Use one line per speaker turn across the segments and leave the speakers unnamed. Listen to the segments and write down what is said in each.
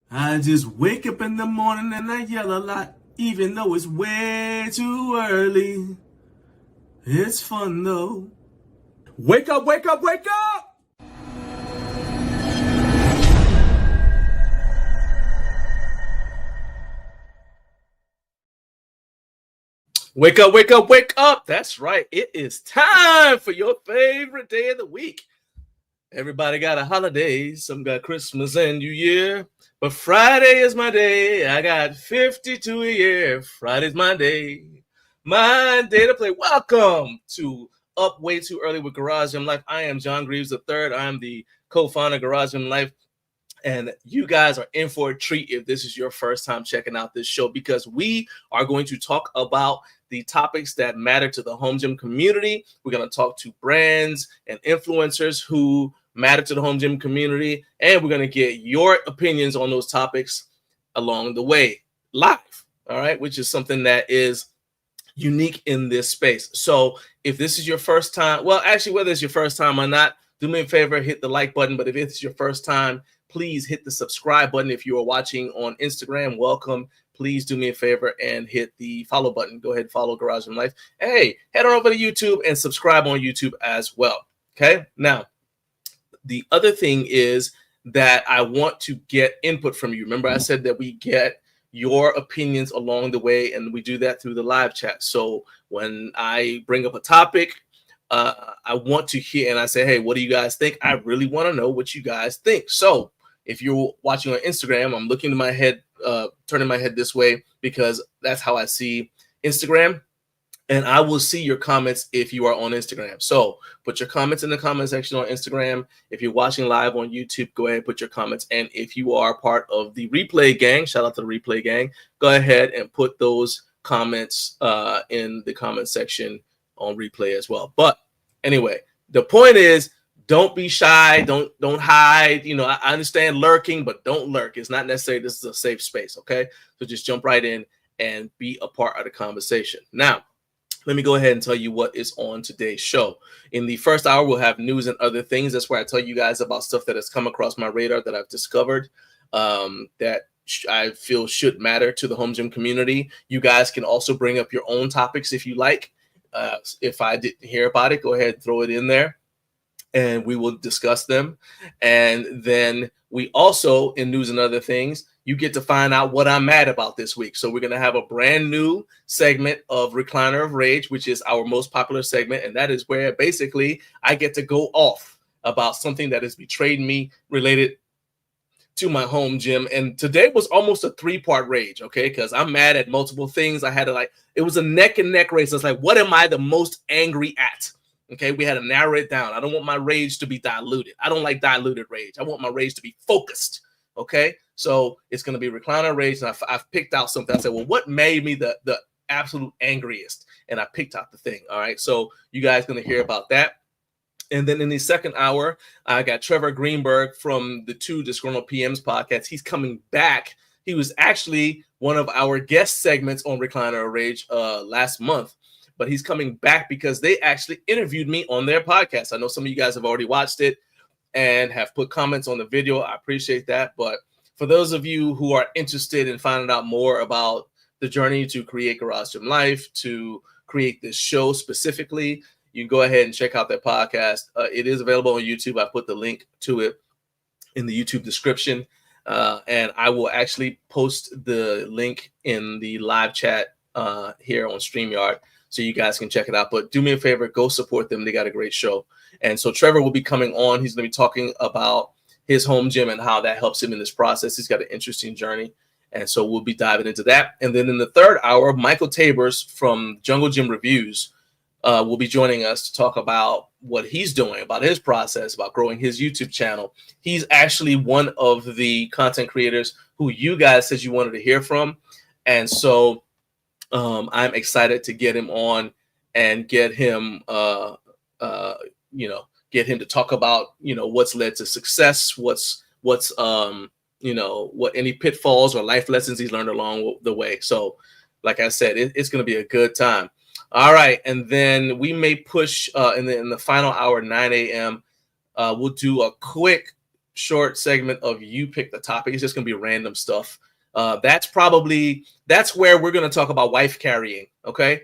I just wake up in the morning and I yell a lot, even though it's way too early. It's fun though. Wake up, wake up, wake up! Wake up, wake up, wake up! That's right. It is time for your favorite day of the week. Everybody got a holiday. Some got Christmas and New Year. But Friday is my day. I got 52 a year. Friday's my day. My day to play. Welcome to Up Way Too Early with Garage Gym Life. I am John Greaves III. I am the co-founder of Garage Gym Life. And you guys are in for a treat if this is your first time checking out this show, because we are going to talk about the topics that matter to the home gym community. We're going to talk to brands and influencers who matter to the home gym community, and we're going to get your opinions on those topics along the way live. All right, which is something that is unique in this space. So if this is your first time, well, actually, whether it's your first time or not, do me a favor, hit the like button. But if it's your first time, please hit the subscribe button. If you are watching on Instagram, welcome. Please do me a favor and hit the follow button. Go ahead and follow Garage Gym Life. Hey, head on over to YouTube and subscribe on YouTube as well. Okay. Now, the other thing is that I want to get input from you. Remember, I said that we get your opinions along the way, and we do that through the live chat. So when I bring up a topic, I want to hear, and I say, hey, what do you guys think? I really want to know what you guys think. So if you're watching on Instagram, I'm looking to my head, turning my head this way, because that's how I see Instagram. And I will see your comments if you are on Instagram. So put your comments in the comment section on Instagram. If you're watching live on YouTube, go ahead and put your comments. And if you are part of the replay gang, shout out to the replay gang, go ahead and put those comments in the comment section on replay as well. But anyway, the point is, don't be shy. Don't hide. You know, I understand lurking, but don't lurk. It's not necessary. This is a safe space. Okay. So just jump right in and be a part of the conversation. Now, let me go ahead and tell you what is on today's show. In the first hour, we'll have news and other things. That's where I tell you guys about stuff that has come across my radar that I've discovered that I feel should matter to the home gym community. You guys can also bring up your own topics if you like. If I didn't hear about it, go ahead and throw it in there, and we will discuss them. And then we also, in news and other things, you get to find out what I'm mad about this week. So we're going to have a brand new segment of Recliner of Rage, which is our most popular segment. And that is where basically I get to go off about something that has betrayed me related to my home gym. And today was almost a 3-part rage, okay? Because I'm mad at multiple things. I had to it was a neck and neck race. It's like, what am I the most angry at? Okay, we had to narrow it down. I don't want my rage to be diluted. I don't like diluted rage. I want my rage to be focused. Okay, so it's going to be Recliner Rage, and I've picked out something. I said, well, what made me the absolute angriest? And I picked out the thing. All right, so you guys going to hear about that. And then in the second hour, I got Trevor Greenberg from the Two Disgruntled PMs podcast. He's coming back. He was actually one of our guest segments on Recliner Rage last month. But he's coming back because they actually interviewed me on their podcast. I know some of you guys have already watched it and have put comments on the video. I appreciate that. But for those of you who are interested in finding out more about the journey to create Garage Gym Life, to create this show specifically, you can go ahead and check out their podcast. It is available on YouTube. I put the link to it in the YouTube description. And I will actually post the link in the live chat here on StreamYard, so you guys can check it out. But do me a favor, go support them. They got a great show. And so Trevor will be coming on. He's going to be talking about his home gym and how that helps him in this process. He's got an interesting journey. And so we'll be diving into that. And then in the third hour, Michael Tabors from Jungle Gym Reviews will be joining us to talk about what he's doing, about his process, about growing his YouTube channel. He's actually one of the content creators who you guys said you wanted to hear from. And so I'm excited to get him on and get him, get him to talk about, what's led to success, what's what any pitfalls or life lessons he's learned along the way. So, like I said, it's going to be a good time. All right, and then we may push in the final hour, 9 a.m. We'll do a quick short segment of you pick the topic. It's just gonna be random stuff. That's where we're gonna talk about wife carrying. Okay,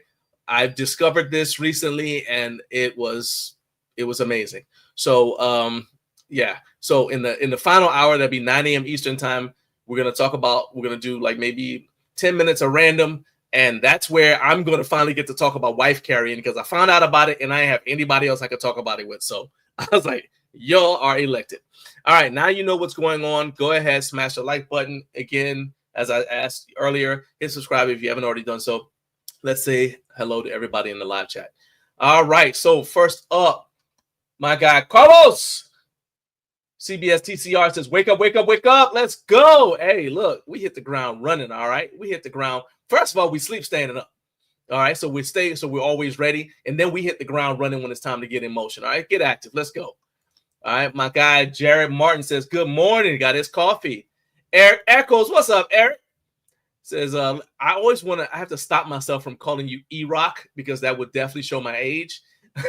I've discovered this recently, and it was amazing. So yeah. So in the final hour, that'd be 9 a.m. Eastern time. We're gonna do like maybe 10 minutes of random, and that's where I'm gonna finally get to talk about wife carrying, because I found out about it and I didn't have anybody else I could talk about it with. So I was like, y'all are elected. All right, now you know what's going on. Go ahead, smash the like button. Again, as I asked earlier, hit subscribe if you haven't already done so. Let's say hello to everybody in the live chat. All right, so first up, my guy Carlos, CBS TCR says, wake up, wake up, wake up. Let's go. Hey, look, we hit the ground running, all right? We hit the ground. First of all, we sleep standing up. All right, so we're always ready, and then we hit the ground running when it's time to get in motion. All right, get active. Let's go. All right, my guy Jared Martin says, good morning. Got his coffee. Eric Echoes, what's up, Eric? Says, I have to stop myself from calling you E-Rock, because that would definitely show my age.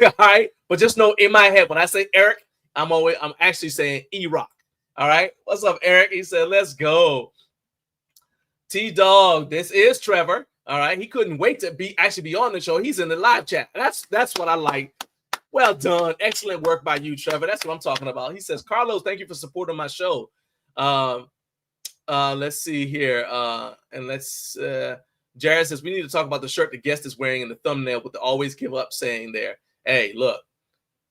All right, but just know in my head, when I say Eric, I'm actually saying E-Rock. All right, what's up, Eric? He said, let's go. T-Dog, this is Trevor. All right, he couldn't wait to be on the show. He's in the live chat. That's what I like. Well done. Excellent work by you, Trevor. That's what I'm talking about. He says, Carlos, thank you for supporting my show. Let's see here. Jared says, we need to talk about the shirt the guest is wearing in the thumbnail with the always give up saying there. Hey, look,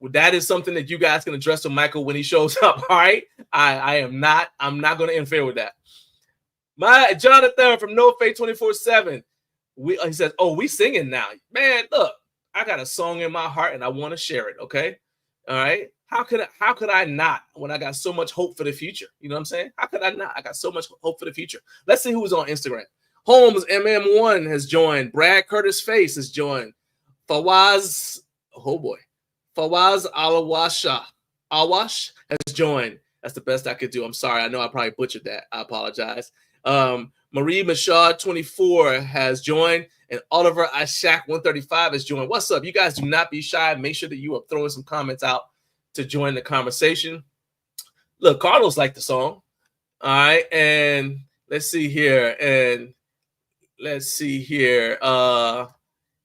that is something that you guys can address to Michael when he shows up. All right. I'm not going to interfere with that. My Jonathan from No Fate 24/7. He says, oh, we singing now. Man, look, I got a song in my heart and I want to share it. Okay. All right. How could I not, when I got so much hope for the future? You know what I'm saying? How could I not? I got so much hope for the future. Let's see who's on Instagram. Holmes MM1 has joined. Brad Curtis Face has joined. Fawaz Awash has joined. That's the best I could do. I'm sorry. I know I probably butchered that. I apologize. Marie Mashad 24 has joined, and Oliver Ishak 135 has joined. What's up? You guys do not be shy. Make sure that you are throwing some comments out to join the conversation. Look, Carlos liked the song. All right, and let's see here.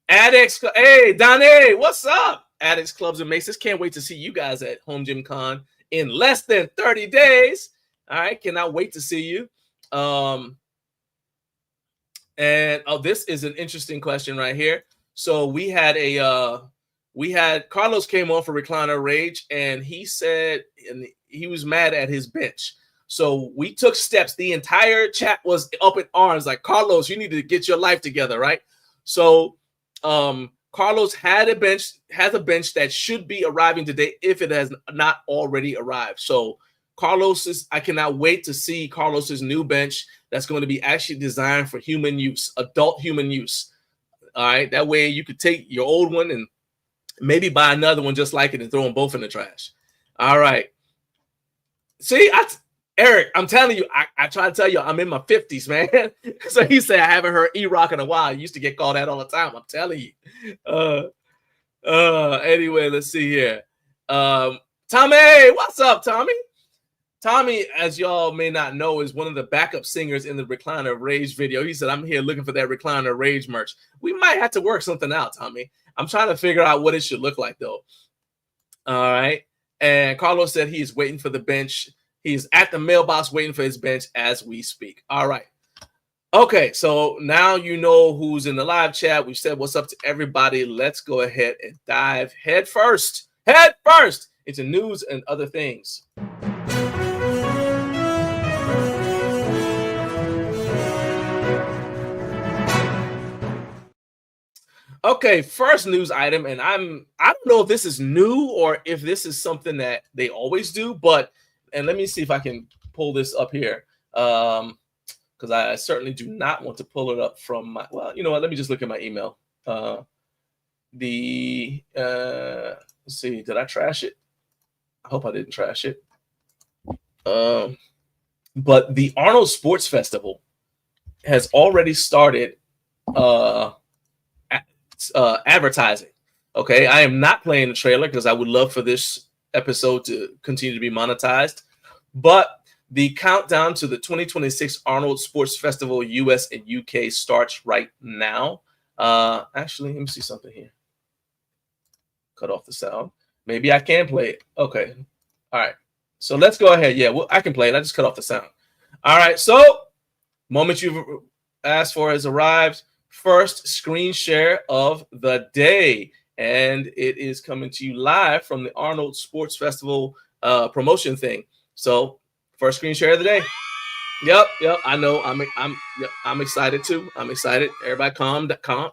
Addicts. Hey, Donnie, what's up? Addicts Clubs and Maces. Can't wait to see you guys at Home Gym Con in less than 30 days. All right, cannot wait to see you. This is an interesting question right here. So we had Carlos came on for Recliner Rage, and he said he was mad at his bench. So we took steps. The entire chat was up in arms, like, Carlos, you need to get your life together, right? So Carlos has a bench that should be arriving today if it has not already arrived. So I cannot wait to see Carlos's new bench that's going to be actually designed for human use, adult human use. All right, that way you could take your old one and maybe buy another one just like it and throw them both in the trash. All right. See, Eric, I'm telling you, I try to tell you, I'm in my 50s, man. So he said, I haven't heard E-Rock in a while. I used to get called that all the time. I'm telling you. Anyway, let's see here. Tommy, what's up, Tommy? Tommy, as y'all may not know, is one of the backup singers in the Recliner Rage video. He said, I'm here looking for that Recliner Rage merch. We might have to work something out, Tommy. I'm trying to figure out what it should look like, though. All right. And Carlos said he is waiting for the bench. He's at the mailbox waiting for his bench as we speak. All right. Okay, so now you know who's in the live chat. We've said what's up to everybody. Let's go ahead and dive head first into news and other things. Okay, first news item, and I don't know if this is new or if this is something that they always do, and let me see if I can pull this up here, because I certainly do not want to pull it up from my, well, you know what, let me just look at my email. Let's see, did I trash it? I hope I didn't trash it. But the Arnold Sports Festival has already started advertising. Okay, I am not playing the trailer because I would love for this episode to continue to be monetized, But the countdown to the 2026 Arnold Sports Festival US and UK starts right now. Actually, let me see something here. Cut off the sound. Maybe I can play it. Okay. All right. So let's go ahead. Yeah, well, I can play it. I just cut off the sound. All right. So, moment you've asked for has arrived. First screen share of the day. And it is coming to you live from the Arnold Sports Festival promotion thing. So, first screen share of the day. Yep. I know. I'm excited too. I'm excited. Everybody, calm down.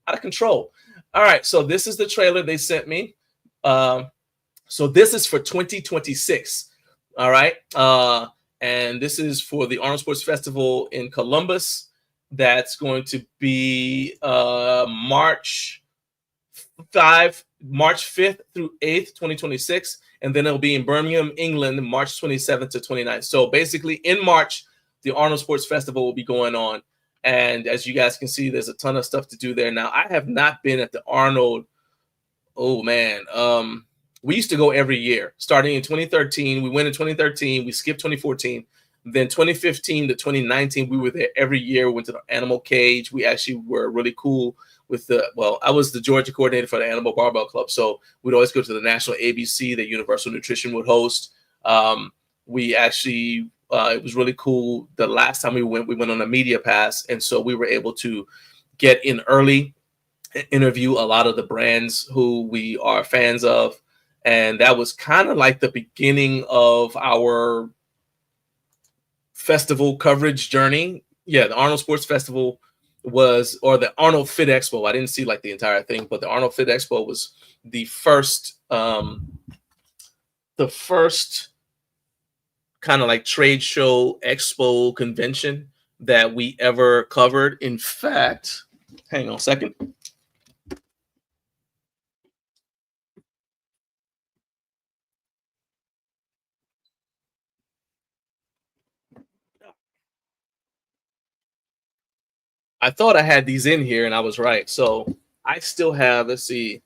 Out of control. All right. So this is the trailer they sent me. So this is for 2026. All right. And this is for the Arnold Sports Festival in Columbus. That's going to be March 5th through 8th, 2026. And then it'll be in Birmingham, England, March 27th to 29th. So basically in March, the Arnold Sports Festival will be going on. And as you guys can see, there's a ton of stuff to do there. Now, I have not been at the Arnold. Oh, man. We used to go every year, starting in 2013. We went in 2013. We skipped 2014. Then 2015 to 2019, we were there every year. We went to the animal cage. We actually were really cool with I was the Georgia coordinator for the Animal Barbell Club. So we'd always go to the National ABC that Universal Nutrition would host. We actually, it was really cool. The last time we went on a media pass. And so we were able to get in early, interview a lot of the brands who we are fans of. And that was kind of like the beginning of our festival coverage journey. Yeah, the Arnold Sports Festival or the Arnold Fit Expo. I didn't see like the entire thing, but the Arnold Fit Expo was the first kind of like trade show expo convention that we ever covered. In fact, hang on a second. I thought I had these in here and I was right. So I still have, let's see.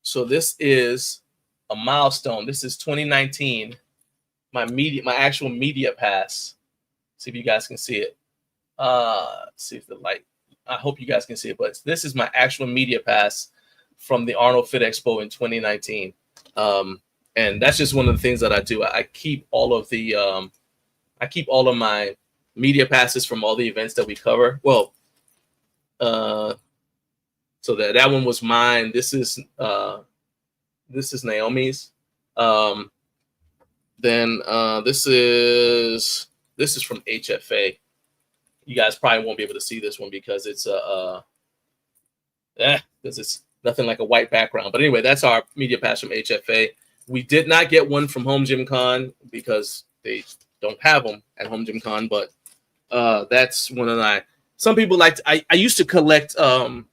So this is a milestone. This is 2019. My actual media pass. See if you guys can see it. See if the light, I hope you guys can see it, but this is my actual media pass from the Arnold Fit Expo in 2019. And that's just one of the things that I do. I keep all of my media passes from all the events that we cover. Well, so that one was mine. This is Naomi's. Then this is from HFA. You guys probably won't be able to see this one because it's because it's nothing like a white background. But anyway, that's our media pass from HFA. We did not get one from Home Gym Con because they don't have them at Home Gym Con, but that's one of my. Some people like I used to collect like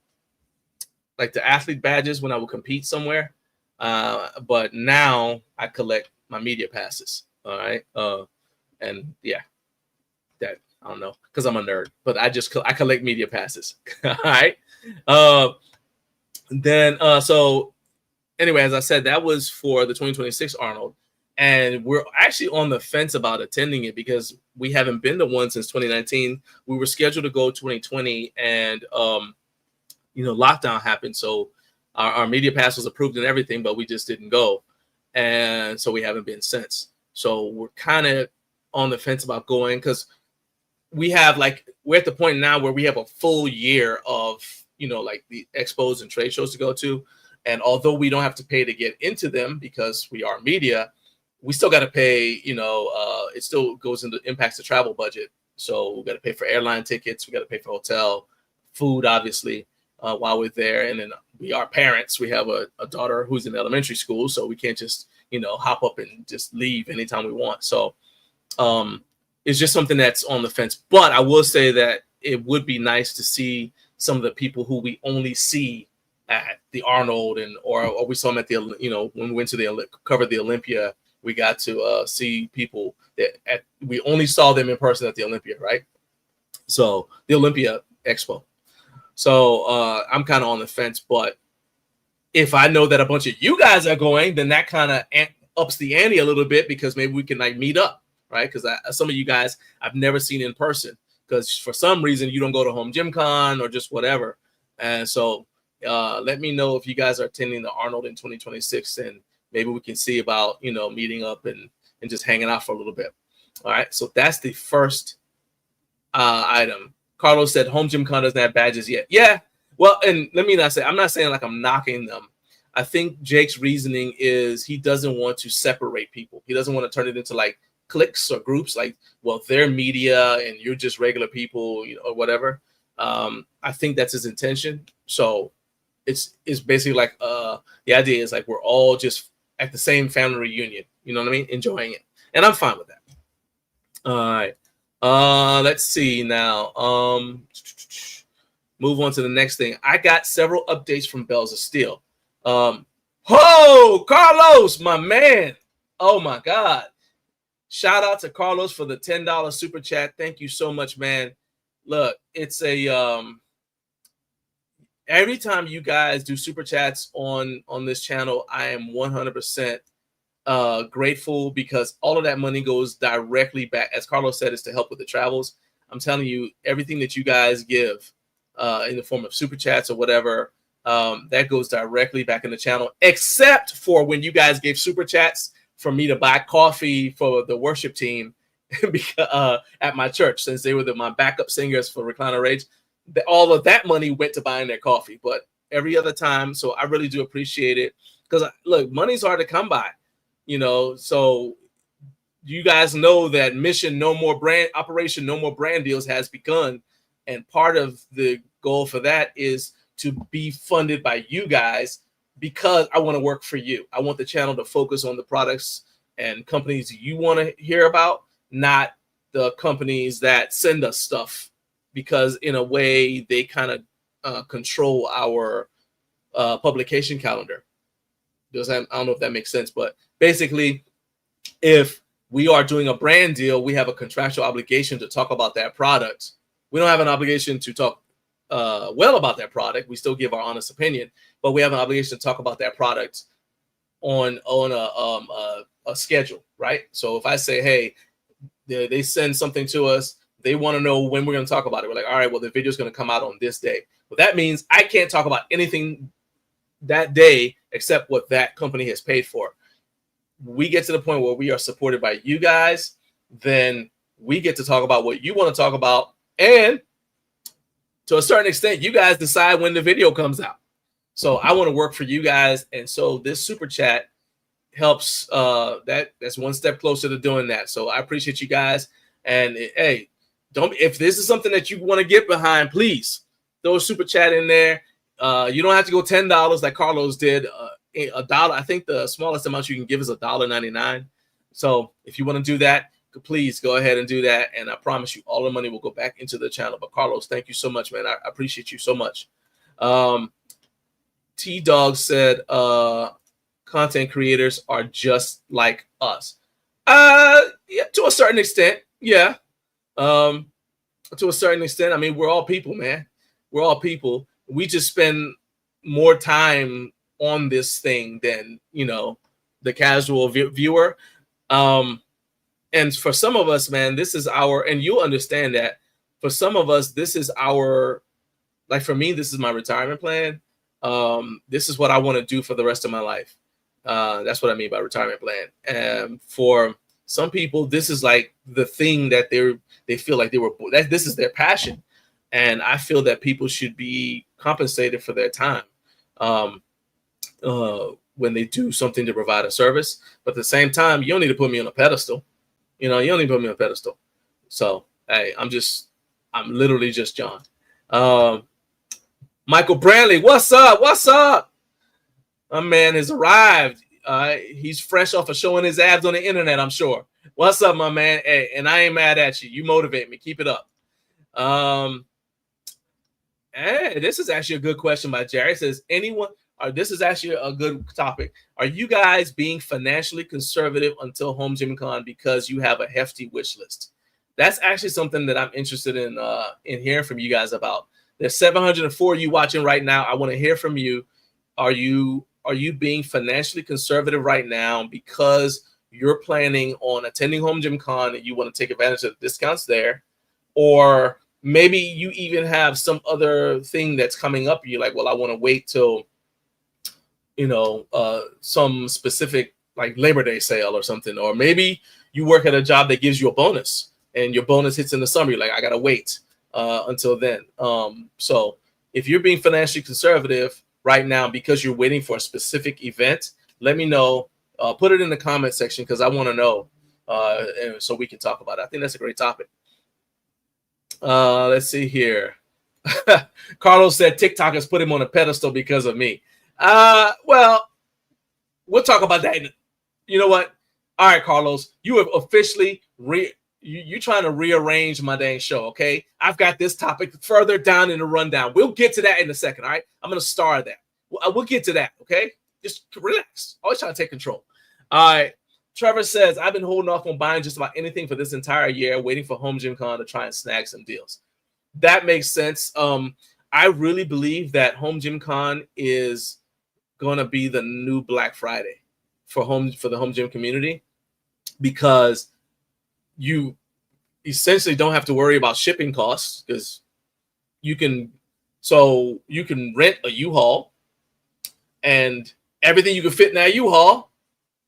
the athlete badges when I would compete somewhere, but now I collect my media passes. All right, and yeah, that I don't know because I'm a nerd, but I collect media passes. All right, then so anyway, as I said, that was for the 2026 Arnold. And we're actually on the fence about attending it because we haven't been to one since 2019. We were scheduled to go 2020 and, lockdown happened. So our media pass was approved and everything, but we just didn't go. And so we haven't been since. So we're kind of on the fence about going because we're at the point now where we have a full year of, like the expos and trade shows to go to. And although we don't have to pay to get into them because we are media, we still got to pay, it still impacts the travel budget. So we got to pay for airline tickets. We got to pay for hotel, food, obviously, while we're there. And then we are parents. We have a daughter who's in elementary school. So we can't just, hop up and just leave anytime we want. So it's just something that's on the fence. But I will say that it would be nice to see some of the people who we only see at the Arnold or we saw them at the, when we went to covered the Olympia. We got to see people that we only saw them in person at the Olympia, right? So the Olympia Expo. So I'm kind of on the fence, but if I know that a bunch of you guys are going, then that kind of ups the ante a little bit because maybe we can like meet up, right? Because some of you guys I've never seen in person because for some reason you don't go to Home Gym Con or just whatever. And so let me know if you guys are attending the Arnold in 2026, and maybe we can see about, meeting up and just hanging out for a little bit. All right. So that's the first item. Carlos said Home Gym Con doesn't have badges yet. Yeah. Well, and let me not say, I'm not saying like I'm knocking them. I think Jake's reasoning is he doesn't want to separate people. He doesn't want to turn it into like cliques or groups, like, well, they're media and you're just regular people, or whatever. I think that's his intention. So it's basically like the idea is like we're all just at the same family reunion. You know what I mean? Enjoying it, and I'm fine with that. All right. Let's see now. Move on to the next thing. I got several updates from Bells of Steel. Carlos, my man. Oh my God. Shout out to Carlos for the $10 super chat. Thank you so much, man. Look, it's a every time you guys do super chats on this channel, I am 100% grateful because all of that money goes directly back. As Carlos said, is to help with the travels. I'm telling you, everything that you guys give in the form of super chats or whatever, that goes directly back in the channel, except for when you guys gave super chats for me to buy coffee for the worship team at my church, since they were my backup singers for Recliner Rage. All of that money went to buying their coffee, but every other time. So I really do appreciate it because look, money's hard to come by, so you guys know that Operation No More Brand Deals has begun. And part of the goal for that is to be funded by you guys because I want to work for you. I want the channel to focus on the products and companies you want to hear about, not the companies that send us stuff, because in a way they kind of control our publication calendar. I don't know if that makes sense, but basically, if we are doing a brand deal, we have a contractual obligation to talk about that product. We don't have an obligation to talk well about that product. We still give our honest opinion, but we have an obligation to talk about that product on a schedule, right? So if I say, hey, they send something to us, they want to know when we're going to talk about it. We're like, all right, well, the video is going to come out on this day. Well, that means I can't talk about anything that day except what that company has paid for. We get to the point where we are supported by you guys, then we get to talk about what you want to talk about. And to a certain extent, you guys decide when the video comes out. So I want to work for you guys. And so this super chat helps. That's one step closer to doing that. So I appreciate you guys. And hey, if this is something that you want to get behind, please throw a super chat in there. You don't have to go $10 like Carlos did. $1. I think the smallest amount you can give is $1.99. So if you want to do that, please go ahead and do that. And I promise you all the money will go back into the channel. But Carlos, thank you so much, man. I appreciate you so much. T-Dog said content creators are just like us. Yeah, to a certain extent. Yeah. To a certain extent. I mean, we're all people, man. We're all people. We just spend more time on this thing than, the casual viewer. And for some of us, man, this is and you'll understand that for some of us, this is like for me, this is my retirement plan. This is what I want to do for the rest of my life. That's what I mean by retirement plan. And for some people, this is like the thing that they feel like this is their passion. And I feel that people should be compensated for their time when they do something to provide a service. But at the same time, you don't need to put me on a pedestal. You don't need to put me on a pedestal. So, hey, I'm literally just John. Michael Brantley, what's up? What's up? My man has arrived. He's fresh off of showing his abs on the internet, I'm sure. What's up, my man? Hey, and I ain't mad at you. You motivate me. Keep it up. Hey, this is actually a good question by Jerry. It says, this is actually a good topic. Are you guys being financially conservative until Home Gym Con because you have a hefty wish list? That's actually something that I'm interested in hearing from you guys about. There's 704 you watching right now. I want to hear from you. Are you are you being financially conservative right now because you're planning on attending Home Gym Con and you want to take advantage of the discounts there? Or maybe you even have some other thing that's coming up. You're like, well, I want to wait till, some specific like Labor Day sale or something. Or maybe you work at a job that gives you a bonus and your bonus hits in the summer. You're like, I got to wait until then. So if you're being financially conservative right now because you're waiting for a specific event, let me know. Put it in the comment section because I want to know and so we can talk about it. I think that's a great topic. Let's see here. Carlos said TikTok has put him on a pedestal because of me. Well, we'll talk about that. You know what? All right, Carlos, you have officially you trying to rearrange my dang show, okay? I've got this topic further down in the rundown. We'll get to that in a second, all right? I'm going to star that. We'll get to that, okay? Just relax. Always trying to take control. All right. Trevor says, I've been holding off on buying just about anything for this entire year, waiting for Home Gym Con to try and snag some deals. That makes sense. I really believe that Home Gym Con is going to be the new Black Friday for the home gym community, because you essentially don't have to worry about shipping costs because you can rent a U-Haul and everything you can fit in that U-Haul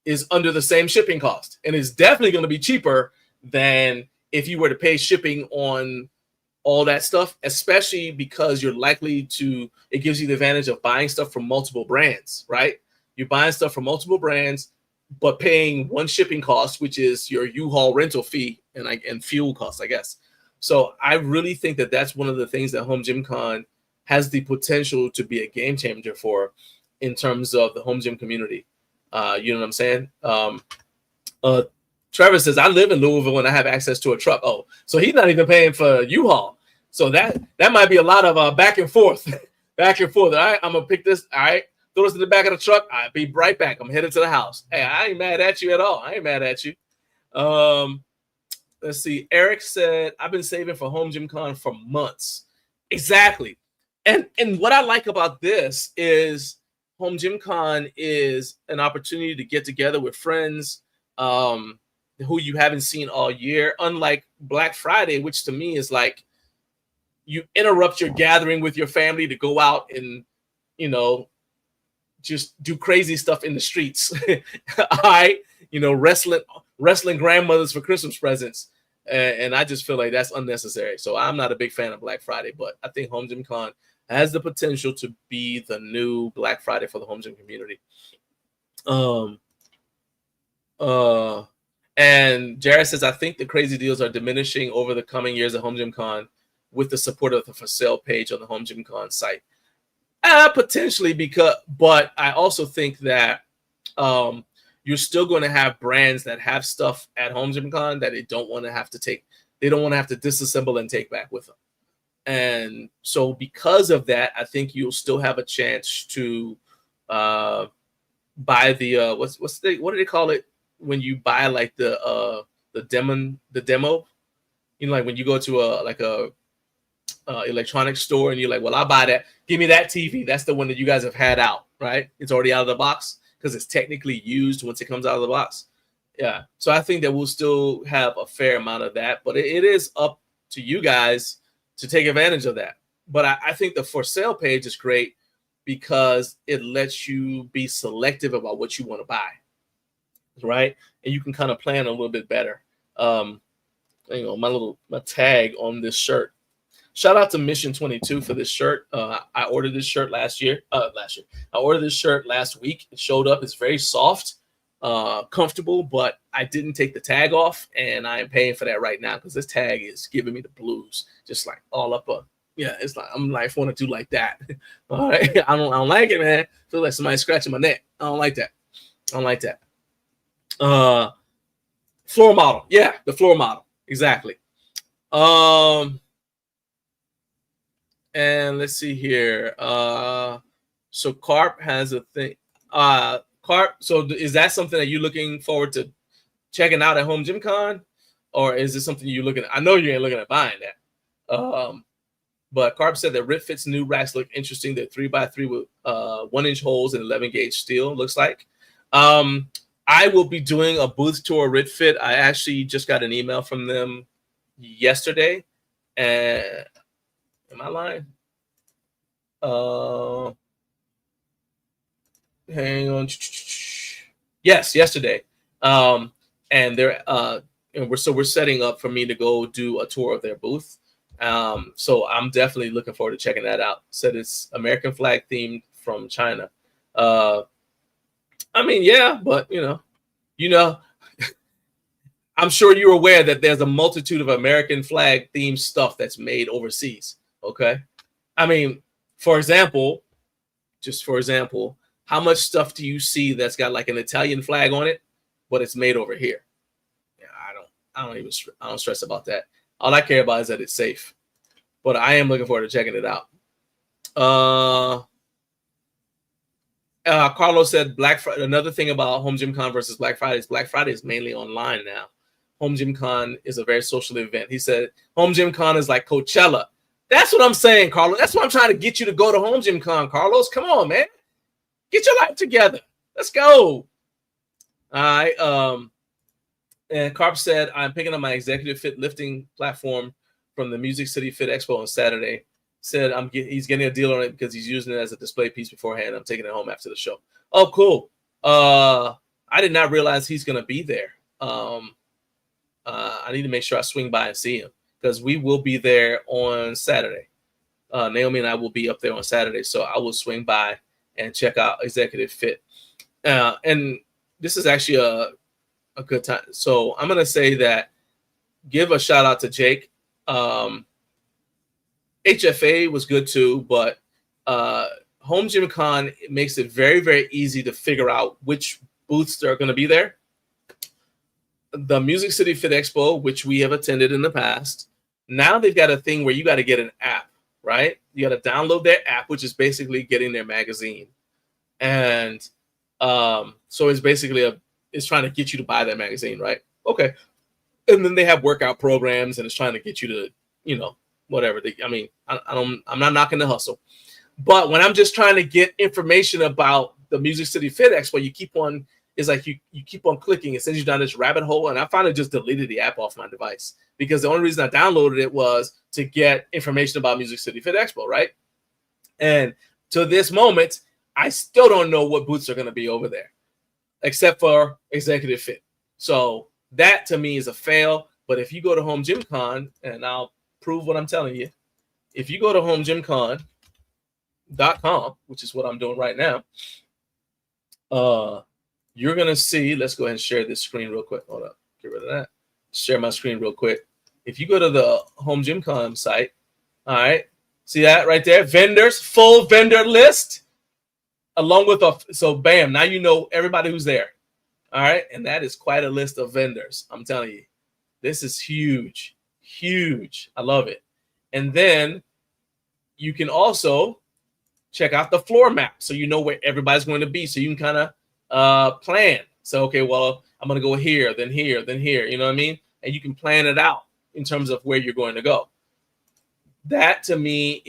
is under the same shipping cost. And it's definitely going to be cheaper than if you were to pay shipping on all that stuff, especially because it gives you the advantage of buying stuff from multiple brands, right? You're buying stuff from multiple brands, but paying one shipping cost, which is your U-Haul rental fee and fuel costs, I guess. So I really think that that's one of the things that Home Gym Con has the potential to be a game changer for in terms of the home gym community. You know what I'm saying? Trevor says, I live in Louisville and I have access to a truck. Oh, so he's not even paying for U-Haul. So that might be a lot of back and forth. Back and forth. All right, I'm going to pick this. All right, throw this in the back of the truck. I'll be right back. I'm headed to the house. Hey, I ain't mad at you at all. I ain't mad at you. Let's see. Eric said, I've been saving for Home Gym Con for months. Exactly. And what I like about this is Home Gym Con is an opportunity to get together with friends who you haven't seen all year, unlike Black Friday, which to me is like you interrupt your gathering with your family to go out and, just do crazy stuff in the streets. All right, wrestling grandmothers for Christmas presents. And I just feel like that's unnecessary. So I'm not a big fan of Black Friday, but I think Home Gym Con has the potential to be the new Black Friday for the home gym community. And Jared says, I think the crazy deals are diminishing over the coming years at Home Gym Con with the support of the for sale page on the Home Gym Con site. Potentially, but I also think that you're still going to have brands that have stuff at Home Gym Con that they don't want to have to disassemble and take back with them. And so because of that, I think you'll still have a chance to buy the what do they call it when you buy like the demo, like when you go to a electronics store and you're like, well, I'll buy that. Give me that TV. That's the one that you guys have had out, right? It's already out of the box because it's technically used once it comes out of the box. Yeah. So I think that we'll still have a fair amount of that, but it is up to you guys to take advantage of that. But I think the for sale page is great because it lets you be selective about what you want to buy, right? And you can kind of plan a little bit better. My tag on this shirt. Shout out to Mission 22 for this shirt. I ordered this shirt last year. I ordered this shirt last week. It showed up. It's very soft, comfortable, but I didn't take the tag off, and I am paying for that right now because this tag is giving me the blues, just like all up. It's like I'm like want to do like that. All right, I don't like it, man. I feel like somebody scratching my neck. I don't like that. Floor model, yeah, the floor model, exactly. And let's see here. So Carp has a thing. Carp, so is that something that you're looking forward to checking out at Home Gym Con? Or is this something you're looking at? I know you ain't looking at buying that. But Carp said that RipFit's new racks look interesting. They're 3x3 with 1-inch holes and 11 gauge steel, looks like. I will be doing a booth tour RipFit. I actually just got an email from them yesterday. And am I lying? Hang on. Yes, yesterday. And they're and we're setting up for me to go do a tour of their booth. So I'm definitely looking forward to checking that out. Said it's American flag themed from China. I mean, yeah, but you know, I'm sure you're aware that there's a multitude of American flag themed stuff that's made overseas. Okay. I mean, just for example, how much stuff do you see that's got like an Italian flag on it, but it's made over here? Yeah, I don't stress about that. All I care about is that it's safe. But I am looking forward to checking it out. Carlos said Black Friday. Another thing about Home Gym Con versus Black Friday is Black Friday is mainly online now. Home Gym Con is a very social event. He said Home Gym Con is like Coachella. That's what I'm saying, Carlos. That's what I'm trying to get you to go to Home Gym Con, Carlos. Come on, man. Get your life together. Let's go. All right. And Carp said, I'm picking up my executive fit lifting platform from the Music City Fit Expo on Saturday. Said he's getting a deal on it because he's using it as a display piece beforehand. I'm taking it home after the show. Oh, cool. I did not realize he's going to be there. I need to make sure I swing by and see him because we will be there on Saturday. Naomi and I will be up there on Saturday, so I will swing by and check out Executive Fit. And this is actually a good time. So I'm going to say that give a shout out to Jake. HFA was good too, but Home Gym Con makes it very, very easy to figure out which booths are going to be there. The Music City Fit Expo, which we have attended in the past, now they've got a thing where you got to get an app, right? You got to download their app, which is basically getting their magazine. And so it's basically it's trying to get you to buy that magazine, right? Okay. And then they have workout programs and it's trying to get you to, whatever. I'm not knocking the hustle. But when I'm just trying to get information about the Music City Fit Expo, you keep on clicking. It sends you down this rabbit hole. And I finally just deleted the app off my device because the only reason I downloaded it was to get information about Music City Fit Expo, right? And to this moment, I still don't know what booths are going to be over there, except for Executive Fit. So that to me is a fail. But if you go to Home Gym Con, and I'll prove what I'm telling you, if you go to homegymcon.com, which is what I'm doing right now, you're going to see, let's go ahead and share this screen real quick. Hold up, get rid of that. Share my screen real quick. If you go to the Home Gym Con site, all right, see that right there? Vendors, full vendor list, along with so bam, now you know everybody who's there. All right, and that is quite a list of vendors. I'm telling you, this is huge, huge. I love it. And then you can also check out the floor map so you know where everybody's going to be, so you can kind of plan. So, okay, well, I'm going to go here, then here, then here. You know what I mean? And you can plan it out in terms of where you're going to go. That to me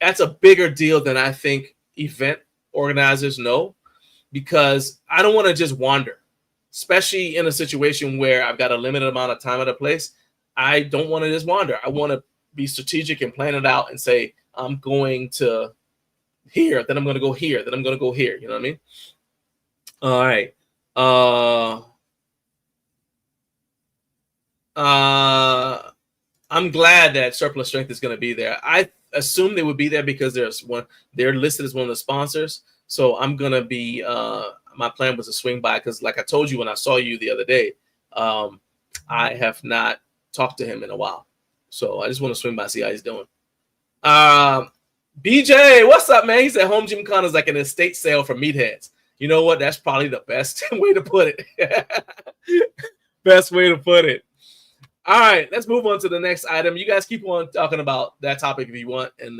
that's a bigger deal than I think event organizers know, because I don't want to just wander, especially in a situation where I've got a limited amount of time at a place. I don't want to just wander. I want to be strategic and plan it out and say, I'm going to here, then I'm going to go here, then I'm going to go here. You know what I mean? All right. I'm glad that Surplus Strength is going to be there. I assume they would be there because they're listed as one of the sponsors. So I'm going to be, my plan was to swing by because like I told you when I saw you the other day, I have not talked to him in a while. So I just want to swing by, see how he's doing. BJ, what's up, man? He said Home Gym Con is like an estate sale for meatheads. You know what? That's probably the best way to put it. Best way to put it. All right, let's move on to the next item. You guys keep on talking about that topic if you want. And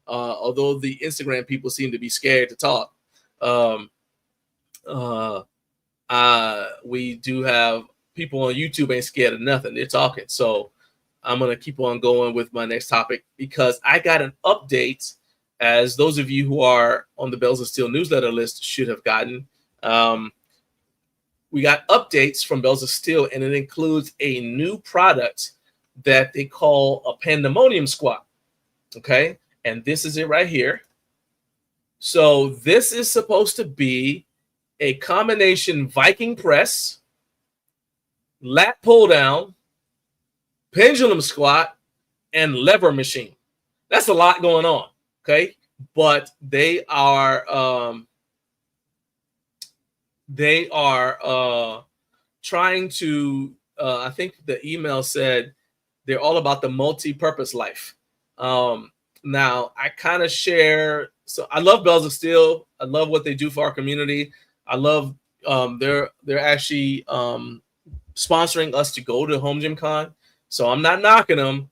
although the Instagram people seem to be scared to talk, we do have people on YouTube ain't scared of nothing. They're talking. So I'm going to keep on going with my next topic because I got an update, as those of you who are on the Bells of Steel newsletter list should have gotten. We got updates from Bells of Steel, and it includes a new product that they call a Pandemonium Squat. Okay, and this is it right here. So this is supposed to be a combination Viking press, lat pull down, pendulum squat, and lever machine. That's a lot going on. Okay, but they are trying to. I think the email said they're all about the multi-purpose life. Now I kind of share. So I love Bells of Steel. I love what they do for our community. I love they're actually sponsoring us to go to Home Gym Con. So I'm not knocking them,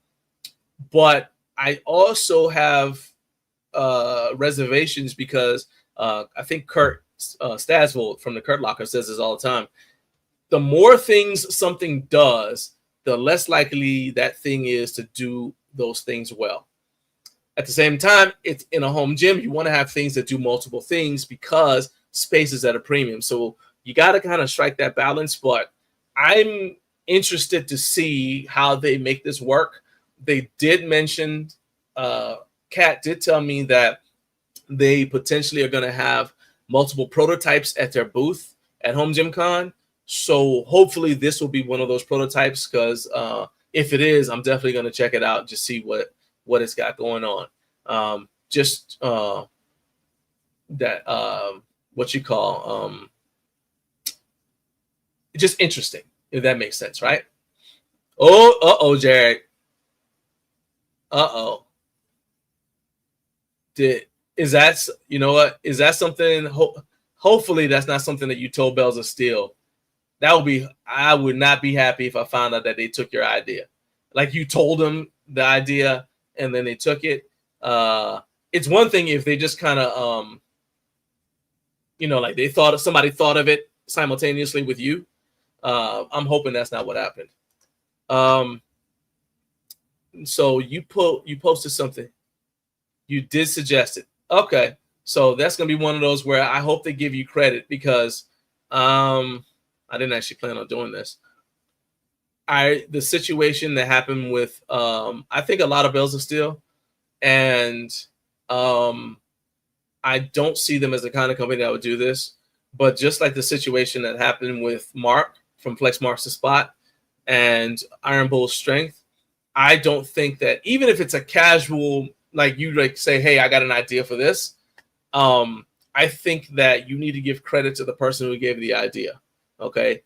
but I also have reservations because I think Kurt Stasvold from the Kurt Locker says this all the time. The more things something does, the less likely that thing is to do those things well. At the same time, it's in a home gym. You want to have things that do multiple things because space is at a premium. So you got to kind of strike that balance. But I'm interested to see how they make this work. They did mention, Kat did tell me that they potentially are going to have multiple prototypes at their booth at Home Gym Con. So hopefully this will be one of those prototypes, because if it is, I'm definitely going to check it out and just see what it's got going on. What you call just interesting, if that makes sense, right? Jared. Is that, you know what? Is that something? Hopefully that's not something that you told Bells of Steel. I would not be happy if I found out that they took your idea. Like you told them the idea and then they took it. It's one thing if they just kind of, like somebody thought of it simultaneously with you. I'm hoping that's not what happened. So you posted something. You did suggest it. Okay. So that's going to be one of those where I hope they give you credit, because I didn't actually plan on doing this. The situation that happened with I think a lot of Bells of Steel, and I don't see them as the kind of company that would do this, but just like the situation that happened with Mark from Flex Marks the Spot and Iron Bull Strength, I don't think that, even if it's a casual, like you say, hey, I got an idea for this, I think that you need to give credit to the person who gave the idea. Okay.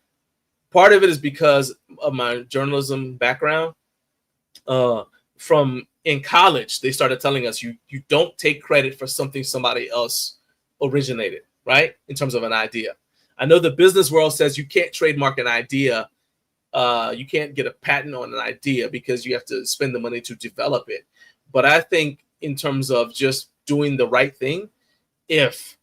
Part of it is because of my journalism background. From in college, they started telling us you don't take credit for something somebody else originated, right? In terms of an idea. I know the business world says you can't trademark an idea. You can't get a patent on an idea because you have to spend the money to develop it. But I think in terms of just doing the right thing, if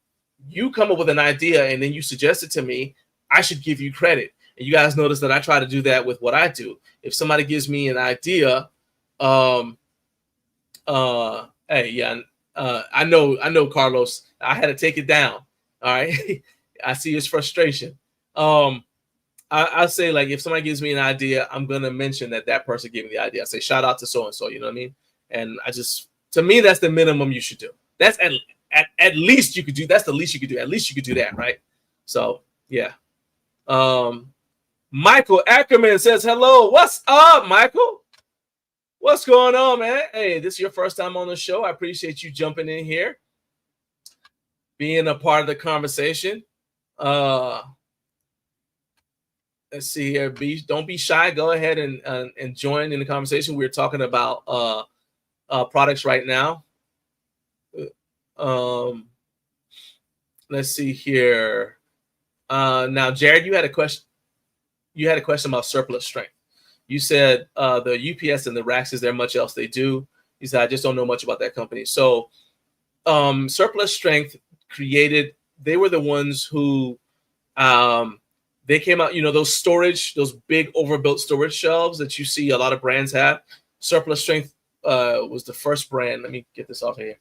you come up with an idea and then you suggest it to me, I should give you credit. And you guys notice that I try to do that with what I do. If somebody gives me an idea, I know, Carlos, I had to take it down. All right. I see his frustration. I say, like, if somebody gives me an idea, I'm going to mention that person gave me the idea. I say, shout out to so-and-so, you know what I mean? And to me, that's the minimum you should do. That's at least you could do. That's the least you could do. At least you could do that, right? So, yeah. Michael Ackerman says, hello. What's up, Michael? What's going on, man? Hey, this is your first time on the show. I appreciate you jumping in here, being a part of the conversation. Let's see here. Don't be shy. Go ahead and join in the conversation. We're talking about products right now. Let's see here. Now, Jared, you had a question. You had a question about surplus strength. You said the UPS and the racks, is there much else they do? You said, I just don't know much about that company. So surplus strength they were the ones who they came out, those big overbuilt storage shelves that you see a lot of brands have. Surplus Strength was the first brand. Let me get this off here.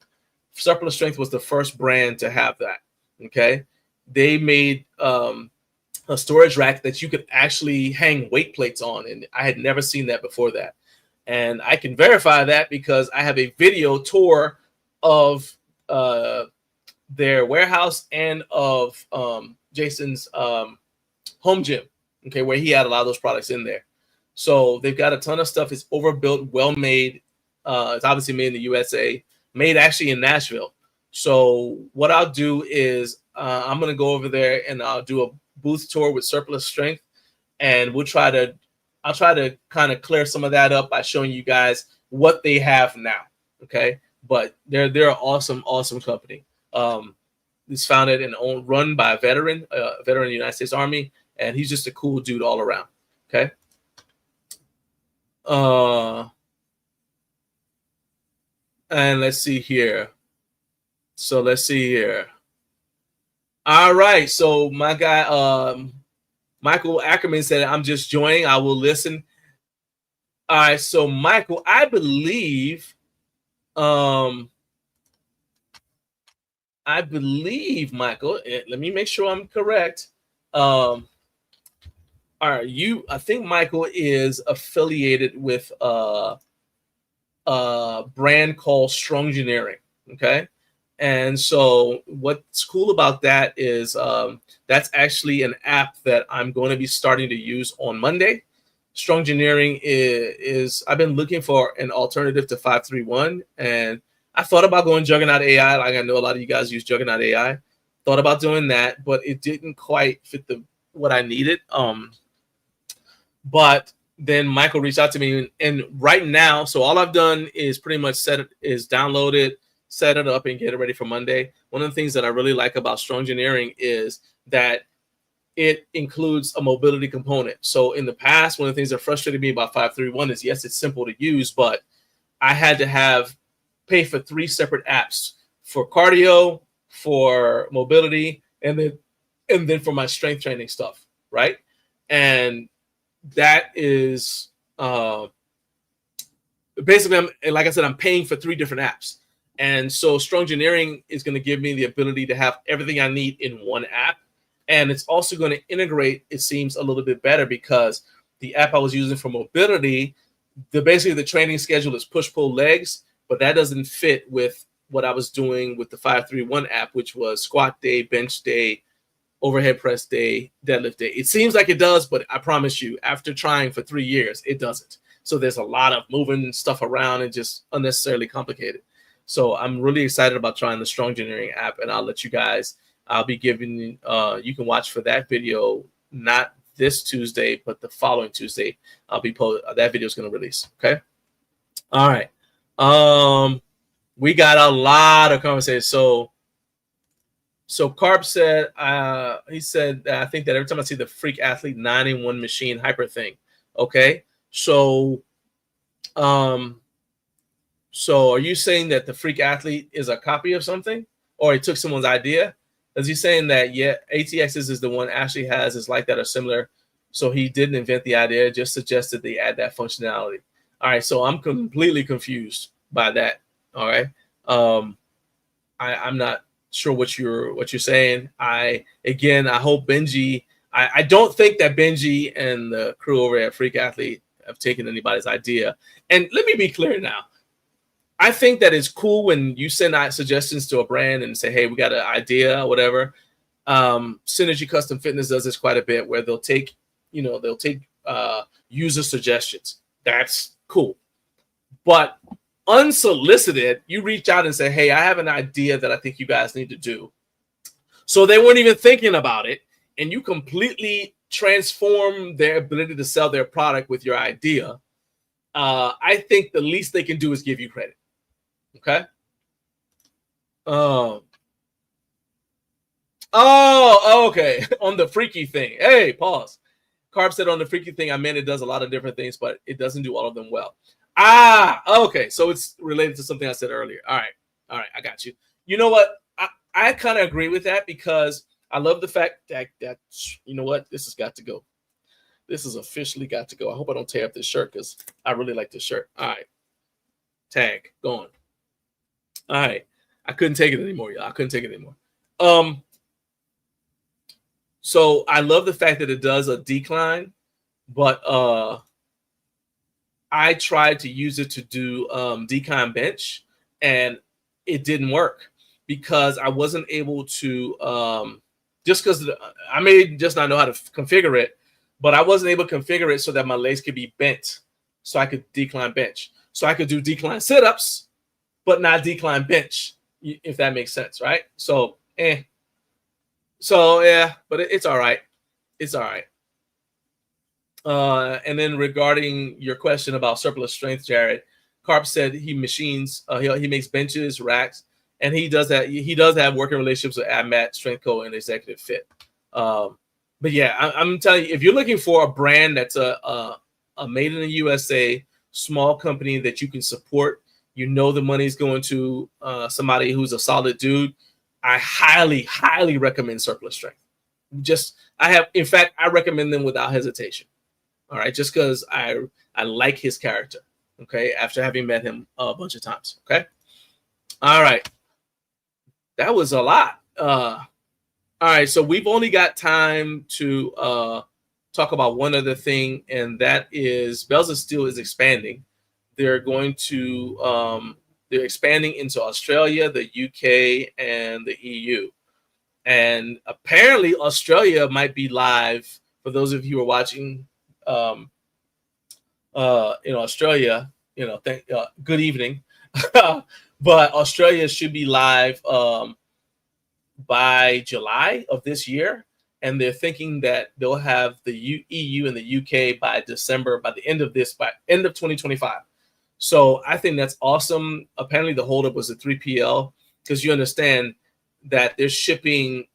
Surplus Strength was the first brand to have that. Okay. They made a storage rack that you could actually hang weight plates on. And I had never seen that before that. And I can verify that because I have a video tour of their warehouse and of Jason's home gym, okay, where he had a lot of those products in there. So they've got a ton of stuff. It's overbuilt, well made. It's obviously made in the USA, made actually in Nashville. So what I'll do is I'm going to go over there and I'll do a booth tour with Surplus Strength, and I'll try to kind of clear some of that up by showing you guys what they have now. Okay. But they're an awesome company. It's founded and run by a veteran of the United States Army, and he's just a cool dude all around. Okay. And let's see here. All right. So my guy, Michael Ackerman said, I'm just joining. I will listen. All right. So Michael, I believe, Michael, let me make sure I'm correct. All right. I think Michael is affiliated with a brand called Strong Engineering. Okay. And so what's cool about that is that's actually an app that I'm going to be starting to use on Monday. Strong Engineering is I've been looking for an alternative to 531, and I thought about going Juggernaut AI. Like I know a lot of you guys use Juggernaut AI. Thought about doing that, but it didn't quite fit what I needed. But then Michael reached out to me, and right now, so all I've done is pretty much download it, set it up, and get it ready for Monday. One of the things that I really like about Strong Engineering is that it includes a mobility component. So in the past, one of the things that frustrated me about 531 is, yes, it's simple to use, but I had to pay for 3 separate apps for cardio, for mobility, and then for my strength training stuff, right? And that is basically, like I said, I'm paying for 3 different apps. And so Strong Engineering is going to give me the ability to have everything I need in one app. And it's also going to integrate, it seems, a little bit better because the app I was using for mobility, basically the training schedule is push, pull, legs, but that doesn't fit with what I was doing with the 531 app, which was squat day, bench day, overhead press day, deadlift day. It seems like it does, but I promise you, after trying for 3 years, it doesn't. So there's a lot of moving stuff around and just unnecessarily complicated. So I'm really excited about trying the Strong Engineering app, and I'll let you guys, I'll be giving, you can watch for that video, not this Tuesday, but the following Tuesday. That video is going to release. Okay. All right. We got a lot of conversations. So Carp said, he said, I think that every time I see the Freak Athlete 9-in-1 machine hyper thing. Okay. So are you saying that the Freak Athlete is a copy of something, or he took someone's idea? Is he saying that, yeah, ATXs is the one Ashley has is like that or similar, so he didn't invent the idea, just suggested they add that functionality? All right, so I'm completely confused by that. All right, I'm not sure what you're saying. I hope Benji. I don't think that Benji and the crew over at Freak Athlete have taken anybody's idea. And let me be clear now. I think that it's cool when you send out suggestions to a brand and say, hey, we got an idea, or whatever. Synergy Custom Fitness does this quite a bit, where they'll take user suggestions. That's cool. But unsolicited, you reach out and say, hey, I have an idea that I think you guys need to do. So they weren't even thinking about it, and you completely transform their ability to sell their product with your idea. I think the least they can do is give you credit. Okay. Okay. On the freaky thing. Hey, pause. Carb said on the freaky thing, I meant it does a lot of different things, but it doesn't do all of them well. Okay. So it's related to something I said earlier. All right. I got you. You know what? I kind of agree with that, because I love the fact that you know what, this has got to go. This has officially got to go. I hope I don't tear up this shirt because I really like this shirt. All right, tag gone. All right, I couldn't take it anymore, y'all. I couldn't take it anymore. So I love the fact that it does a decline, but I tried to use it to do decline bench, and it didn't work because I wasn't able to just because I may just not know how to configure it, but I wasn't able to configure it so that my legs could be bent so I could decline bench. So I could do decline sit-ups, but not decline bench, if that makes sense, right? So, So, yeah, but it's all right. It's all right. And then regarding your question about surplus strength, Jared, Carp said he machines, he makes benches, racks, and he does that. He does have working relationships with AdMat, Strength Co, and Executive Fit. But yeah, I'm telling you, if you're looking for a brand that's a made in the USA small company that you can support, you know the money's going to somebody who's a solid dude, I highly, highly recommend Surplus Strength. In fact, I recommend them without hesitation. All right, just because I like his character. Okay, after having met him a bunch of times. Okay, all right, that was a lot. All right, so we've only got time to talk about one other thing, and that is Bells of Steel is expanding. They're going to they're expanding into Australia, the UK, and the EU. And apparently Australia might be live for those of you who are watching in Australia, good evening. But Australia should be live by July of this year. And they're thinking that they'll have the EU and the UK by December, by end of 2025. So I think that's awesome. Apparently the holdup was a 3PL because you understand that they're shipping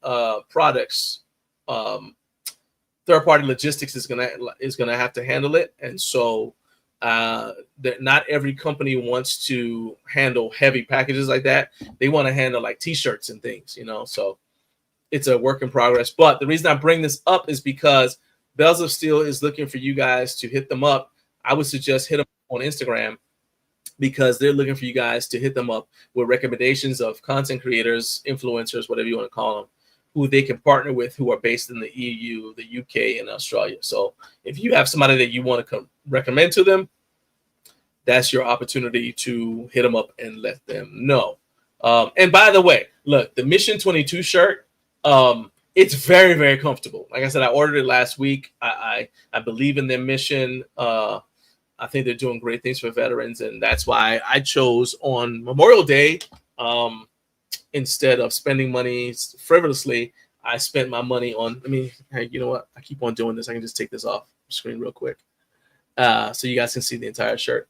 products. Third-party logistics is gonna have to handle it, and so that not every company wants to handle heavy packages like that. They want to handle like T-shirts and things, So it's a work in progress. But the reason I bring this up is because Bells of Steel is looking for you guys to hit them up. I would suggest hit them on Instagram because they're looking for you guys to hit them up with recommendations of content creators, influencers, whatever you want to call them, who they can partner with, who are based in the EU, the UK, and Australia. So if you have somebody that you want to recommend to them, that's your opportunity to hit them up and let them know. And by the way, look, the Mission 22 shirt, it's very, very comfortable. Like I said, I ordered it last week. I believe in their mission. I think they're doing great things for veterans, and that's why I chose on Memorial Day, instead of spending money frivolously, I spent my money on, hey, you know what? I keep on doing this. I can just take this off the screen real quick so you guys can see the entire shirt.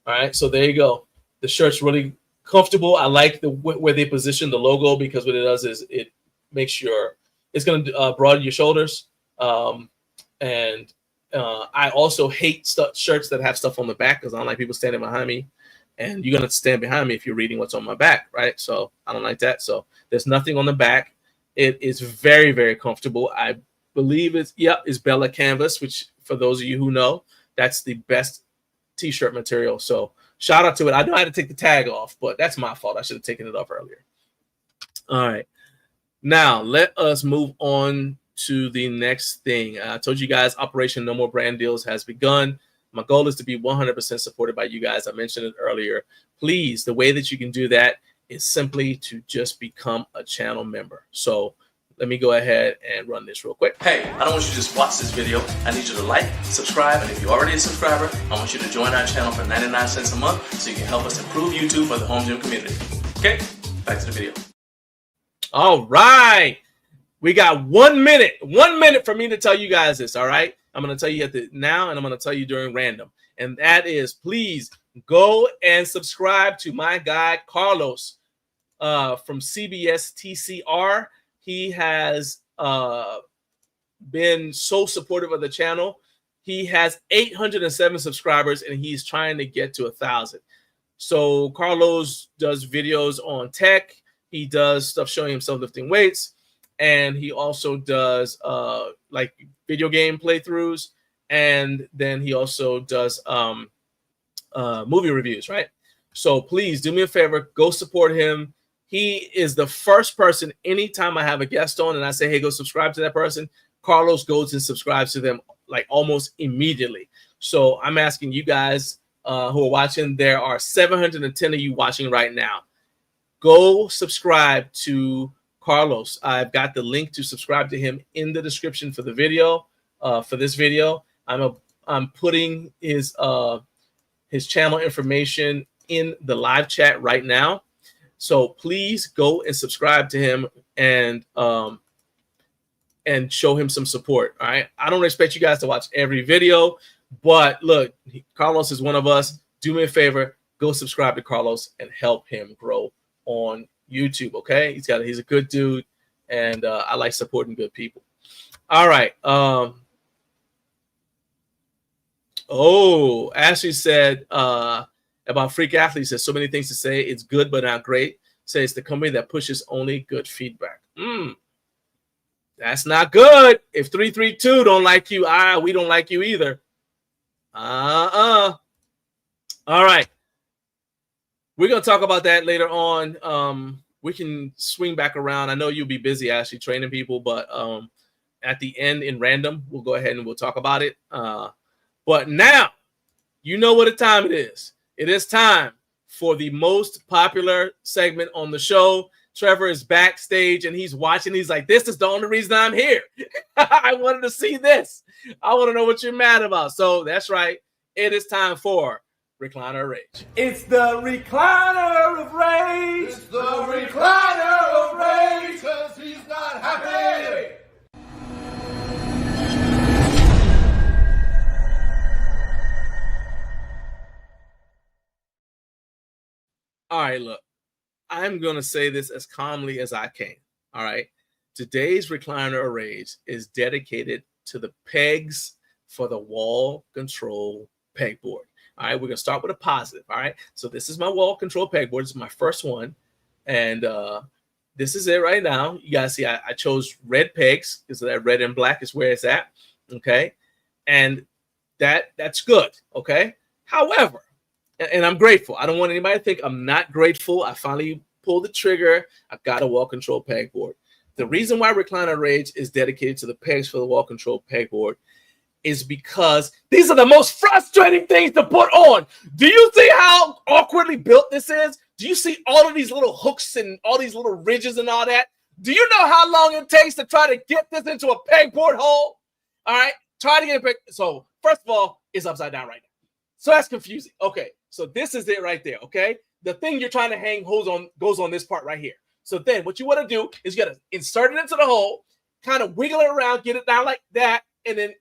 All right, so there you go. The shirt's really comfortable. I like where they position the logo because what it does is it makes it's going to broaden your shoulders. And I also hate shirts that have stuff on the back because I don't like people standing behind me. And you're going to stand behind me if you're reading what's on my back, right? So I don't like that. So there's nothing on the back. It is very, very comfortable. I believe it's Bella Canvas, which for those of you who know, that's the best T-shirt material. So shout out to it. I know I had to take the tag off, but that's my fault. I should have taken it off earlier. All right. Now let us move on to the next thing. I told you guys Operation No More Brand Deals has begun. My goal is to be 100% supported by you guys. I mentioned it earlier. Please, the way that you can do that is simply to just become a channel member. So let me go ahead and run this real quick. Hey, I don't want you to just watch this video. I need you to like, subscribe, and if you're already a subscriber, I want you to join our channel for 99 cents a month so you can help us improve YouTube for the home gym community. Okay, back to the video. All right. We got 1 minute. 1 minute for me to tell you guys this, all right? I'm going to tell you now, and I'm going to tell you during random. And that is, please go and subscribe to my guy, Carlos, from CBS TCR. He has been so supportive of the channel. He has 807 subscribers, and he's trying to get to 1,000. So Carlos does videos on tech. He does stuff showing himself lifting weights. and he also does like video game playthroughs, and then he also does movie reviews, right? So please do me a favor, go support him. He is the first person anytime I have a guest on and I say, hey, go subscribe to that person, Carlos goes and subscribes to them like almost immediately. So I'm asking you guys who are watching, there are 710 of you watching right now. Go subscribe to Carlos. I've got the link to subscribe to him in the description for the video, for this video. I'm putting his channel information in the live chat right now. So please go and subscribe to him and show him some support. All right. I don't expect you guys to watch every video, but look, Carlos is one of us. Do me a favor, go subscribe to Carlos and help him grow on YouTube. Okay. He's a good dude, and I like supporting good people. All right. Ashley said about Freak Athletes, says so many things to say. It's good, but not great. Say it's the company that pushes only good feedback. That's not good. If 332 don't like you, we don't like you either. All right. We're going to talk about that later on. We can swing back around. I know you'll be busy actually training people, but at the end in random, we'll go ahead and we'll talk about it. But now, you know what time it is. It is time for the most popular segment on the show. Trevor is backstage and he's watching. He's like, this is the only reason I'm here. I wanted to see this. I want to know what you're mad about. So that's right. It is time for Recliner of Rage. It's the Recliner of Rage.
It's the Recliner of Rage, because he's not happy.
All right, look, I'm going to say this as calmly as I can. All right. Today's Recliner of Rage is dedicated to the pegs for the wall control pegboard. All right. We're going to start with a positive. All right. So this is my wall control pegboard. This is my first one. And this is it right now. You guys see, I chose red pegs because that red and black is where it's at. Okay. And that's good. Okay. However, and I'm grateful. I don't want anybody to think I'm not grateful. I finally pulled the trigger. I've got a wall control pegboard. The reason why Recliner Rage is dedicated to the pegs for the wall control pegboard is because these are the most frustrating things to put on. Do you see how awkwardly built this is? Do you see all of these little hooks and all these little ridges and all that? Do you know how long it takes to try to get this into a pegboard hole? All right, try to get it. So first of all, it's upside down right now. So that's confusing. Okay, so this is it right there, okay? The thing you're trying to hang goes on this part right here. So then what you want to do is you got to insert it into the hole, kind of wiggle it around, get it down like that, and then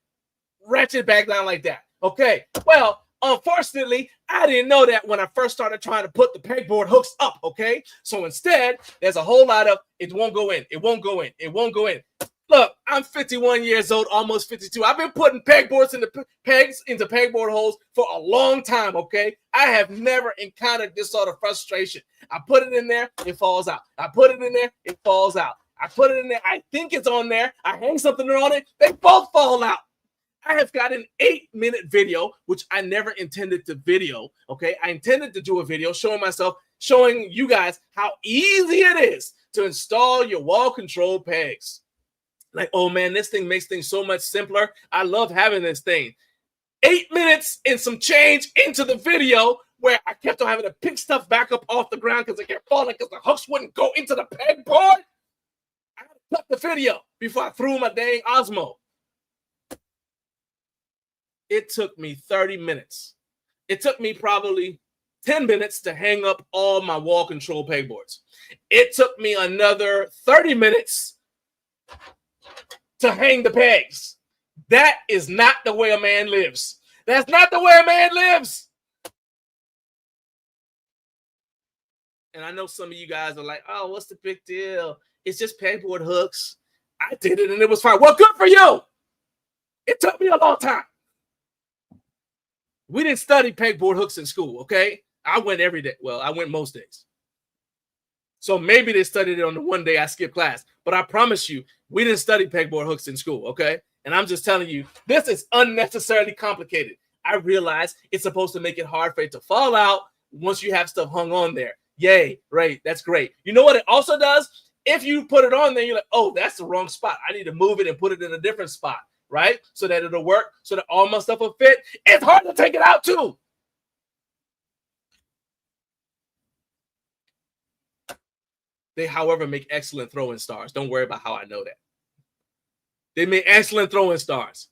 ratchet it back down like that. Okay, well, unfortunately, I didn't know that when I first started trying to put the pegboard hooks up, okay? So instead, there's a whole lot of, it won't go in, it won't go in, it won't go in. Look, I'm 51 years old, almost 52. I've been putting pegboards into pegs into pegboard holes for a long time, okay? I have never encountered this sort of frustration. I put it in there, it falls out. I put it in there, it falls out. I put it in there, I think it's on there. I hang something on it, they both fall out. I have got an 8-minute video, which I never intended to video, okay? I intended to do a video showing you guys how easy it is to install your wall control pegs. Like, oh man, this thing makes things so much simpler. I love having this thing. 8 minutes and some change into the video where I kept on having to pick stuff back up off the ground because it kept falling because the hooks wouldn't go into the pegboard. I had to cut the video before I threw my dang Osmo. It took me 30 minutes. It took me probably 10 minutes to hang up all my wall control pegboards. It took me another 30 minutes to hang the pegs. That is not the way a man lives. That's not the way a man lives. And I know some of you guys are like, oh, what's the big deal? It's just pegboard hooks. I did it and it was fine. Well, good for you. It took me a long time. We didn't study pegboard hooks in school, okay? I went every day. Well, I went most days. So maybe they studied it on the one day I skipped class. But I promise you, we didn't study pegboard hooks in school, okay? And I'm just telling you, this is unnecessarily complicated. I realize it's supposed to make it hard for it to fall out once you have stuff hung on there. Yay, right, that's great. You know what it also does? If you put it on there, you're like, oh, that's the wrong spot. I need to move it and put it in a different spot, right? So that it'll work, so that all my stuff will fit. It's hard to take it out too. They, however, make excellent throwing stars. Don't worry about how I know that. They make excellent throwing stars.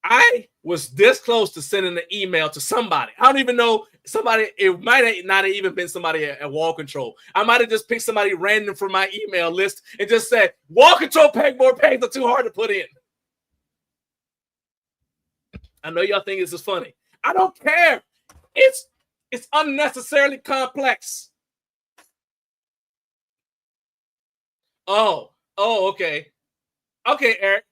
I was this close to sending an email to somebody. I don't even know somebody. It might not have even been somebody at Wall Control. I might have just picked somebody random from my email list and just said, Wall Control pegboard pegs are too hard to put in. I know y'all think this is funny. I don't care. It's unnecessarily complex. Oh, okay. Okay, Eric.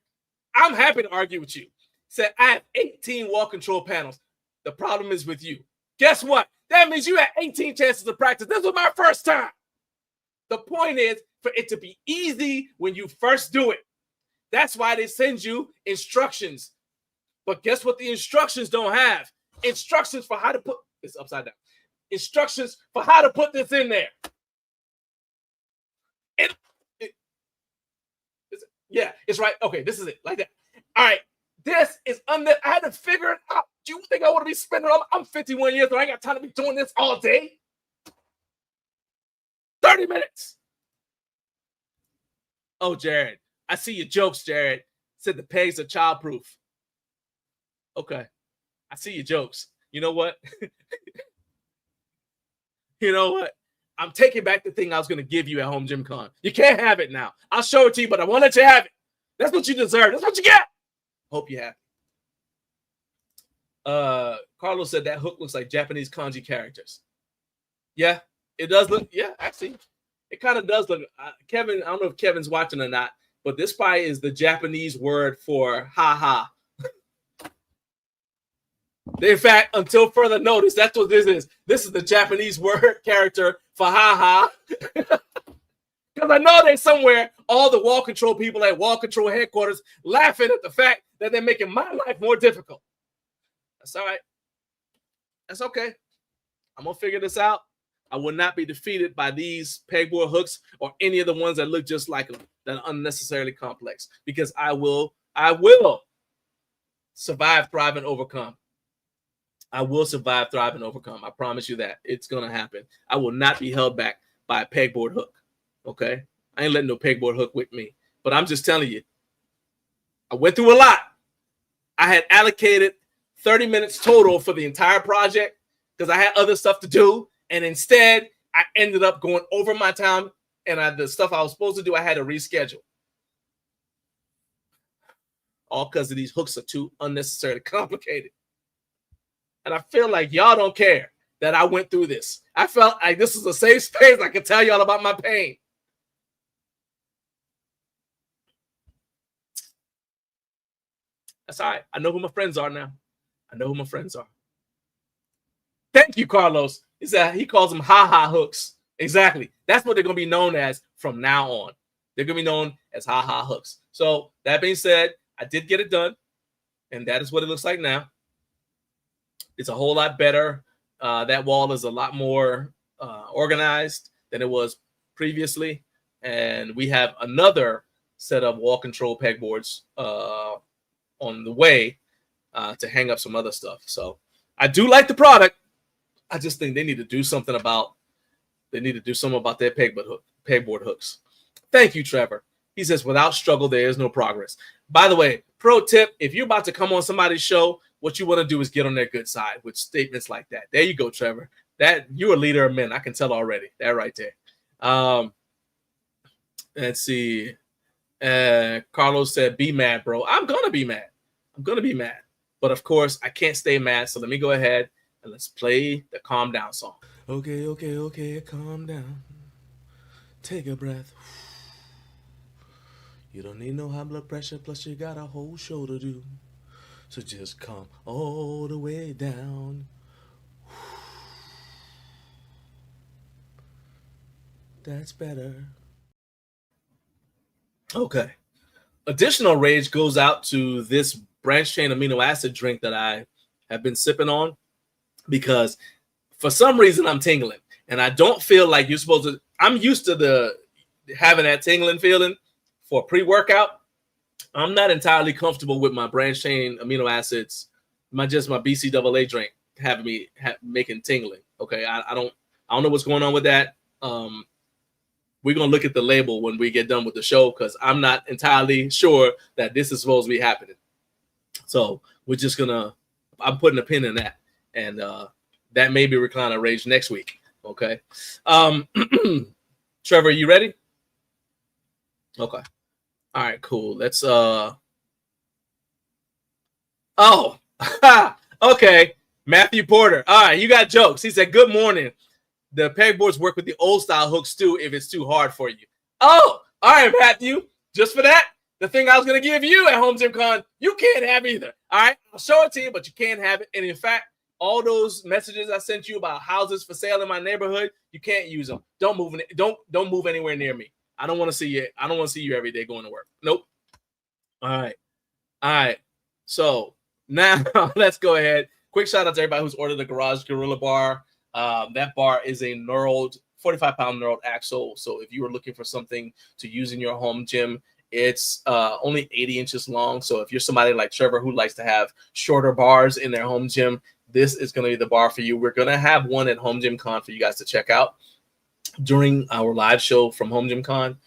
I'm happy to argue with you. Said I have 18 wall control panels. The problem is with you. Guess what? That means you had 18 chances to practice. This was my first time. The point is for it to be easy when you first do it. That's why they send you instructions. But guess what the instructions don't have? Instructions for how to put this upside down. Instructions for how to put this in there. Yeah, it's right. Okay, this is it. Like that. All right. This is I had to figure it out. Do you think I want to be spending I'm 51 years old. I ain't got time to be doing this all day. 30 minutes. Oh, Jared. I see your jokes, Jared. Said the pegs are childproof. Okay. I see your jokes. You know what? You know what? I'm taking back the thing I was going to give you at Home Gym Con. You can't have it now. I'll show it to you, but I won't let you have it. That's what you deserve. That's what you get. Hope you have it. Carlos said that hook looks like Japanese kanji characters. Yeah, it does look. Yeah, actually, it kind of does look. Kevin, I don't know if Kevin's watching or not, but this probably is the Japanese word for ha ha. In fact, until further notice, that's what this is. This is the Japanese word character for ha ha. Because I know there's somewhere all the wall control people at wall control headquarters laughing at the fact that they're making my life more difficult. That's all right. That's okay. I'm going to figure this out. I will not be defeated by these pegboard hooks or any of the ones that look just like them that are unnecessarily complex, because I will survive, thrive, and overcome. I will survive, thrive, and overcome. I promise you that. It's going to happen. I will not be held back by a pegboard hook. Okay? I ain't letting no pegboard hook with me. But I'm just telling you, I went through a lot. I had allocated 30 minutes total for the entire project because I had other stuff to do. And instead, I ended up going over my time. And the stuff I was supposed to do, I had to reschedule. All because of these hooks are too unnecessarily complicated. And I feel like y'all don't care that I went through this. I felt like this is a safe space. I can tell y'all about my pain. That's all right. I know who my friends are now. I know who my friends are. Thank you, Carlos. He calls them ha-ha hooks. Exactly. That's what they're going to be known as from now on. They're going to be known as ha-ha hooks. So that being said, I did get it done. And that is what it looks like now. It's a whole lot better. That wall is a lot more organized than it was previously. And we have another set of wall control pegboards on the way to hang up some other stuff. So I do like the product. I just think they need to do something about their pegboard hooks. Thank you, Trevor. He says, without struggle, there is no progress. By the way, pro tip, if you're about to come on somebody's show, what you want to do is get on their good side with statements like that. There you go, Trevor. That you're a leader of men. I can tell already. That right there. Let's see. Carlos said, be mad, bro. I'm going to be mad. But of course, I can't stay mad. So let me go ahead and let's play the calm down song. Okay. Calm down. Take a breath. You don't need no high blood pressure. Plus, you got a whole show to do. So just calm all the way down. That's better. Okay. Additional rage goes out to this branch chain amino acid drink that I have been sipping on because for some reason I'm tingling and I don't feel like you're supposed to. I'm used to having that tingling feeling for pre-workout. I'm not entirely comfortable with my branch chain amino acids, my BCAA drink having me making tingling. Okay, I don't know what's going on with that. We're gonna look at the label when we get done with the show because I'm not entirely sure that this is supposed to be happening. So we're just gonna. I'm putting a pin in that, and that may be Recliner Rage next week. Okay, Trevor, you ready? Okay. All right, cool. Let's Oh, okay. Matthew Porter. All right, you got jokes. He said, "Good morning. The pegboards work with the old style hooks too if it's too hard for you." Oh, all right, Matthew. Just for that, the thing I was going to give you at Home Gym Con, you can't have either. All right, I'll show it to you, but you can't have it. And in fact, all those messages I sent you about houses for sale in my neighborhood, you can't use them. Don't move anywhere near me. I don't want to see you. I don't want to see you every day going to work. Nope. All right. So now let's go ahead. Quick shout out to everybody who's ordered the Garage Gorilla Bar. That bar is a knurled 45-pound knurled axle. So if you were looking for something to use in your home gym, it's only 80 inches long. So if you're somebody like Trevor who likes to have shorter bars in their home gym, this is going to be the bar for you. We're going to have one at Home Gym Con for you guys to check out during our live show from Home Gym Con.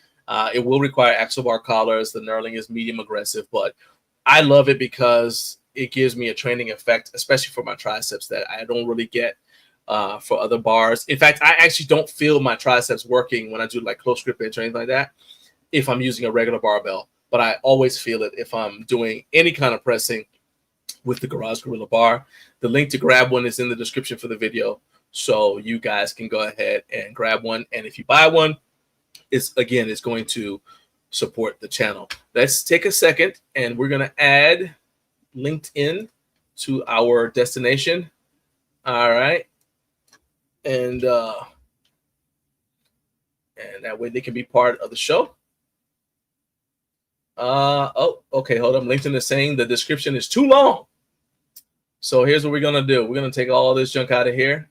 It will require axle bar collars. The knurling is medium aggressive, but I love it because it gives me a training effect, especially for my triceps that I don't really get for other bars. In fact, I actually don't feel my triceps working when I do like close grip bench or anything like that if I'm using a regular barbell, but I always feel it if I'm doing any kind of pressing with the Garage Gorilla Bar. The link to grab one is in the description for the video, so you guys can go ahead and grab one. And if you buy one, it's going to support the channel. Let's take a second and we're going to add LinkedIn to our destination. All right. And that way they can be part of the show. Okay, hold on. LinkedIn is saying the description is too long. So here's what we're going to do. We're going to take all this junk out of here.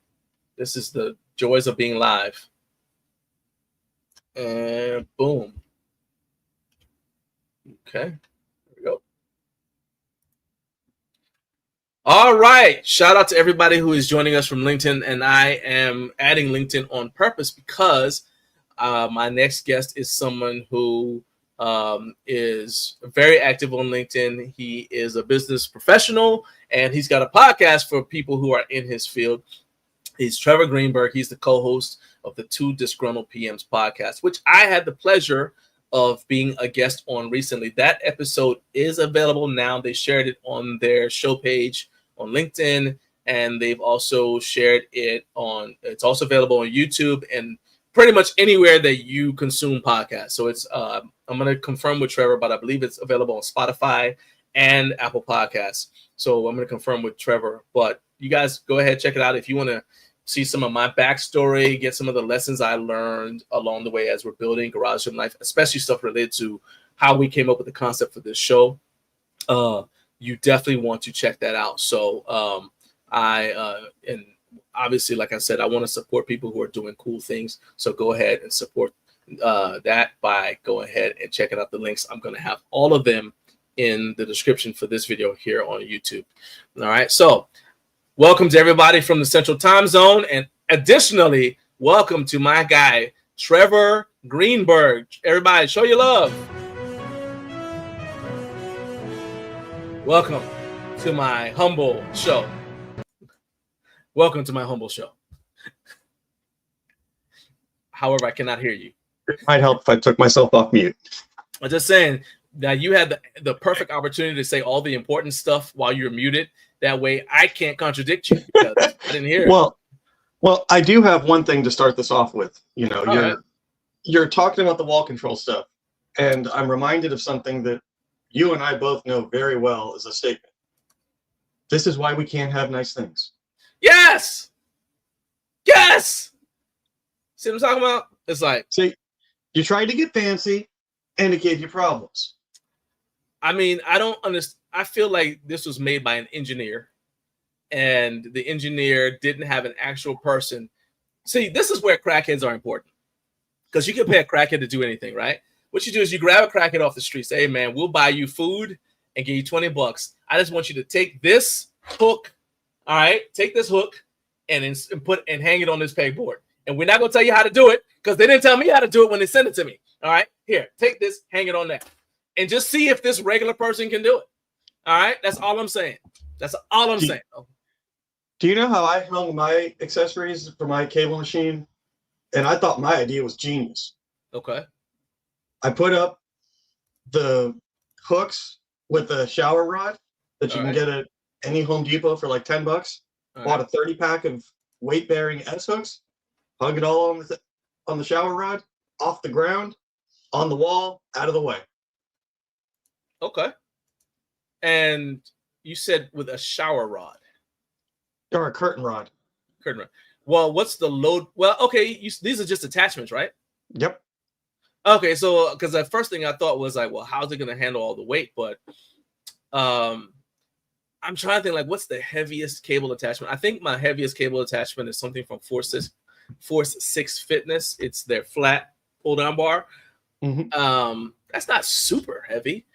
This is the joys of being live. And boom. Okay, there we go. All right. Shout out to everybody who is joining us from LinkedIn. And I am adding LinkedIn on purpose because my next guest is someone who is very active on LinkedIn. He is a business professional and he's got a podcast for people who are in his field. He's Trevor Greenberg. He's the co-host of the Two Disgruntled PMs podcast, which I had the pleasure of being a guest on recently. That episode is available now. They shared it on their show page on LinkedIn, and they've also shared it it's also available on YouTube and pretty much anywhere that you consume podcasts. So it's I'm going to confirm with Trevor, but I believe it's available on Spotify and Apple Podcasts. So I'm going to confirm with Trevor, but you guys go ahead, check it out. If you want to see some of my backstory, get some of the lessons I learned along the way as we're building Garage Gym Life, especially stuff related to how we came up with the concept for this show, you definitely want to check that out. So and obviously, like I said, I want to support people who are doing cool things. So go ahead and support that by going ahead and checking out the links. I'm going to have all of them in the description for this video here on YouTube. All right. So welcome to everybody from the Central Time Zone. And additionally, welcome to my guy, Trevor Greenberg. Everybody, show your love. Welcome to my humble show. Welcome to my humble show. However, I cannot hear you.
It might help if I took myself off mute.
I'm just saying that you had the perfect opportunity to say all the important stuff while you're muted. That way I can't contradict you because I didn't hear it.
Well, I do have one thing to start this off with. You know, you're talking about the wall control stuff, and I'm reminded of something that you and I both know very well as a statement. This is why we can't have nice things.
Yes. See what I'm talking about? It's like,
See, you tried to get fancy, and it gave you problems.
I mean, I don't understand. I feel like this was made by an engineer, and the engineer didn't have an actual person. See, this is where crackheads are important, because you can pay a crackhead to do anything, right? What you do is you grab a crackhead off the street, say, hey, man, we'll buy you food and give you $20. I just want you to take this hook, all right? Take this hook and hang it on this pegboard. And we're not going to tell you how to do it, because they didn't tell me how to do it when they sent it to me. All right, here, take this, hang it on there, and just see if this regular person can do it. All right, that's all I'm saying. That's all I'm saying.
Do you know how I hung my accessories for my cable machine? And I thought my idea was genius.
Okay.
I put up the hooks with the shower rod that you can get at any Home Depot for like $10. Bought a 30-pack of weight-bearing S-hooks, hung it all on the shower rod, off the ground, on the wall, out of the way.
Okay. And you said with a shower rod.
Or a curtain rod.
Curtain rod. Well, what's the load? Well, okay, these are just attachments, right?
Yep.
Okay, so because the first thing I thought was like, well, how's it going to handle all the weight? But I'm trying to think, like, what's the heaviest cable attachment? I think my heaviest cable attachment is something from Force 6 Fitness. It's their flat pull-down bar. Mm-hmm. That's not super heavy.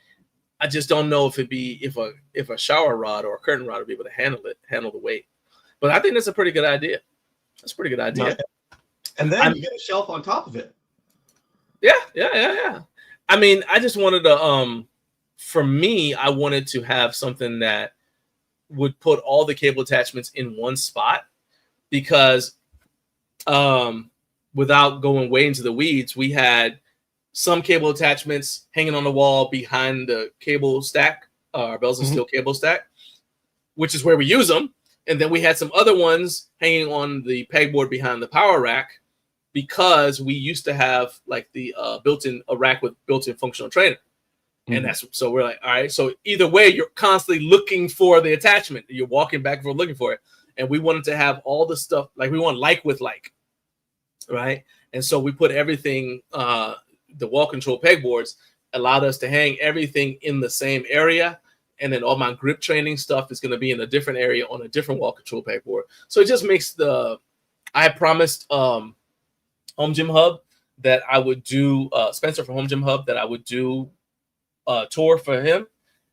I just don't know if if a shower rod or a curtain rod would be able to handle the weight. But I think that's a pretty good idea. That's a pretty good idea.
No. And then you get a shelf on top of it.
Yeah. I mean, I just wanted to for me, I wanted to have something that would put all the cable attachments in one spot, because without going way into the weeds, we had some cable attachments hanging on the wall behind the cable stack, our bells and steel cable stack, which is where we use them. And then we had some other ones hanging on the pegboard behind the power rack, because we used to have like the a rack with built-in functional trainer. And so we're like, all right, so either way, you're constantly looking for the attachment. You're walking back and forth looking for it. And we wanted to have all the stuff, like we want like with like, right? And so we put everything, the wall control pegboards allowed us to hang everything in the same area. And then all my grip training stuff is going to be in a different area on a different wall control pegboard. So it just makes I promised Home Gym Hub that I would do, Spencer from Home Gym Hub, that I would do a tour for him.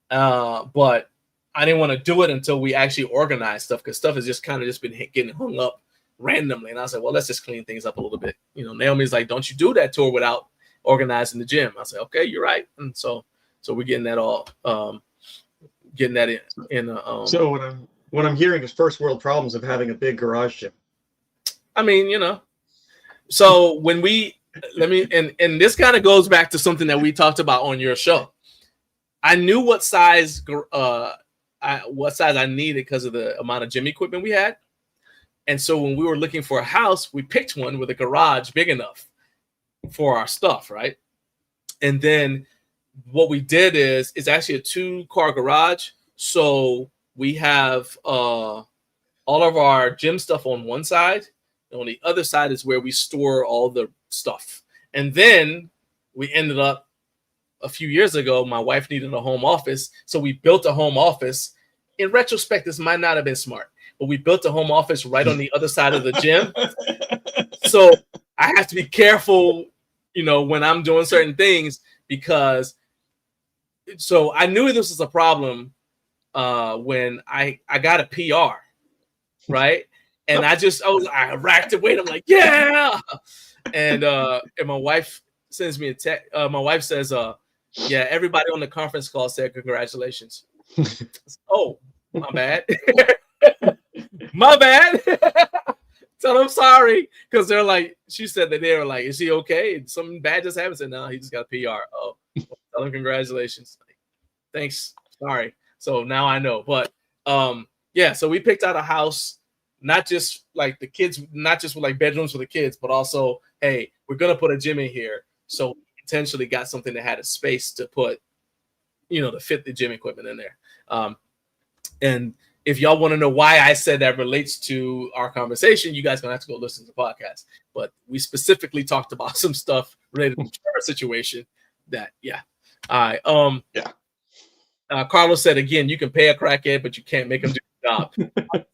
But I didn't want to do it until we actually organized stuff, because stuff has just kind of just been getting hung up randomly. And I was like, well, let's just clean things up a little bit. You know, Naomi's like, don't you do that tour without organizing the gym. I said, okay, you're right. And so we're getting that all, getting that in.
So what I'm hearing is first world problems of having a big garage gym.
I mean, you know, so when and this kind of goes back to something that we talked about on your show. I knew what size I needed because of the amount of gym equipment we had. And so when we were looking for a house, we picked one with a garage big enough for our stuff, right? And then what we did is it's actually a 2-car garage. So we have all of our gym stuff on one side. And on the other side is where we store all the stuff. And then we ended up, a few years ago, my wife needed a home office. So we built a home office. In retrospect, this might not have been smart, but we built a home office right on the other side of the gym. So I have to be careful, you know, when I'm doing certain things, because so I knew this was a problem when I got a PR, right? And I racked the weight. I'm like, yeah. And my wife sends me a text. My wife says, yeah, everybody on the conference call said congratulations. Oh, my bad. My bad. Tell them sorry, because they're like, she said that they were like, is he okay? And something bad just happened. I said, no, he just got a PR. Oh, tell him congratulations. Thanks. Sorry. So now I know. But yeah, so we picked out a house, not just like the kids, not just with like bedrooms for the kids, but also, hey, we're gonna put a gym in here. So we potentially got something that had a space to put, you know, to fit the gym equipment in there. And if y'all want to know why I said that relates to our conversation, you guys gonna have to go listen to the podcast. But we specifically talked about some stuff related to the Trevor situation. That all right. Carlos said again, you can pay a crackhead, but you can't make him do the job.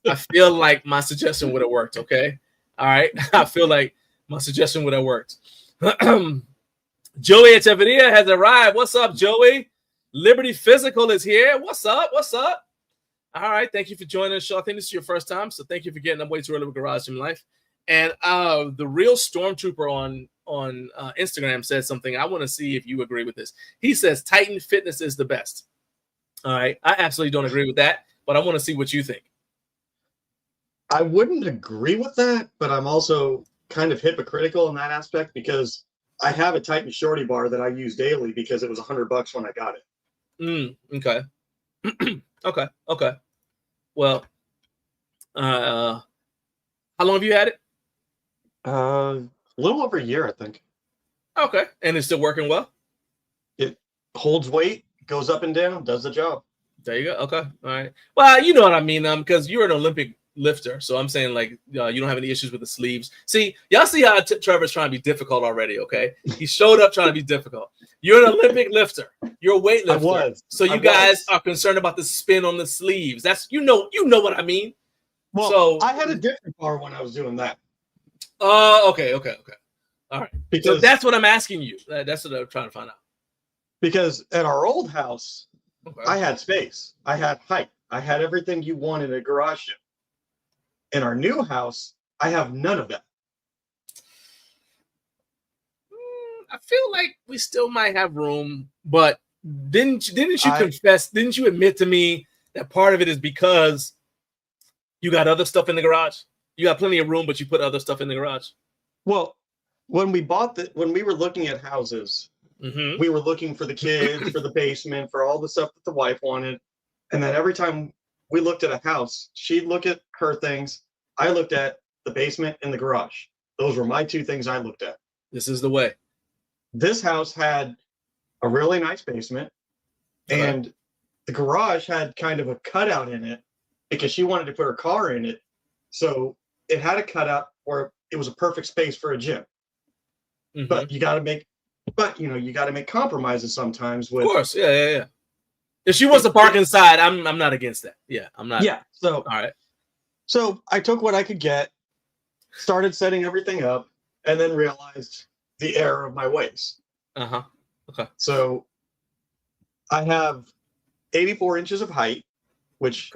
I feel like my suggestion would have worked. Okay, all right. I feel like my suggestion would have worked. Joey Echeverria has arrived. What's up, Joey? Liberty Physical is here. What's up? What's up? All right. Thank you for joining the show. I think this is your first time, so thank you for getting up way too early with Garage Gym Life. And the real Stormtrooper on Instagram said something. I want to see if you agree with this. He says Titan Fitness is the best. All right. I absolutely don't agree with that, but I want to see what you think.
I wouldn't agree with that, but I'm also kind of hypocritical in that aspect because I have a Titan Shorty bar that I use daily because it was $100 when I got it.
Okay. Okay. Well, how long have you had it?
A little over a year, I think.
Okay. And it's still working well?
It holds weight, goes up and down, does the job.
There you go. Okay. All right. Well, you know what I mean, because you're an Olympic lifter, so I'm saying like you don't have any issues with the sleeves. See, y'all see how Trevor's trying to be difficult already. Okay, he showed up trying to be difficult. You're an Olympic lifter. You're a weightlifter. I was. So you guys are concerned about the spin on the sleeves. That's you know what I mean.
Well, so I had a different bar when I was doing that.
Okay. All right. Because so that's what I'm asking you. That's what I'm trying to find out.
Because at our old house, I had space. I had height. I had everything you want in a garage gym. In our new house, I have none of that.
I feel like we still might have room, but didn't you confess? Didn't you admit to me that part of it is because you got other stuff in the garage? You got plenty of room, but you put other stuff in the garage.
Well, when we were looking at houses, we were looking for the kids, for the basement, for all the stuff that the wife wanted, and then every time we looked at a house, she'd look at her things. I looked at the basement and the garage. Those were my two things I looked at.
This is the way.
This house had a really nice basement, and the garage had kind of a cutout in it because she wanted to put her car in it. So it had a cutout where it was a perfect space for a gym. But you got to make compromises sometimes with.
Of course, yeah. If she wants to park inside, I'm not against that. Yeah, I'm not.
Yeah. So
all right.
So I took what I could get, started setting everything up, and then realized the error of my ways.
Okay.
So I have 84 inches of height, which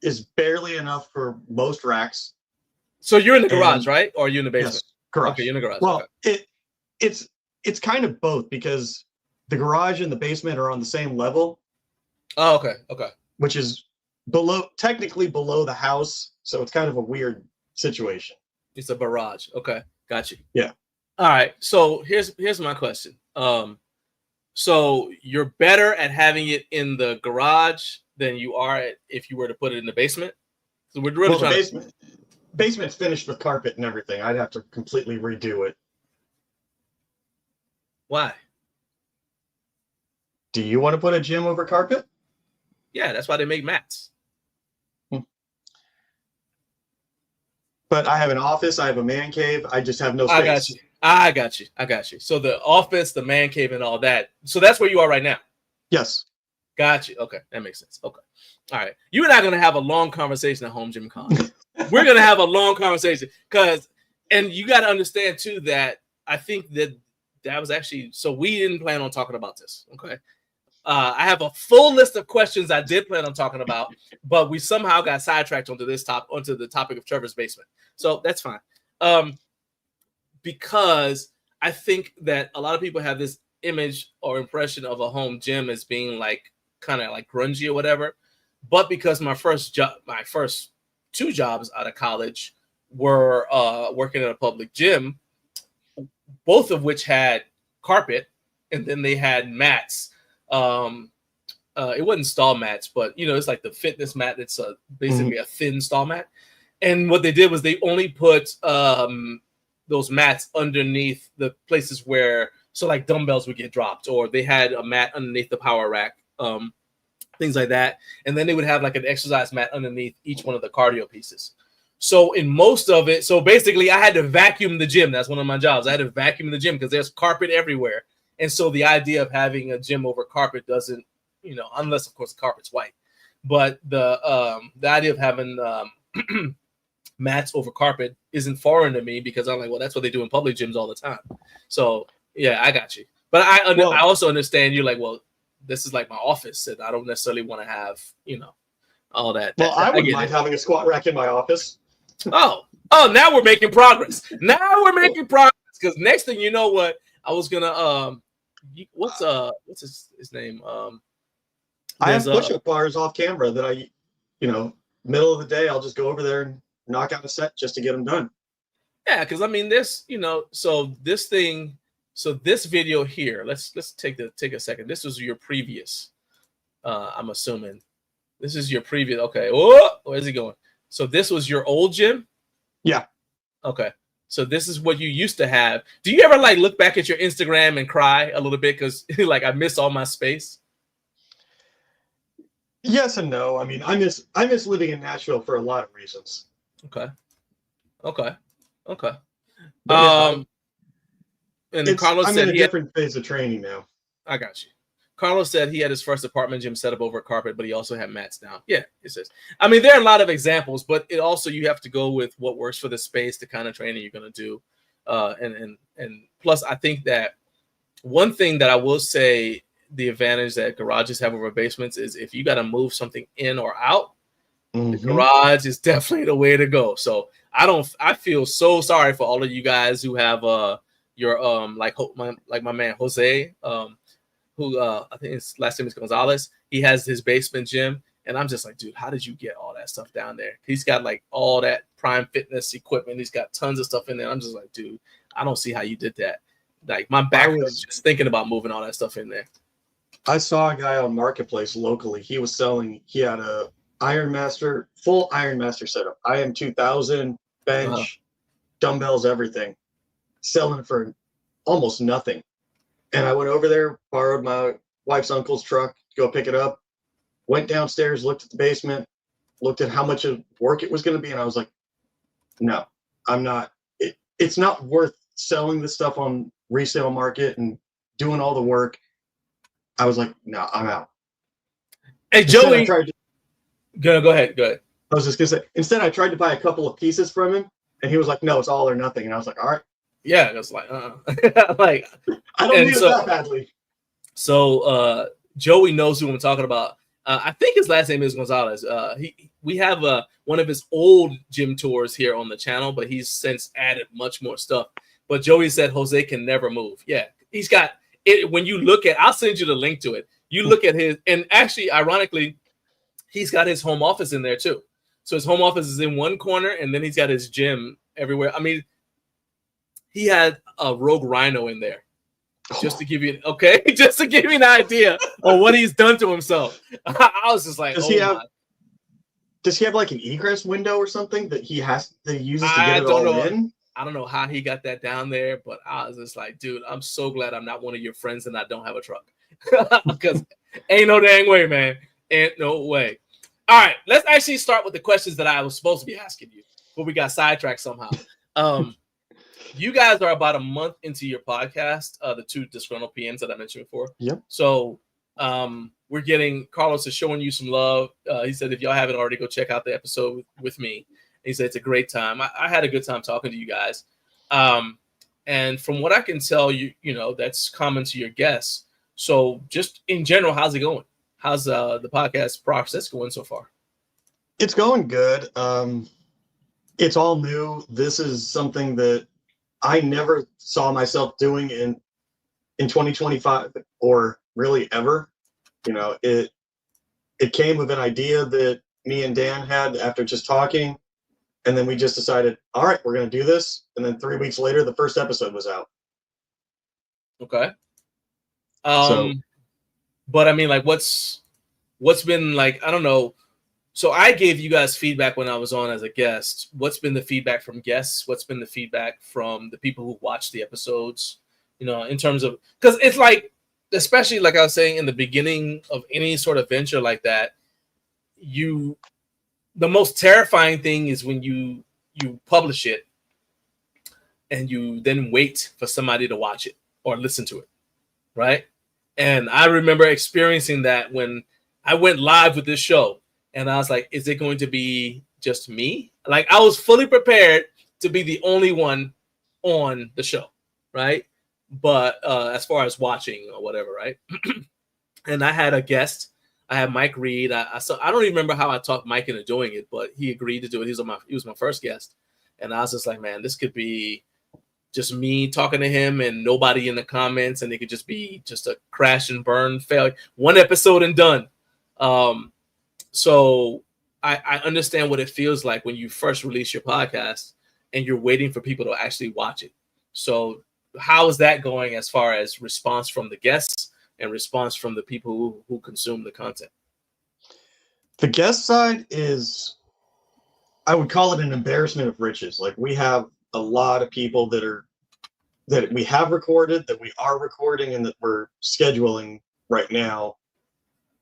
is barely enough for most racks.
So you're in the garage, right? Or are you in the basement?
Yes, garage.
Okay, you're in the garage.
Well, it's kind of both because the garage and the basement are on the same level.
Oh, okay.
Which is technically below the house, so it's kind of a weird situation.
It's a barrage. Okay, got you.
Yeah.
All right. So here's my question. So you're better at having it in the garage than you are if you were to put it in the basement. So we're really trying.
Basement's finished with carpet and everything. I'd have to completely redo it.
Why?
Do you want to put a gym over carpet?
Yeah, that's why they make mats.
But I have an office. I have a man cave. I just have no space.
I got you. So the office, the man cave, and all that. So that's where you are right now.
Yes.
Got you. Okay, that makes sense. Okay. All right. You and I are going to have a long conversation at Home Gym Con. We're going to have a long conversation and you got to understand too that I think that was actually, so we didn't plan on talking about this. Okay. I have a full list of questions I did plan on talking about, but we somehow got sidetracked onto the topic of Trevor's basement. So that's fine. Because I think that a lot of people have this image or impression of a home gym as being like kind of like grungy or whatever. But because my first two jobs out of college were working at a public gym, both of which had carpet, and then they had mats. It wasn't stall mats, but it's like the fitness mat. It's basically a thin stall mat. And what they did was they only put those mats underneath the places where, so like dumbbells would get dropped, or they had a mat underneath the power rack. things like that. And then they would have like an exercise mat underneath each one of the cardio pieces. So in most of it, so basically I had to vacuum the gym. That's one of my jobs. I had to vacuum the gym because there's carpet everywhere. And so the idea of having a gym over carpet doesn't, unless of course the carpet's white. But the idea of having mats over carpet isn't foreign to me because I'm like, well, that's what they do in public gyms all the time. So yeah, I got you. But I also understand you're like, well, this is like my office, and I don't necessarily want to have, all that.
Well, I wouldn't mind having a squat rack in my office.
Oh, now we're making progress. Because next thing you know, what I was gonna what's his name?
I have push-up bars off camera that I, middle of the day, I'll just go over there and knock out a set just to get them done.
Yeah, because I mean this, so this video here. Let's take a second. This was your previous. I'm assuming this is your previous. Okay. Oh, where's he going? So this was your old gym?
Yeah.
Okay. So this is what you used to have. Do you ever like look back at your Instagram and cry a little bit because like I miss all my space?
Yes and no. I mean, I miss living in Nashville for a lot of reasons.
Okay. And
Carlos said I'm in a different phase of training now.
I got you. Carlos said he had his first apartment gym set up over carpet, but he also had mats now. Yeah, it says. I mean, there are a lot of examples, but it also you have to go with what works for the space, the kind of training you're going to do, and plus, I think that one thing that I will say the advantage that garages have over basements is if you got to move something in or out, the garage is definitely the way to go. So I feel so sorry for all of you guys who have your like my man Jose. Who I think his last name is Gonzalez. He has his basement gym, and I'm just like, dude, how did you get all that stuff down there? He's got like all that Prime Fitness equipment. He's got tons of stuff in there. I'm just like, dude, I don't see how you did that. Like my back was just thinking about moving all that stuff in there.
I saw a guy on Marketplace locally. He had a full Iron Master setup. IM 2000, bench, dumbbells, everything, selling for almost nothing. And I went over there, borrowed my wife's uncle's truck to go pick it up, went downstairs, looked at the basement, looked at how much of work it was going to be. And I was like, no, I'm not. It's not worth selling this stuff on resale market and doing all the work. I was like, no, I'm out.
Hey, Joey. Go ahead.
I was just going to say, instead I tried to buy a couple of pieces from him, and he was like, no, it's all or nothing. And I was like, all right.
Yeah, it's like, like
I don't need it that badly.
So Joey knows who I'm talking about. I think his last name is Gonzalez. We have one of his old gym tours here on the channel, but he's since added much more stuff. But Joey said Jose can never move. Yeah, he's got it. When you look at, I'll send you the link to it. You look at his, and actually, ironically, he's got his home office in there too. So his home office is in one corner, and then he's got his gym everywhere. I mean, he had a Rogue Rhino in there, just to give you an idea of what he's done to himself. I was just like,
does he have like an egress window or something that he uses to get it all in?
I don't know how he got that down there, but I was just like, dude, I'm so glad I'm not one of your friends and I don't have a truck. Because ain't no dang way, man. Ain't no way. All right, let's actually start with the questions that I was supposed to be asking you, but we got sidetracked somehow. You guys are about a month into your podcast, the two disgruntled PMs that I mentioned before.
Yep.
So we're getting Carlos is showing you some love. He said if y'all haven't already, go check out the episode with me. He said it's a great time. I had a good time talking to you guys. And from what I can tell you, that's common to your guests. So just in general, how's it going? How's the podcast process going so far?
It's going good. It's all new. This is something that I never saw myself doing in 2025 or really ever. It came with an idea that me and Dan had after just talking. And then we just decided, all right, we're going to do this. And then 3 weeks later, the first episode was out.
Okay. But I mean, like, what's been like, I don't know. So I gave you guys feedback when I was on as a guest. What's been the feedback from guests? What's been the feedback from the people who watch the episodes? In terms of, because it's like, especially like I was saying in the beginning of any sort of venture like that, the most terrifying thing is when you publish it and you then wait for somebody to watch it or listen to it, right? And I remember experiencing that when I went live with this show, and I was like, is it going to be just me? Like, I was fully prepared to be the only one on the show, right? But as far as watching or whatever, right? And I had a guest. I had Mike Reed. I don't even remember how I talked Mike into doing it, but he agreed to do it. He was my first guest. And I was just like, man, this could be just me talking to him and nobody in the comments, and it could just be just a crash and burn failure. One episode and done. So I understand what it feels like when you first release your podcast and you're waiting for people to actually watch it. So how is that going as far as response from the guests and response from the people who consume the content?
The guest side is, I would call it an embarrassment of riches. Like, we have a lot of people that we have recorded, that we are recording, and that we're scheduling right now.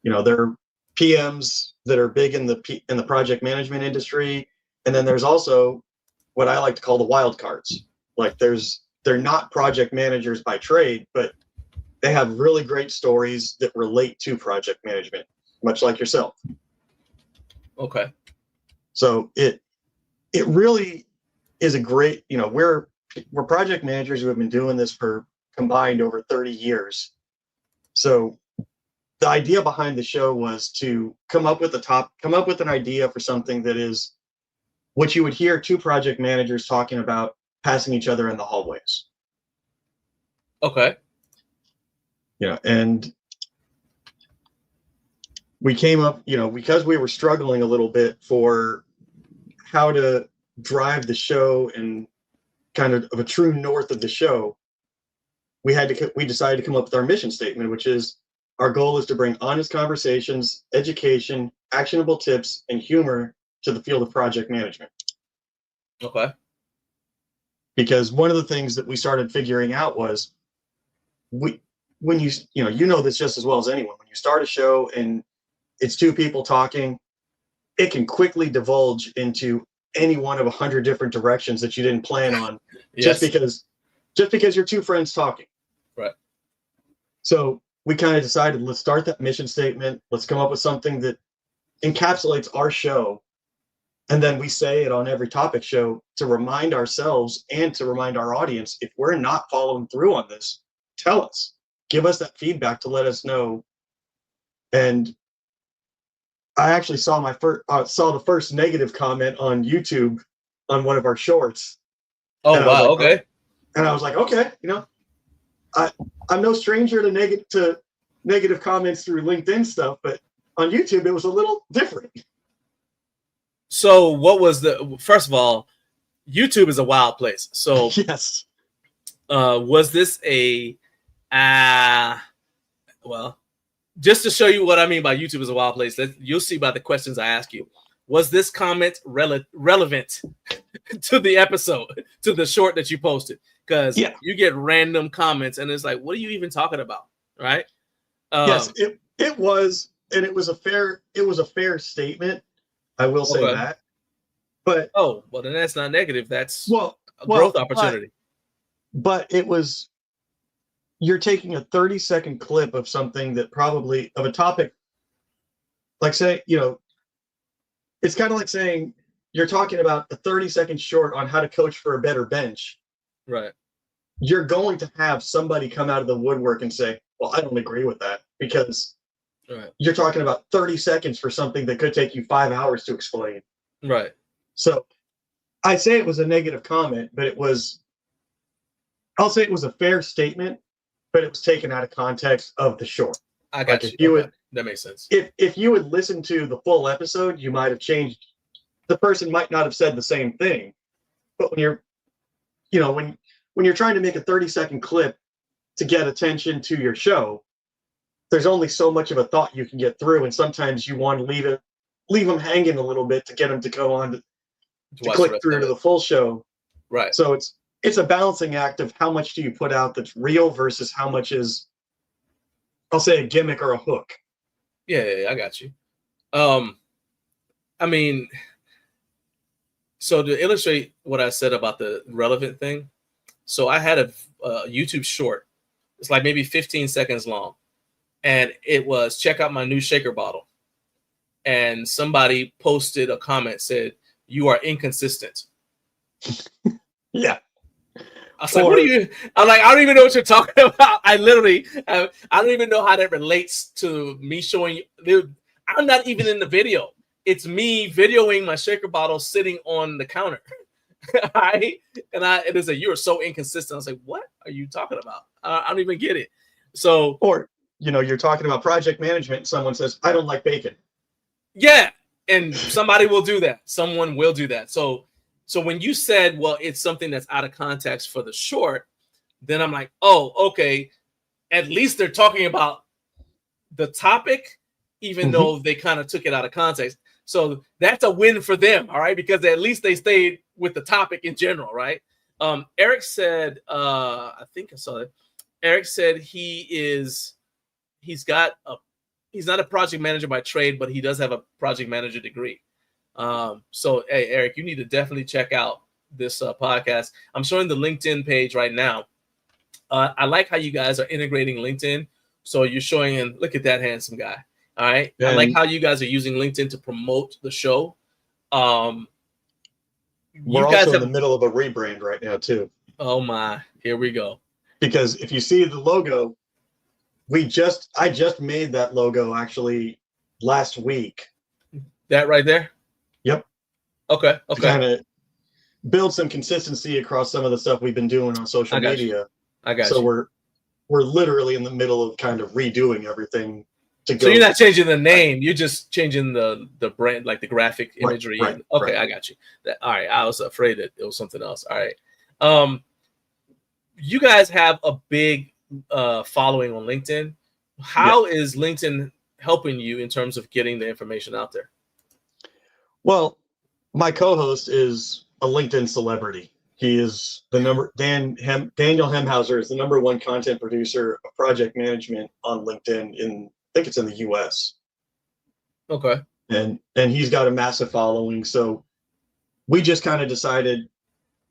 You know, they're PMs that are big in the project management industry, and then there's also what I like to call the wild cards. Like, they're not project managers by trade, but they have really great stories that relate to project management, much like yourself.
Okay.
So it really is a great, you know, we're project managers who have been doing this for combined over 30 years. So the idea behind the show was to come up with an idea for something that is what you would hear two project managers talking about, passing each other in the hallways.
Okay.
Yeah, and we came up, you know, because we were struggling a little bit for how to drive the show and kind of a true north of the show, we decided to come up with our mission statement, which is, our goal is to bring honest conversations, education, actionable tips, and humor to the field of project management.
Okay.
Because one of the things that we started figuring out was, when you know this just as well as anyone, when you start a show and it's two people talking, it can quickly divulge into any one of 100 different directions that you didn't plan on.
Yes.
just because you're two friends talking.
Right.
So we kind of decided, let's start that mission statement. Let's come up with something that encapsulates our show. And then we say it on every topic show to remind ourselves and to remind our audience, if we're not following through on this, tell us, give us that feedback to let us know. And I actually saw the first negative comment on YouTube on one of our shorts.
Oh, wow.
Like,
okay.
And I was like, okay, you know, I'm no stranger to negative comments through LinkedIn stuff, but on YouTube it was a little different.
So what was first of all, YouTube is a wild place. So
yes.
Was this well, just to show you what I mean by YouTube is a wild place, you'll see by the questions I ask you. Was this comment relevant to the episode, to the short that you posted? Because you get random comments and it's like, what are you even talking about? Right?
Yes, it was, and it was a fair statement. I will say that. But
well, then that's not negative. That's
a
growth opportunity.
But it was, you're taking a 30-second clip of something that probably, of a topic, like, say, you know, it's kind of like saying you're talking about a 30-second short on how to coach for a better bench.
Right.
You're going to have somebody come out of the woodwork and say, well, I don't agree with that, because you're talking about 30 seconds for something that could take you 5 hours to explain.
Right.
So I'd say it was a negative comment, but I'll say it was a fair statement, but it was taken out of context of the short.
I got you. That makes sense.
If you would listen to the full episode, you might have changed. The person might not have said the same thing, but when you're trying to make a 30-second clip to get attention to your show, there's only so much of a thought you can get through, and sometimes you want to leave them hanging a little bit to get them to go on to click through to the full show.
Right.
So it's a balancing act of how much do you put out that's real versus how much is I'll say a gimmick or a hook.
Yeah, I got you. I mean, so to illustrate what I said about the relevant thing, so I had a YouTube short. It's like maybe 15 seconds long, and it was check out my new shaker bottle. And somebody posted a comment said, "You are inconsistent."
Yeah.
I was like, "What are you?" I'm like, "I don't even know what you're talking about." I literally, I don't even know how that relates to me showing you. I'm not even in the video. It's me videoing my shaker bottle sitting on the counter. Right? And it is you are so inconsistent. I was like, "What are you talking about? I don't even get it." So,
or you're talking about project management. And someone says, "I don't like bacon."
yeah, and somebody will do that. Someone will do that. So when you said, well, it's something that's out of context for the short, then I'm like, oh, okay. At least they're talking about the topic, even though they kind of took it out of context. So that's a win for them, all right? Because at least they stayed with the topic in general, right? Eric said, I think I saw it. Eric said he's not a project manager by trade, but he does have a project manager degree. So, hey, Eric, you need to definitely check out this podcast. I'm showing the LinkedIn page right now. I like how you guys are integrating LinkedIn. So you're showing, and look at that handsome guy. All right. I like how you guys are using LinkedIn to promote the show.
We're also in the middle of a rebrand right now, too.
Oh, my. Here we go.
Because if you see the logo, I just made that logo actually last week.
That right there?
Yep.
Okay.
To kind of build some consistency across some of the stuff we've been doing on social media.
I got you.
So we're literally in the middle of kind of redoing everything to go.
So you're not changing the name, you're just changing the brand, like the graphic imagery.
Right.
I got you. All right. I was afraid that it was something else. All right. You guys have a big following on LinkedIn. How is LinkedIn helping you in terms of getting the information out there?
Well, my co-host is a LinkedIn celebrity. He is Daniel Hemhauser is the #1 content producer of project management on LinkedIn I think it's in the US.
Okay.
And he's got a massive following. So we just kind of decided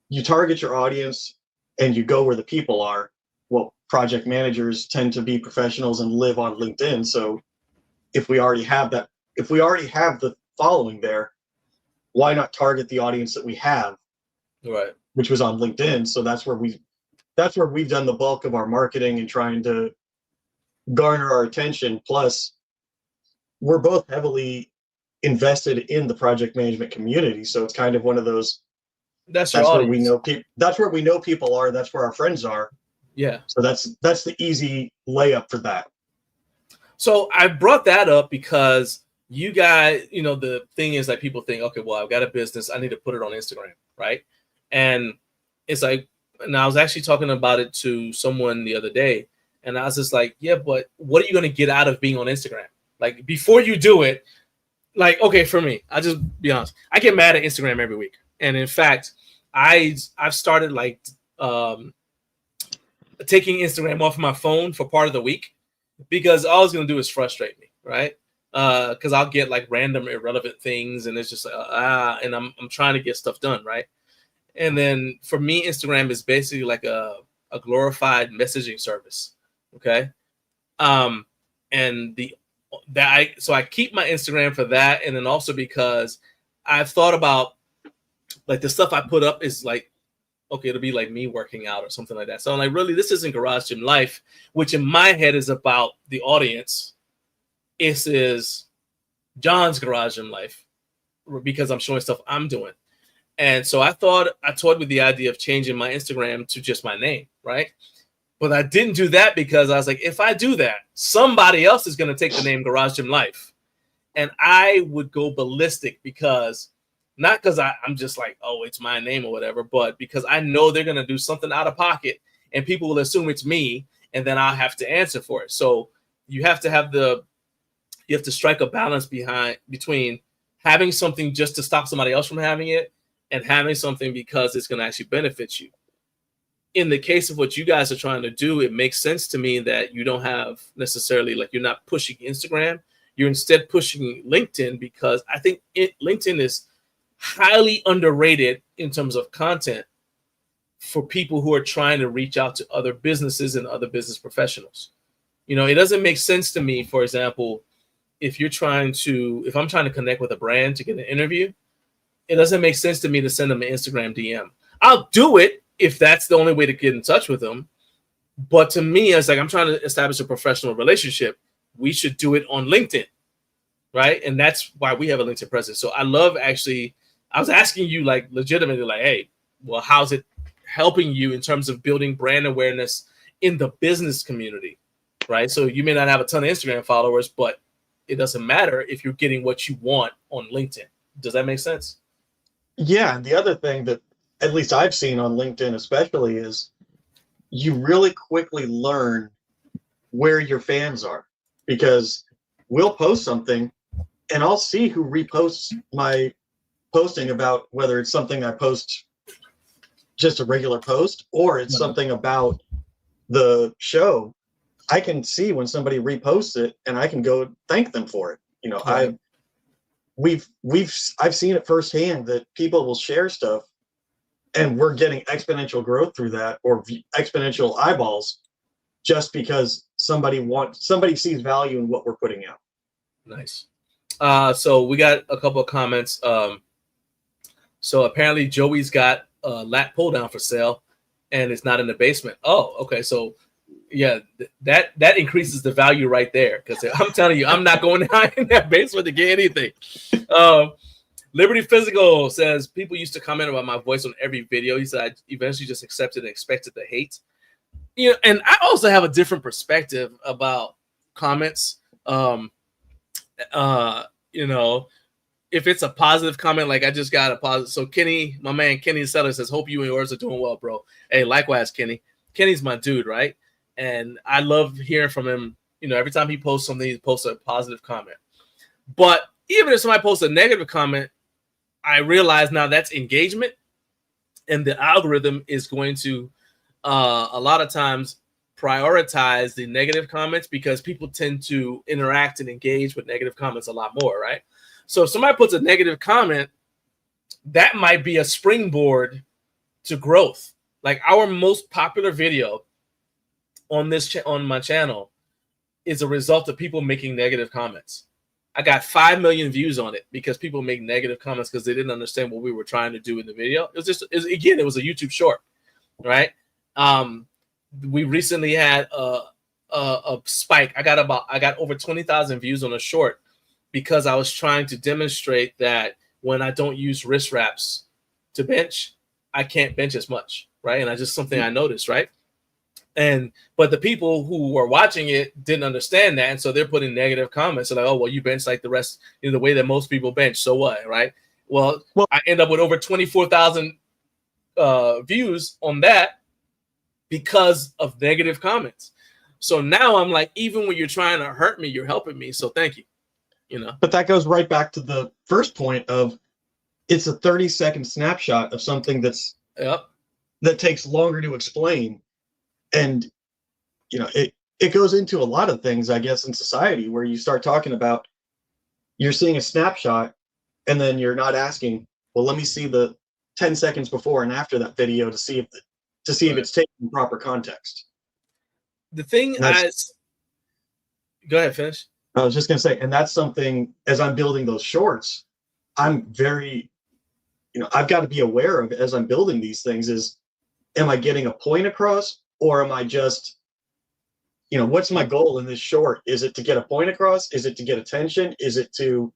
you target your audience and you go where the people are. Well, project managers tend to be professionals and live on LinkedIn. So if we already have the following there, why not target the audience that we have?
Right.
Which was on LinkedIn. So that's where we've done the bulk of our marketing and trying to garner our attention. Plus, we're both heavily invested in the project management community. So it's kind of one of those. That's where we know people. That's where we know people are. That's where our friends are.
Yeah.
So that's the easy layup for that.
So I brought that up because you guys, the thing is that people think, okay, well, I've got a business, I need to put it on Instagram, right? And it's like, and I was actually talking about it to someone the other day, and I was just like, yeah, but what are you going to get out of being on Instagram? Like, before you do it, like, okay, for me, I'll just be honest, I get mad at Instagram every week. And in fact, I've started like taking Instagram off my phone for part of the week, because all it's going to do is frustrate me, right? Because I'll get like random irrelevant things, and it's just like, and I'm trying to get stuff done, right? And then for me, Instagram is basically like a glorified messaging service, okay? And so I keep my Instagram for that, and then also because I've thought about like the stuff I put up is like, okay, it'll be like me working out or something like that. So I'm like, really, this isn't Garage Gym Life, which in my head is about the audience. This is John's Garage Gym Life, because I'm showing stuff I'm doing. And so I toyed with the idea of changing my Instagram to just my name, right? But I didn't do that because I was like, if I do that, somebody else is going to take the name Garage Gym Life. And I would go ballistic, because not because I'm just like, oh, it's my name or whatever, but because I know they're going to do something out of pocket and people will assume it's me, and then I'll have to answer for it. So you have to strike a balance between having something just to stop somebody else from having it and having something because it's going to actually benefit you. in the case of what you guys are trying to do, it makes sense to me that you don't have necessarily, like, you're not pushing Instagram. You're instead pushing LinkedIn, because I think LinkedIn is highly underrated in terms of content for people who are trying to reach out to other businesses and other business professionals. You know, it doesn't make sense to me, for example, if I'm trying to connect with a brand to get an interview, it doesn't make sense to me to send them an Instagram DM. I'll do it if that's the only way to get in touch with them. But to me, it's like, I'm trying to establish a professional relationship. We should do it on LinkedIn, right? And that's why we have a LinkedIn presence. So I love, actually, I was asking you, like, legitimately, like, hey, well, how's it helping you in terms of building brand awareness in the business community, right? So you may not have a ton of Instagram followers, but it doesn't matter if you're getting what you want on LinkedIn. Does that make sense?
Yeah, and the other thing that at least I've seen on LinkedIn especially is you really quickly learn where your fans are, because we'll post something and I'll see who reposts my posting, about whether it's something I post, just a regular post, or it's something about the show. I can see when somebody reposts it and I can go thank them for it. You know,
Right.
I've seen it firsthand that people will share stuff and we're getting exponential growth through that, or exponential eyeballs, just because somebody sees value in what we're putting out.
Nice. So we got a couple of comments. So apparently Joey's got a lat pull down for sale and it's not in the basement. Oh, okay. So yeah, that increases the value right there, because I'm telling you, I'm not going down in that basement to get anything. Liberty Physical says, people used to comment about my voice on every video. He said, I eventually just accepted and expected the hate. You know, and I also have a different perspective about comments. You know, if it's a positive comment, like I just got a positive. So Kenny, my man Kenny Seller says, hope you and yours are doing well, bro. Hey, likewise, Kenny. Kenny's my dude, right? And I love hearing from him. You know, every time he posts something, he posts a positive comment. But even if somebody posts a negative comment, I realize now that's engagement, and the algorithm is going to a lot of times prioritize the negative comments, because people tend to interact and engage with negative comments a lot more, right? So if somebody puts a negative comment, that might be a springboard to growth. Like our most popular video on on my channel is a result of people making negative comments. I got 5 million views on it because people make negative comments because they didn't understand what we were trying to do in the video. It was a YouTube short, right? We recently had a spike. I got over 20,000 views on a short because I was trying to demonstrate that when I don't use wrist wraps to bench, I can't bench as much, right? And that's just something I noticed, right? But the people who were watching it didn't understand that, and so they're putting negative comments. So like, oh, well, you bench like the rest, you know, the way that most people bench. So what, right? Well, I end up with over 24,000 views on that because of negative comments. So now I'm like, even when you're trying to hurt me, you're helping me. So thank you. You know.
But that goes right back to the first point of, it's a 30-second snapshot of something that takes longer to explain. And, you know, it goes into a lot of things, I guess, in society, where you start talking about, you're seeing a snapshot and then you're not asking, well, let me see the 10 seconds before and after that video to see if it's taken proper context.
The thing go ahead, finish.
I was just going to say, and that's something, as I'm building those shorts, I'm very, you know, I've got to be aware of, as I'm building these things, is, am I getting a point across? Or am I just, you know, what's my goal in this short? Is it to get a point across? Is it to get attention? Is it to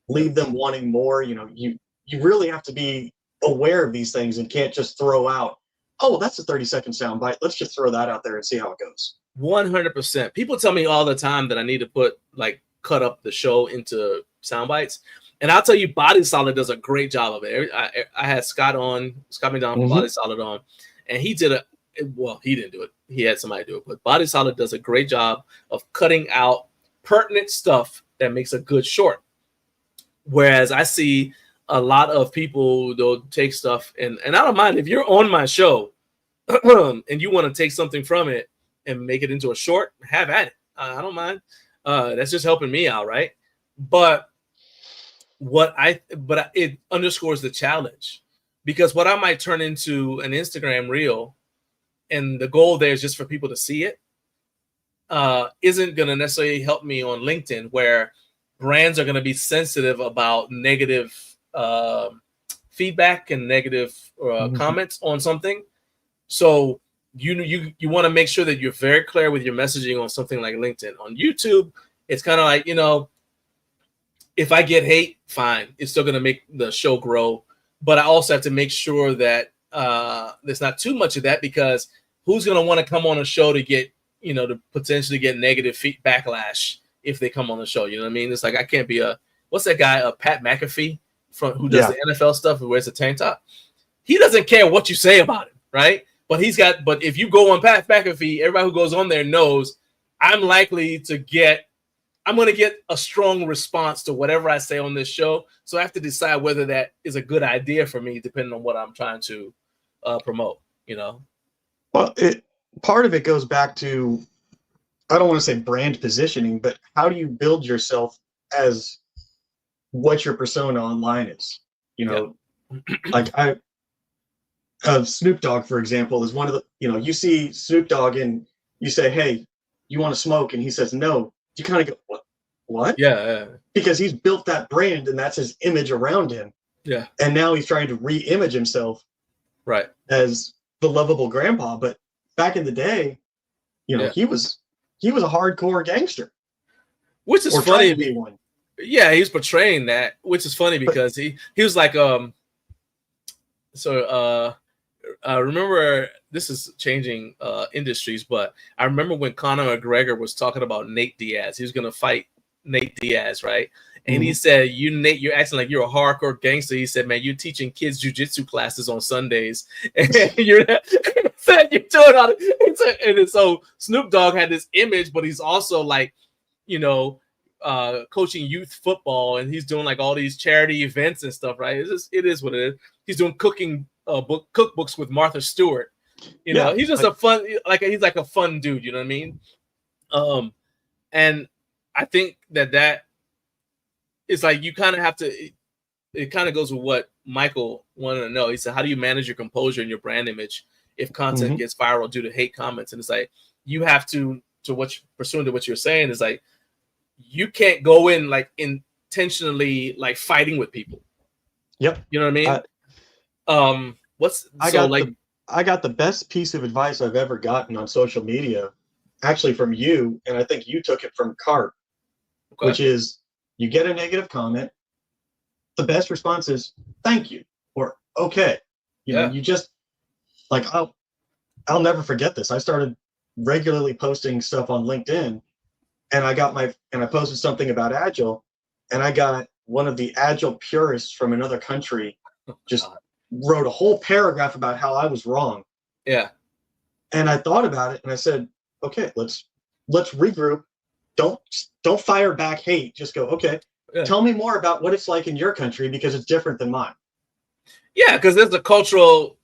leave them wanting more? You know, you really have to be aware of these things and can't just throw out, oh, well, that's a 30-second soundbite. Let's just throw that out there and see how it goes.
100%. People tell me all the time that I need to cut up the show into sound bites. And I'll tell you, Body Solid does a great job of it. I had Scott McDonald from Body Solid on, and he did he didn't do it. He had somebody do it. But Body Solid does a great job of cutting out pertinent stuff that makes a good short. Whereas I see a lot of people, they'll take stuff, and I don't mind if you're on my show, and you want to take something from it and make it into a short, have at it. I don't mind. That's just helping me out, right? But it underscores the challenge, because what I might turn into an Instagram reel, and the goal there is just for people to see it, isn't going to necessarily help me on LinkedIn, where brands are going to be sensitive about negative feedback and negative comments on something. So you want to make sure that you're very clear with your messaging on something like LinkedIn. On YouTube, it's kind of like, if I get hate, fine. It's still going to make the show grow. But I also have to make sure that there's not too much of that, because who's going to want to come on a show to get, to potentially get negative backlash if they come on the show? You know what I mean? It's like, I can't be what's that guy, Pat McAfee, who does the NFL stuff, who wears a tank top. He doesn't care what you say about him, right? But if you go on Pat McAfee, everybody who goes on there knows I'm going to get a strong response to whatever I say on this show. So I have to decide whether that is a good idea for me, depending on what I'm trying to promote,
Well, part of it goes back to, I don't want to say brand positioning, but how do you build yourself as what your persona online is? Like Snoop Dogg, for example, is one of the, you see Snoop Dogg and you say, hey, you want to smoke? And he says, no. You kind of go, what?
Yeah.
Because he's built that brand and that's his image around him.
Yeah.
And now he's trying to re-image himself as the lovable grandpa. But back in the day, he was a hardcore gangster.
Which is funny. Yeah, he's portraying that, which is funny because he was like, I remember, this is changing industries, but I remember when Conor McGregor was talking about Nate Diaz. He was going to fight Nate Diaz, right? And he said, Nate, you're acting like you're a hardcore gangster. He said, man, you're teaching kids jiu-jitsu classes on Sundays. And you're doing all and so Snoop Dogg had this image, but he's also like, coaching youth football, and he's doing like all these charity events and stuff, right? It is what it is. He's doing cooking cookbooks with Martha Stewart. He's just he's like a fun dude, you know what I mean? And I think that is like, you kind of have to, it kind of goes with what Michael wanted to know. He said, how do you manage your composure and your brand image if content gets viral due to hate comments? And it's like, you have to pursuant to what you're saying, is like, you can't go in like intentionally like fighting with people.
Yep.
You know what I mean?
I got the best piece of advice I've ever gotten on social media, actually from you, and I think you took it from Cart, which is, you get a negative comment, the best response is thank you or okay. You just like, I'll never forget this. I started regularly posting stuff on LinkedIn, and I posted something about Agile, and I got one of the Agile purists from another country just wrote a whole paragraph about how I was wrong.
Yeah.
And I thought about it and I said, okay, let's regroup. Don't fire back hate. Just go, okay, tell me more about what it's like in your country, because it's different than mine. Yeah,
because there's a cultural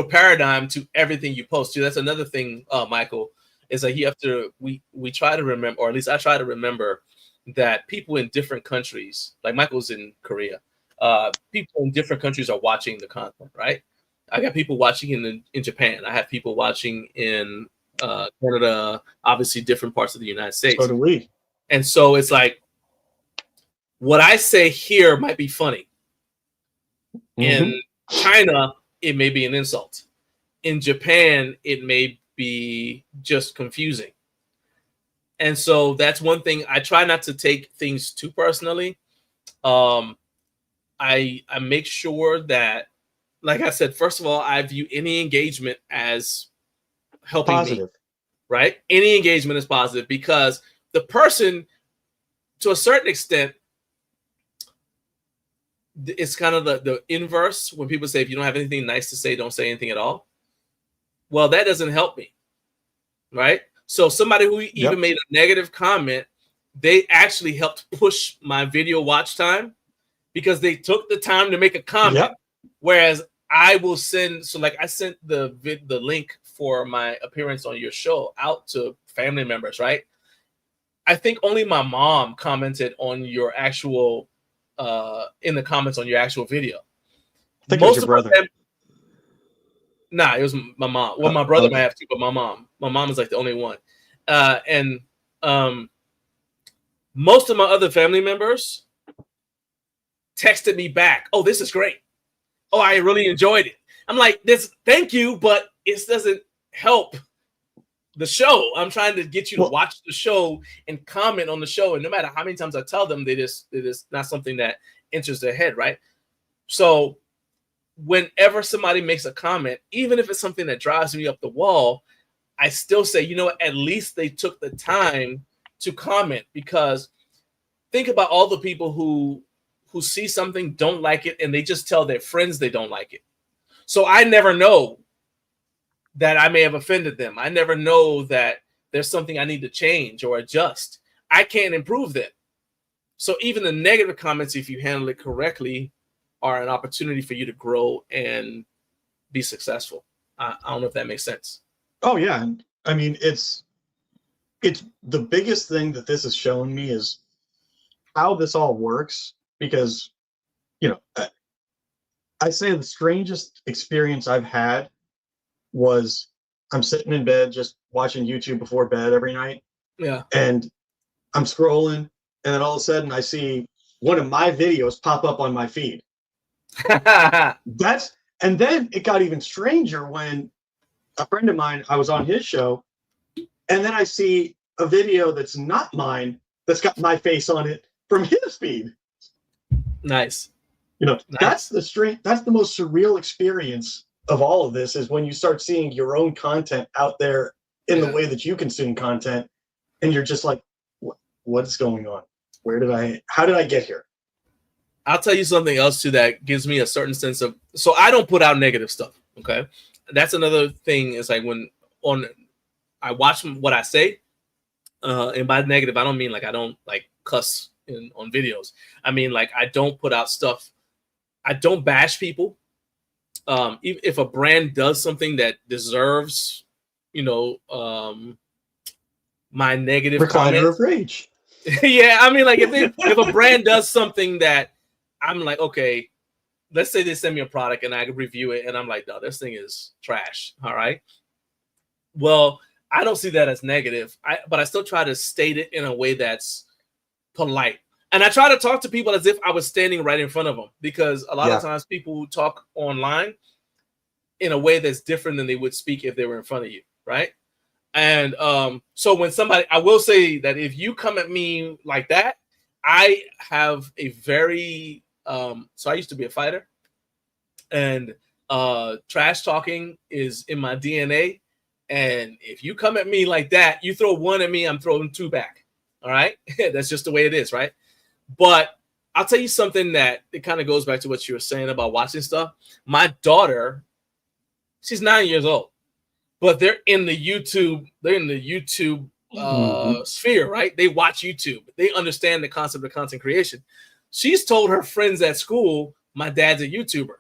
paradigm to everything you post to. That's another thing, Michael, is that you have to, we try to remember, or at least I try to remember, that people in different countries, like Michael's in Korea, people in different countries are watching the content, right? I got people watching in Japan. I have people watching in Canada, obviously different parts of the United States.
So do we.
And so it's like, what I say here might be funny. In China, it may be an insult. In Japan, it may be just confusing. And so that's one thing. I try not to take things too personally. I make sure that, like I said, first of all, I view any engagement as helping me, right? Any engagement is positive, because the person, to a certain extent, it's kind of the inverse when people say, if you don't have anything nice to say, don't say anything at all. Well, that doesn't help me, right? So somebody who even made a negative comment, they actually helped push my video watch time, because they took the time to make a comment. Whereas I will send. So like I sent the link for my appearance on your show out to family members, right? I think only my mom commented on your actual in the comments on your actual video.
I think it was your brother.
Nah, it was my mom. Well, my brother might have to, but my mom is like the only one. And most of my other family members texted me back, "Oh, this is great. Oh, I really enjoyed it." I'm like, "This, thank you, but it doesn't help the show. I'm trying to get you to watch the show and comment on the show, and no matter how many times I tell them, it is not something that enters their head, right?" So whenever somebody makes a comment, even if it's something that drives me up the wall, I still say, you know what, at least they took the time to comment, because think about all the people who see something, don't like it, and they just tell their friends they don't like it. So I never know that I may have offended them. I never know that there's something I need to change or adjust. I can't improve them. So even the negative comments, if you handle it correctly, are an opportunity for you to grow and be successful. I don't know if that makes sense.
Oh yeah. I mean, it's the biggest thing that this has shown me is how this all works, because, you know, I say the strangest experience I've had was I'm sitting in bed just watching YouTube before bed every night.
Yeah.
And I'm scrolling, and then all of a sudden I see one of my videos pop up on my feed. And then it got even stranger when a friend of mine, I was on his show, and then I see a video that's not mine that's got my face on it from his feed.
Nice.
You know,
nice.
That's the most surreal experience of all of this, is when you start seeing your own content out there in the way that you consume content, and you're just like, what's going on? How did I get here?
I'll tell you something else too that gives me a certain sense of, so I don't put out negative stuff. Okay. That's another thing, is like I watch what I say, and by negative, I don't mean like I don't like cuss on videos. I mean, like, I don't put out stuff. I don't bash people. If a brand does something that deserves, my negative
Recliner
comment
of rage.
Yeah, I mean, like, if a brand does something that I'm like, okay, let's say they send me a product and I review it, and I'm like, no, this thing is trash. All right. Well, I don't see that as negative, but I still try to state it in a way that's polite. And I try to talk to people as if I was standing right in front of them, because a lot of times people talk online in a way that's different than they would speak if they were in front of you, right? And so when I will say that if you come at me like that, I have a very, so I used to be a fighter, and trash talking is in my DNA. And if you come at me like that, you throw one at me, I'm throwing two back. All right. That's just the way it is. Right. But I'll tell you something that it kind of goes back to what you were saying about watching stuff. My daughter, she's 9 years old, but they're in the YouTube sphere, right? They watch YouTube. They understand the concept of content creation. She's told her friends at school, my dad's a YouTuber.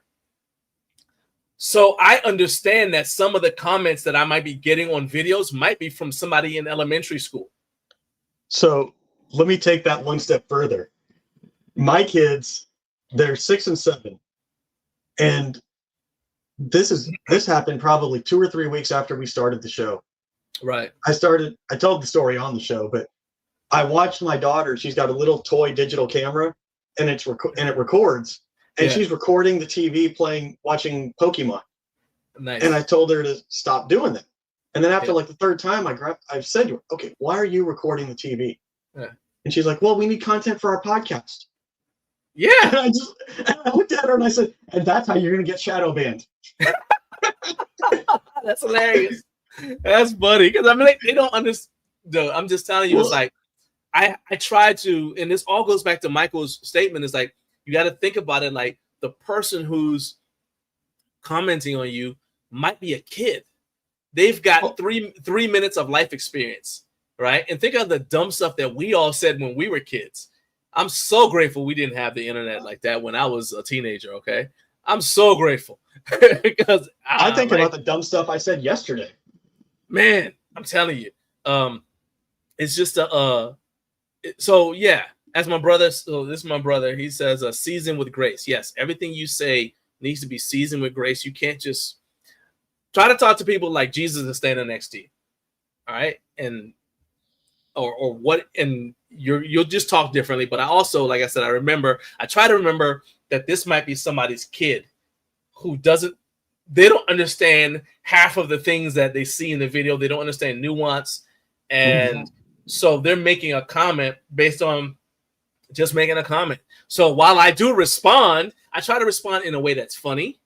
So I understand that some of the comments that I might be getting on videos might be from somebody in elementary school.
So let me take that one step further. My kids, they're 6 and 7. And this happened probably 2 or 3 weeks after we started the show.
Right.
I told the story on the show, but I watched my daughter. She's got a little toy digital camera, and it records. And she's recording the TV watching Pokemon.
Nice.
And I told her to stop doing that. And then after like the third time, I said to her, okay, why are you recording the TV? Yeah. And she's like, well, we need content for our podcast.
Yeah.
And I looked at her and I said, and that's how you're going to get shadow banned.
That's hilarious. That's funny. Because I mean, they don't understand. I'm just telling you, it's like, I try to, and this all goes back to Michael's statement. It's like, you got to think about it like the person who's commenting on you might be a kid. They've got three minutes of life experience, right? And think of the dumb stuff that we all said when we were kids. I'm so grateful we didn't have the internet like that when I was a teenager, okay? I'm so grateful. because
I think about the dumb stuff I said yesterday.
Man, I'm telling you, it's just so yeah. As my brother, so this is my brother. He says, "Season with grace." Yes, everything you say needs to be seasoned with grace. You can't just try to talk to people like Jesus is standing next to you. All right, and or what, and you'll just talk differently. But I also, like I said, I try to remember that this might be somebody's kid who they don't understand half of the things that they see in the video. They don't understand nuance. And so they're making a comment based on just making a comment. So while I do respond, I try to respond in a way that's funny.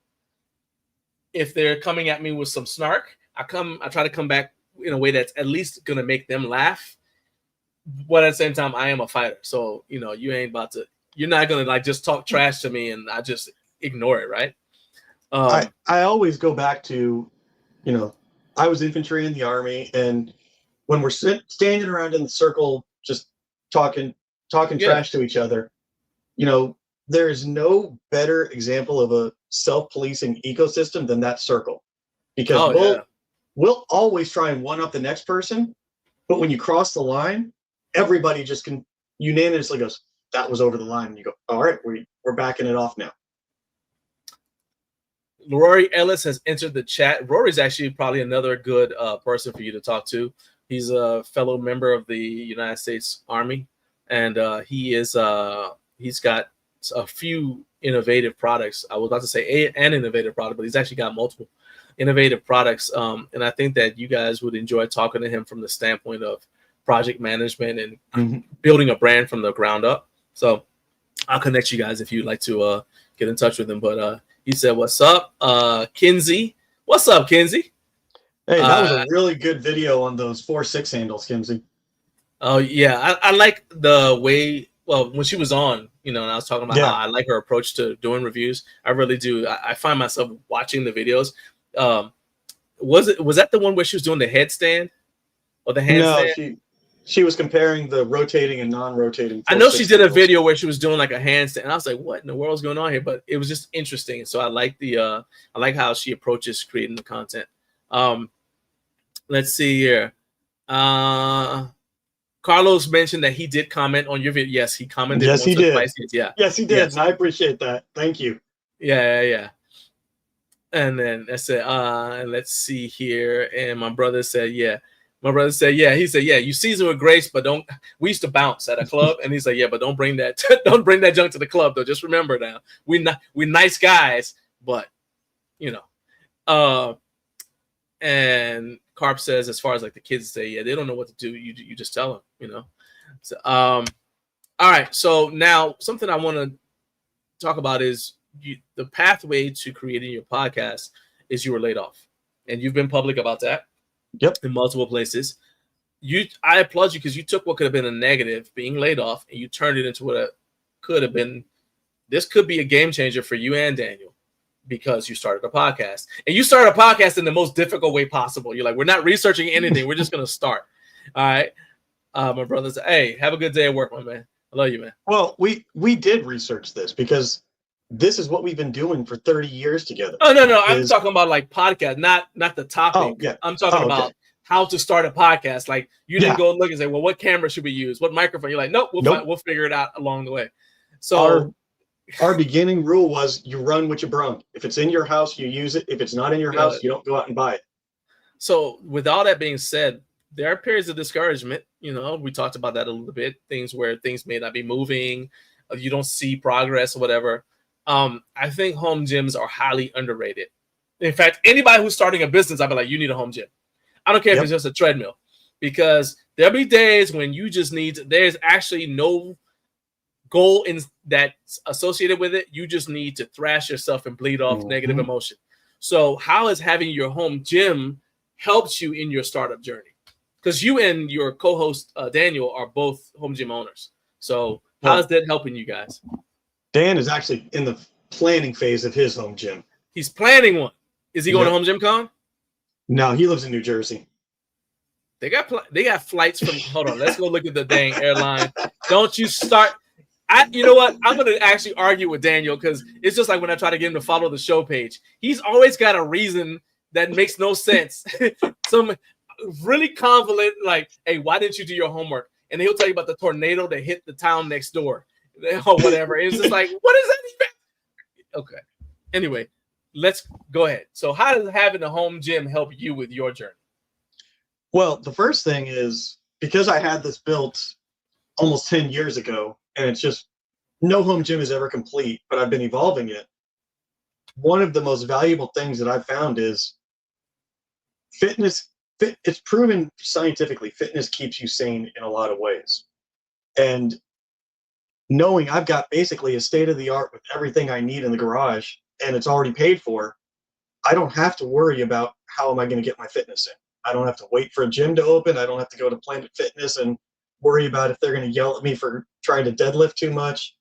If they're coming at me with some snark, I try to come back in a way that's at least going to make them laugh. But at the same time, I am a fighter. So, you're not going to like just talk trash to me and I just ignore it. Right.
I always go back to, I was infantry in the Army, and when we're standing around in the circle, just talking trash to each other, there is no better example of a self-policing ecosystem than that circle, because we'll always try and one up the next person, but when you cross the line, everybody just can unanimously goes, "That was over the line," and you go, "All right, we're backing it off now."
Rory Ellis has entered the chat. Rory's actually probably another good person for you to talk to. He's a fellow member of the United States Army, and he's got a few innovative products. I was about to say an innovative product, but he's actually got multiple innovative products. And I think that you guys would enjoy talking to him from the standpoint of project management and building a brand from the ground up. So I'll connect you guys if you'd like to get in touch with him. But he said, "What's up, Kinsey? What's up, Kinsey?"
Hey, that was a really good video on those 4.6 handles, Kinsey.
Oh yeah, I like the way. Well, when she was on, and I was talking about how I like her approach to doing reviews. I really do. I find myself watching the videos. Was that the one where she was doing the headstand or the handstand?
No, she was comparing the rotating and non-rotating.
I know she did a video where she was doing like a handstand, and I was like, "What in the world is going on here?" But it was just interesting. So I like I like how she approaches creating the content. Let's see here. Carlos mentioned that he did comment on your video. Yes, he commented.
Yes, he did.
Yeah.
Yes, he did. Yes. And I appreciate that. Thank you.
Yeah. And then that's it. And let's see here. And my brother said, yeah. He said, yeah, you season with grace, but don't. We used to bounce at a club, and he's like, yeah, but don't bring that junk to the club, though. Just remember now, we're nice guys, but and Carp says, as far as like the kids say, yeah, they don't know what to do. You just tell them, So, all right. So now something I want to talk about is the pathway to creating your podcast is you were laid off, and you've been public about that.
Yep.
In multiple places. I applaud you because you took what could have been a negative, being laid off, and you turned it into what could have been. This could be a game changer for you and Daniel, because you started a podcast, and you started a podcast in the most difficult way possible. You're like, we're not researching anything. We're just going to start. All right. My brother said, hey, have a good day at work, my man. I love you, man.
Well, we did research this because this is what we've been doing for 30 years together.
Oh, no. I'm talking about like podcast, not the topic.
Oh, yeah.
I'm talking about how to start a podcast. Like you didn't go look and say, well, what camera should we use? What microphone? You're like, nope. We'll figure it out along the way. So
our beginning rule was you run what you brung. If it's in your house, you use it. If it's not in your house, you don't go out and buy it.
So with all that being said, there are periods of discouragement. We talked about that a little bit. Things where things may not be moving. You don't see progress or whatever. I think home gyms are highly underrated. In fact, anybody who's starting a business, I'd be like, you need a home gym. I don't care if it's just a treadmill, because there'll be days when you just there's actually no goal that's associated with it. You just need to thrash yourself and bleed off negative emotion. So how has having your home gym helped you in your startup journey? Because you and your co-host, Daniel, are both home gym owners. So how is that helping you guys?
Dan is actually in the planning phase of his home gym.
He's planning one. Is he going to Home Gym Con?
No, he lives in New Jersey.
They got flights from. Hold on, let's go look at the dang airline. Don't you start. You know what? I'm going to actually argue with Daniel because it's just like when I try to get him to follow the show page. He's always got a reason that makes no sense. Some really convoluted, like, hey, why didn't you do your homework? And he'll tell you about the tornado that hit the town next door or whatever. It's just like, what is that even? Okay. Anyway, let's go ahead. So how does having a home gym help you with your journey?
Well, the first thing is because I had this built almost 10 years ago, and it's just no home gym is ever complete, but I've been evolving it. One of the most valuable things that I've found is fitness. It's proven scientifically, fitness keeps you sane in a lot of ways. And knowing I've got basically a state-of-the-art with everything I need in the garage, and it's already paid for, I don't have to worry about how am I going to get my fitness in. I don't have to wait for a gym to open. I don't have to go to Planet Fitness and worry about if they're going to yell at me for trying to deadlift too much.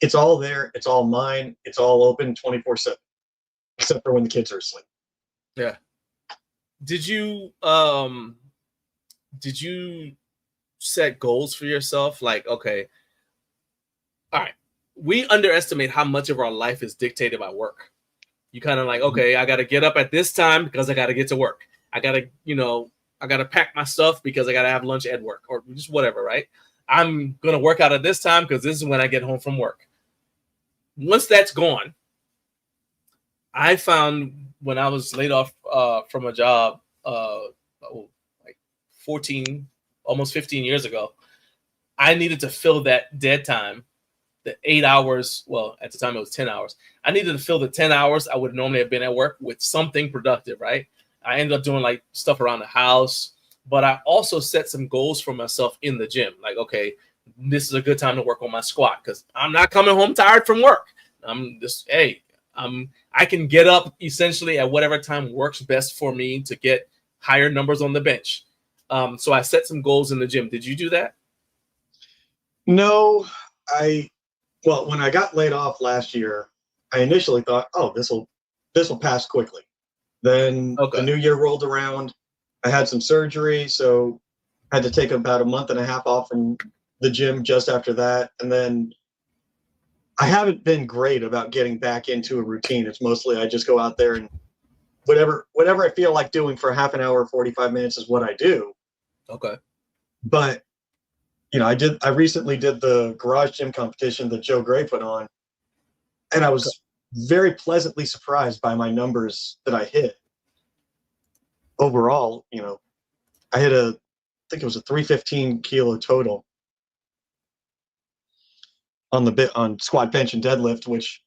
It's all there. It's all mine. It's all open 24/7, except for when the kids are asleep.
Yeah. Did you set goals for yourself? Like, okay, all right, we underestimate how much of our life is dictated by work. You kind of like, okay, I got to get up at this time because I got to get to work. I got to pack my stuff because I got to have lunch at work or just whatever, right? I'm going to work out at this time because this is when I get home from work. Once that's gone, I found when I was laid off from a job like 14, almost 15 years ago, I needed to fill that dead time, the 8 hours. Well, at the time it was 10 hours. I needed to fill the 10 hours I would normally have been at work with something productive, right? I ended up doing like stuff around the house, but I also set some goals for myself in the gym. Like, okay, this is a good time to work on my squat because I'm not coming home tired from work. I can get up essentially at whatever time works best for me to get higher numbers on the bench. So I set some goals in the gym. Did you do that?
No, when I got laid off last year, I initially thought, oh, this will pass quickly. Then the new year rolled around. I had some surgery, so I had to take about a month and a half off from the gym just after that. And then I haven't been great about getting back into a routine. It's mostly I just go out there and whatever I feel like doing for half an hour, 45 minutes is what I do.
Okay.
But I recently did the garage gym competition that Joe Gray put on, and I was very pleasantly surprised by my numbers that I hit. Overall, I hit I think it was a 315 kilo total on squat, bench, and deadlift, which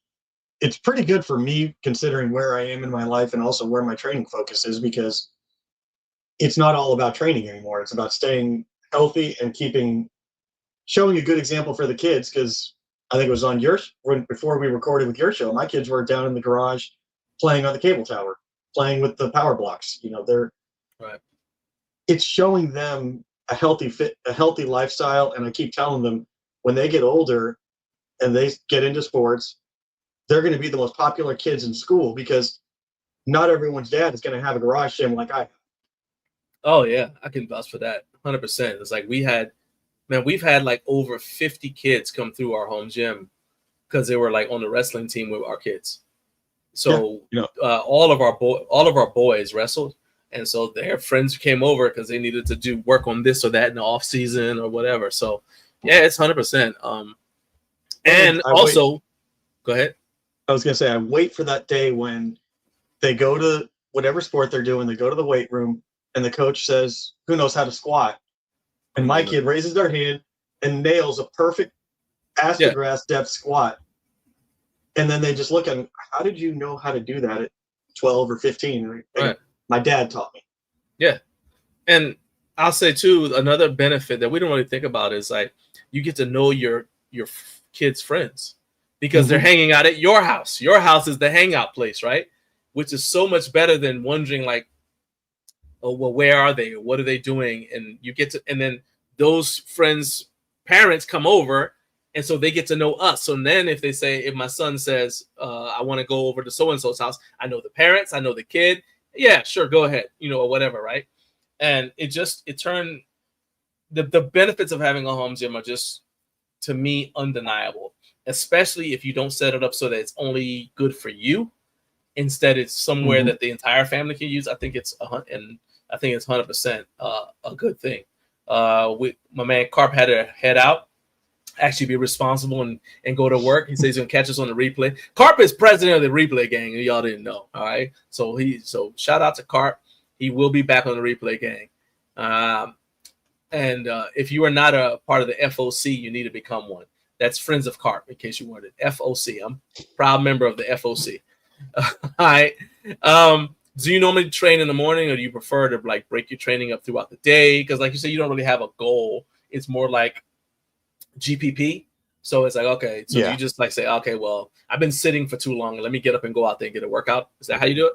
it's pretty good for me considering where I am in my life and also where my training focus is, because it's not all about training anymore. It's about staying healthy and showing a good example for the kids, because I think it was before we recorded with your show, my kids were down in the garage playing on the cable tower, playing with the power blocks. It's showing them a healthy lifestyle. And I keep telling them when they get older and they get into sports, they're going to be the most popular kids in school, because not everyone's dad is going to have a garage gym like I have.
Oh yeah, I can vouch for that 100%. It's like we've had like over 50 kids come through our home gym because they were like on the wrestling team with our kids. So all of our boys wrestled, and so their friends came over because they needed to do work on this or that in the off season or whatever. So yeah, it's 100%. And also, go ahead.
I was gonna say I wait for that day when they go to whatever sport they're doing. They go to the weight room, and the coach says, "Who knows how to squat?" And my kid raises their hand and nails a perfect ass to grass depth squat. And then they just look at him, how did you know how to do that at 12 or 15? Right. My dad taught me.
Yeah. And I'll say too, another benefit that we don't really think about is like you get to know your kids' friends because they're hanging out at your house. Your house is the hangout place, right? Which is so much better than wondering like, oh, well, where are they? What are they doing? And and then those friends' parents come over, and so they get to know us. So then if my son says, I want to go over to so-and-so's house, I know the parents, I know the kid. Yeah, sure, go ahead, or whatever, right? And it turned the benefits of having a home gym are just to me, undeniable, especially if you don't set it up so that it's only good for you. Instead, it's somewhere that the entire family can use. I think it's 100% a good thing. My man Carp had to head out, actually be responsible and go to work. He says he's gonna catch us on the replay. Carp is president of the replay gang, and y'all didn't know. All right, so shout out to Carp. He will be back on the replay gang. And if you are not a part of the FOC, you need to become one. That's Friends of Carp, in case you wanted. FOC. I'm a proud member of the FOC. All right. Do you normally train in the morning, or do you prefer to like break your training up throughout the day? Because like you said, you don't really have a goal. It's more like GPP. So it's like, okay, so you just like say, okay, well, I've been sitting for too long. Let me get up and go out there and get a workout. Is that how you do it?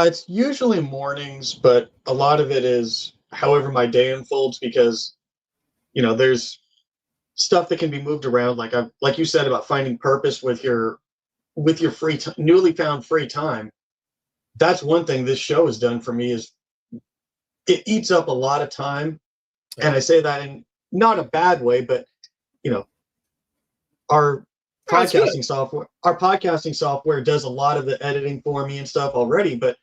It's usually mornings, but a lot of it is however my day unfolds, because, there's stuff that can be moved around. Like you said about finding purpose with your free newly found free time. That's one thing this show has done for me, is it eats up a lot of time. And I say that in not a bad way, but our podcasting software does a lot of the editing for me and stuff already, but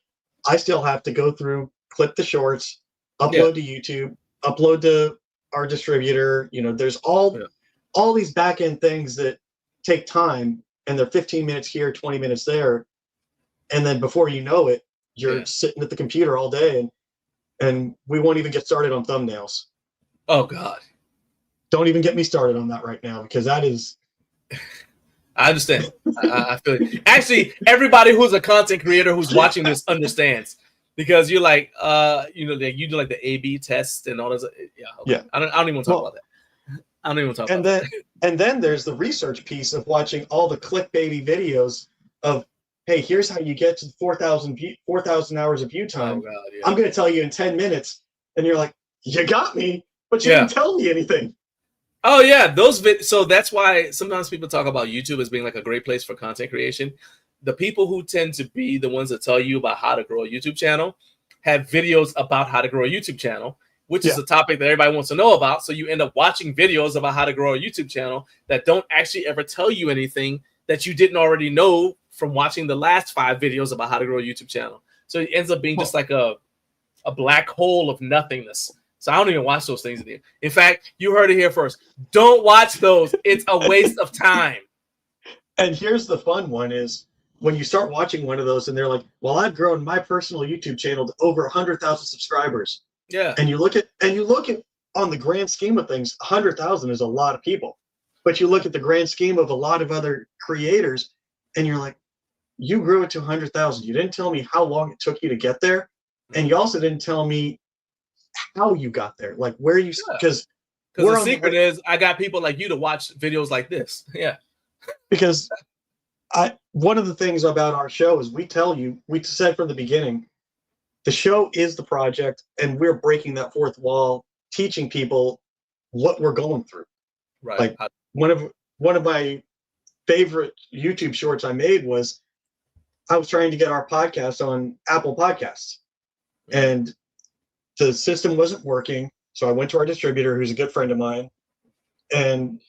I still have to go through, clip the shorts, upload to YouTube, upload to our distributor. There's all these back end things that take time, and they're 15 minutes here, 20 minutes there. And then before you know it, you're sitting at the computer all day, and we won't even get started on thumbnails.
Oh God.
Don't even get me started on that right now, because that is.
I understand. I feel it. Actually, everybody who's a content creator who's watching this understands, because you're like, you do like the A/B test and all this. I don't even want to talk about that. I don't even want to talk about that.
And then there's the research piece of watching all the clickbaity videos of, hey, here's how you get to 4,000 hours of view time.
Oh, God, yeah.
I'm going to tell you in 10 minutes. And you're like, you got me, but you didn't tell me anything.
Oh, yeah. So that's why sometimes people talk about YouTube as being like a great place for content creation. The people who tend to be the ones that tell you about how to grow a YouTube channel have videos about how to grow a YouTube channel, which is a topic that everybody wants to know about. So you end up watching videos about how to grow a YouTube channel that don't actually ever tell you anything that you didn't already know from watching the last 5 videos about how to grow a YouTube channel. So it ends up being just like a black hole of nothingness. So I don't even watch those things anymore. In fact, you heard it here first. Don't watch those. It's a waste of time.
And here's the fun one is when you start watching one of those and they're like, well, I've grown my personal YouTube channel to over 100,000 subscribers.
Yeah.
And you look at on the grand scheme of things, 100,000 is a lot of people. But you look at the grand scheme of a lot of other creators and you're like, you grew it to 100,000. You didn't tell me how long it took you to get there. And you also didn't tell me how you got there, like where you, because
the secret is I got people like you to watch videos like this. Yeah.
Because one of the things about our show is we said from the beginning, the show is the project, and we're breaking that fourth wall, teaching people what we're going through.
Right.
Like one of my favorite YouTube shorts I made was I was trying to get our podcast on Apple Podcasts, and the system wasn't working. So I went to our distributor, who's a good friend of mine, and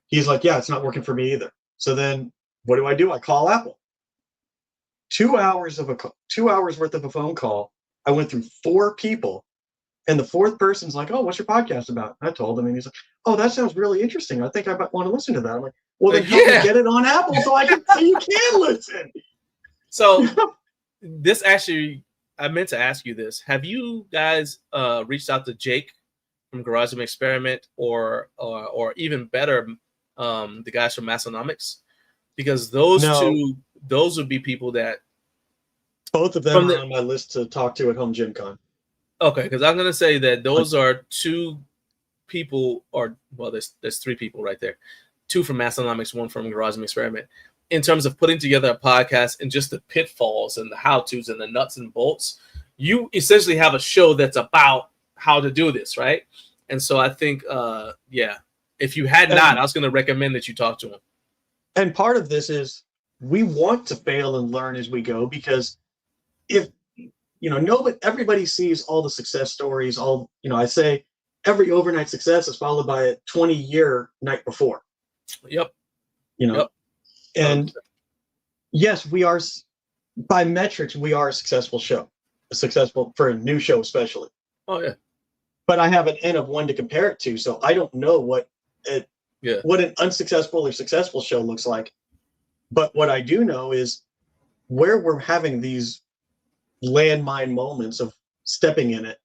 he's like, yeah, it's not working for me either. So then what do? I call Apple. 2 hours worth of a phone call. I went through 4 people, and the 4th person's like, oh, what's your podcast about? And I told him, and he's like, oh, that sounds really interesting. I think I might want to listen to that. I'm like, well, then help me get it on Apple so you can listen.
So this actually, I meant to ask you this. Have you guys reached out to Jake from Garage Experiment or even better, the guys from Massonomics? Because those would be people that
both of them are on my list to talk to at Home Gym Con.
Okay, because I'm gonna say that those are 2 people, or well, there's 3 people right there. 2 from Massonomics, 1 from Garage Experiment. In terms of putting together a podcast and just the pitfalls and the how-tos and the nuts and bolts, you essentially have a show that's about how to do this, right? And so I think, if you had not, I was going to recommend that you talk to him.
And part of this is we want to fail and learn as we go, because if everybody sees all the success stories, I say every overnight success is followed by a 20-year night before.
Yep.
You know,
Yep.
and yes, we are, by metrics, we are a successful show, successful for a new show, especially.
Oh yeah.
But I have an N of 1 to compare it to, so I don't know what an unsuccessful or successful show looks like. But what I do know is where we're having these landmine moments of stepping in it,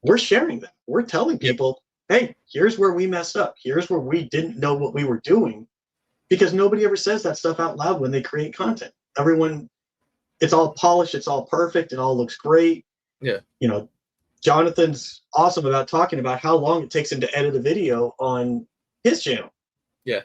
we're sharing them. We're telling people, hey, here's where we messed up. Here's where we didn't know what we were doing, because nobody ever says that stuff out loud when they create content. Everyone, it's all polished, it's all perfect, it all looks great.
Yeah.
You know, Jonathan's awesome about talking about how long it takes him to edit a video on his channel.
Yeah.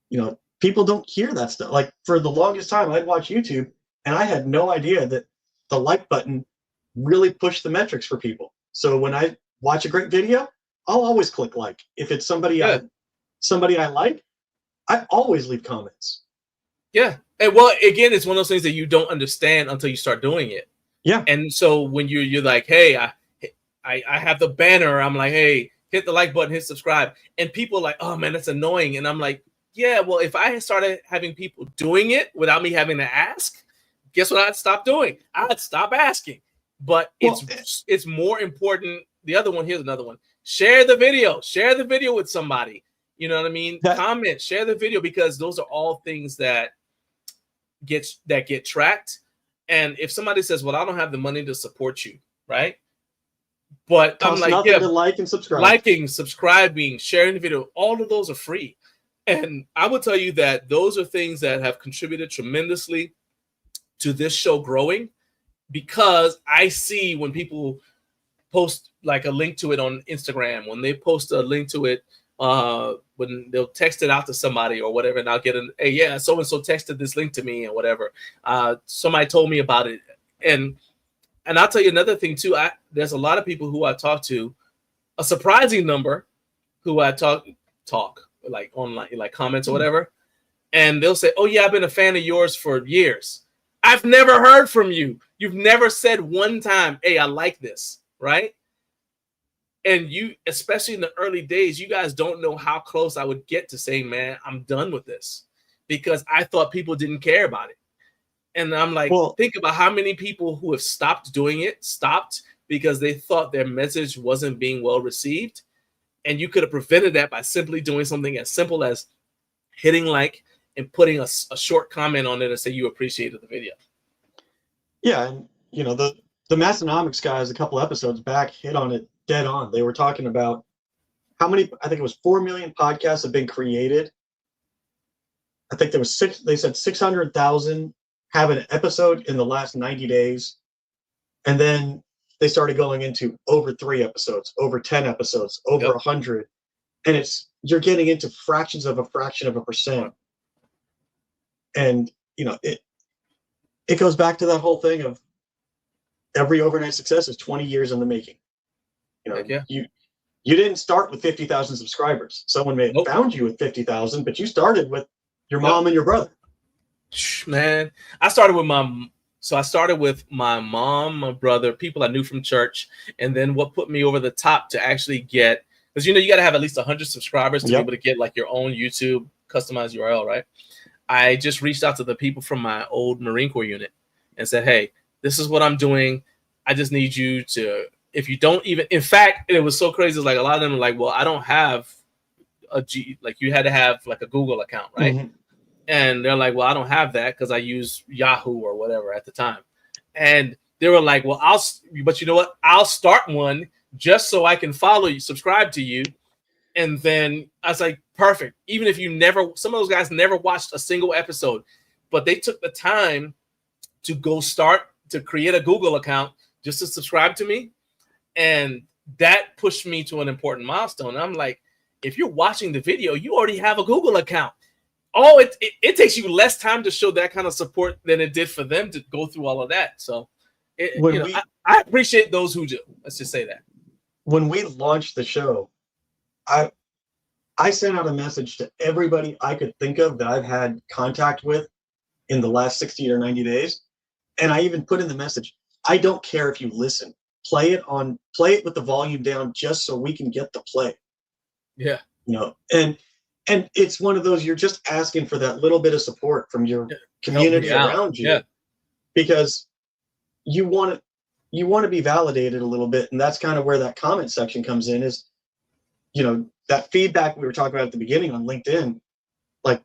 You know, people don't hear that stuff. Like, for the longest time, I'd watch YouTube and I had no idea that the like button really pushed the metrics for people. So when I watch a great video, I'll always click like. If it's somebody I like, I always leave comments.
Yeah. And well, again, it's one of those things that you don't understand until you start doing it.
Yeah.
And so when you're like, hey, I have the banner, I'm like, hey, hit the like button, hit subscribe. And people are like, oh man, that's annoying. And I'm like, yeah, well, if I had started having people doing it without me having to ask, guess what I'd stop doing? I'd stop asking. But it's more important. The other one, here's another one. Share the video. Share the video with somebody. You know what I mean? Comment, share the video, because those are all things that get tracked. And if somebody says, well, I don't have the money to support you, right? But I'm like, yeah,
to like and subscribe.
Liking, subscribing, sharing the video, all of those are free. And I will tell you that those are things that have contributed tremendously to this show growing, because I see when people post like a link to it on Instagram, when they post a link to it, when they'll text it out to somebody or whatever, and I'll get hey, yeah, so-and-so texted this link to me and whatever. Somebody told me about it. And I'll tell you another thing too. There's a lot of people who I talk to, a surprising number, who I talk like online, like comments or whatever. And they'll say, oh yeah, I've been a fan of yours for years. I've never heard from you. You've never said one time, hey, I like this, right? And you, especially in the early days, you guys don't know how close I would get to saying, man, I'm done with this, because I thought people didn't care about it. And I'm like, think about how many people who have stopped doing it, stopped because they thought their message wasn't being well received. And you could have prevented that by simply doing something as simple as hitting like and putting a short comment on it and say you appreciated the video. Yeah.
And, you know, the Massonomics guys, a couple episodes back, hit on it dead on. They were talking about how many, I think it was 4 million podcasts have been created. I think there was they said 600,000 have an episode in the last 90 days. And then they started going into over 3 episodes, over 10 episodes, over 100. And you're getting into fractions of a fraction of a percent. And, you know, it goes back to that whole thing of every overnight success is 20 years in the making. You know, you didn't start with 50,000 subscribers. Someone may have found you with 50,000, but you started with your mom and your brother.
Man, I started with my mom, my brother, people I knew from church. And then what put me over the top to actually get, because, you know, you got to have at least 100 subscribers to be able to get like your own YouTube customized URL, right? I just reached out to the people from my old Marine Corps unit and said, hey, this is what I'm doing. I just need you to, if you don't even, in fact, it was so crazy. Like a lot of them were like, well, I don't have like you had to have like a Google account, right? Mm-hmm. And they're like, well, I don't have that because I use Yahoo or whatever at the time. And they were like, well, but you know what? I'll start one just so I can follow you, subscribe to you. And then I was like, perfect. Even if some of those guys never watched a single episode, but they took the time to to create a Google account just to subscribe to me. And that pushed me to an important milestone. And I'm like, if you're watching the video, you already have a Google account. Oh, it takes you less time to show that kind of support than it did for them to go through all of that. So I appreciate those who do. Let's just say that.
When we launched the show, I sent out a message to everybody I could think of that I've had contact with in the last 60 or 90 days. And I even put in the message, I don't care if you listen. play it with the volume down just so we can get the play.
Yeah.
You know, and it's one of those, you're just asking for that little bit of support from your community around you.
Yeah.
Because you want to be validated a little bit, and that's kind of where that comment section comes in, is, you know, that feedback we were talking about at the beginning on LinkedIn. Like,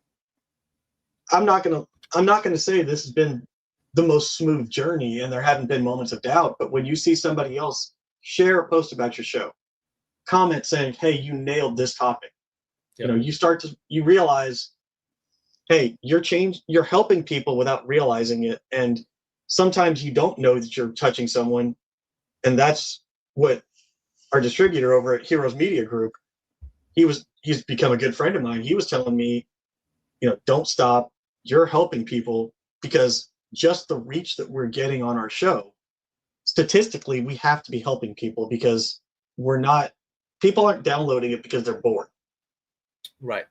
I'm not gonna say this has been the most smooth journey and there haven't been moments of doubt, but when you see somebody else share a post about your show, comment saying, hey, you nailed this topic, you know, you realize, hey, you're helping people without realizing it. And sometimes you don't know that you're touching someone. And that's what our distributor over at Heroes Media Group, he's become a good friend of mine. He was telling me, you know, don't stop. You're helping people, because just the reach that we're getting on our show, statistically, we have to be helping people, because people aren't downloading it because they're bored.
Right.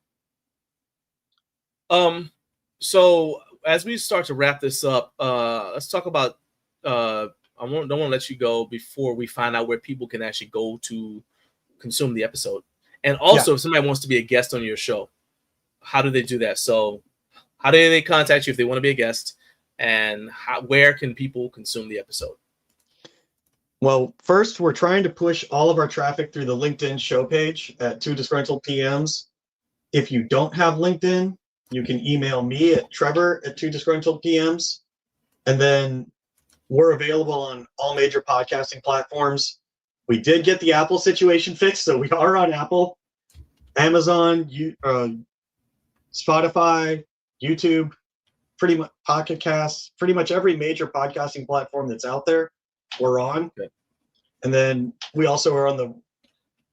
So as we start to wrap this up, let's talk about, don't want to let you go before we find out where people can actually go to consume the episode. And also, if somebody wants to be a guest on your show, how do they do that? So how do they contact you if they want to be a guest, and where can people consume the episode?
Well, first, we're trying to push all of our traffic through the LinkedIn show page at 2 Disgruntled PMs. If you don't have LinkedIn, you can email me at Trevor at 2 Disgruntled PMs. And then we're available on all major podcasting platforms. We did get the Apple situation fixed, so we are on Apple, Amazon, Spotify, YouTube, pretty much Pocket Casts, pretty much every major podcasting platform that's out there, we're on.
Okay.
And then we also are on the,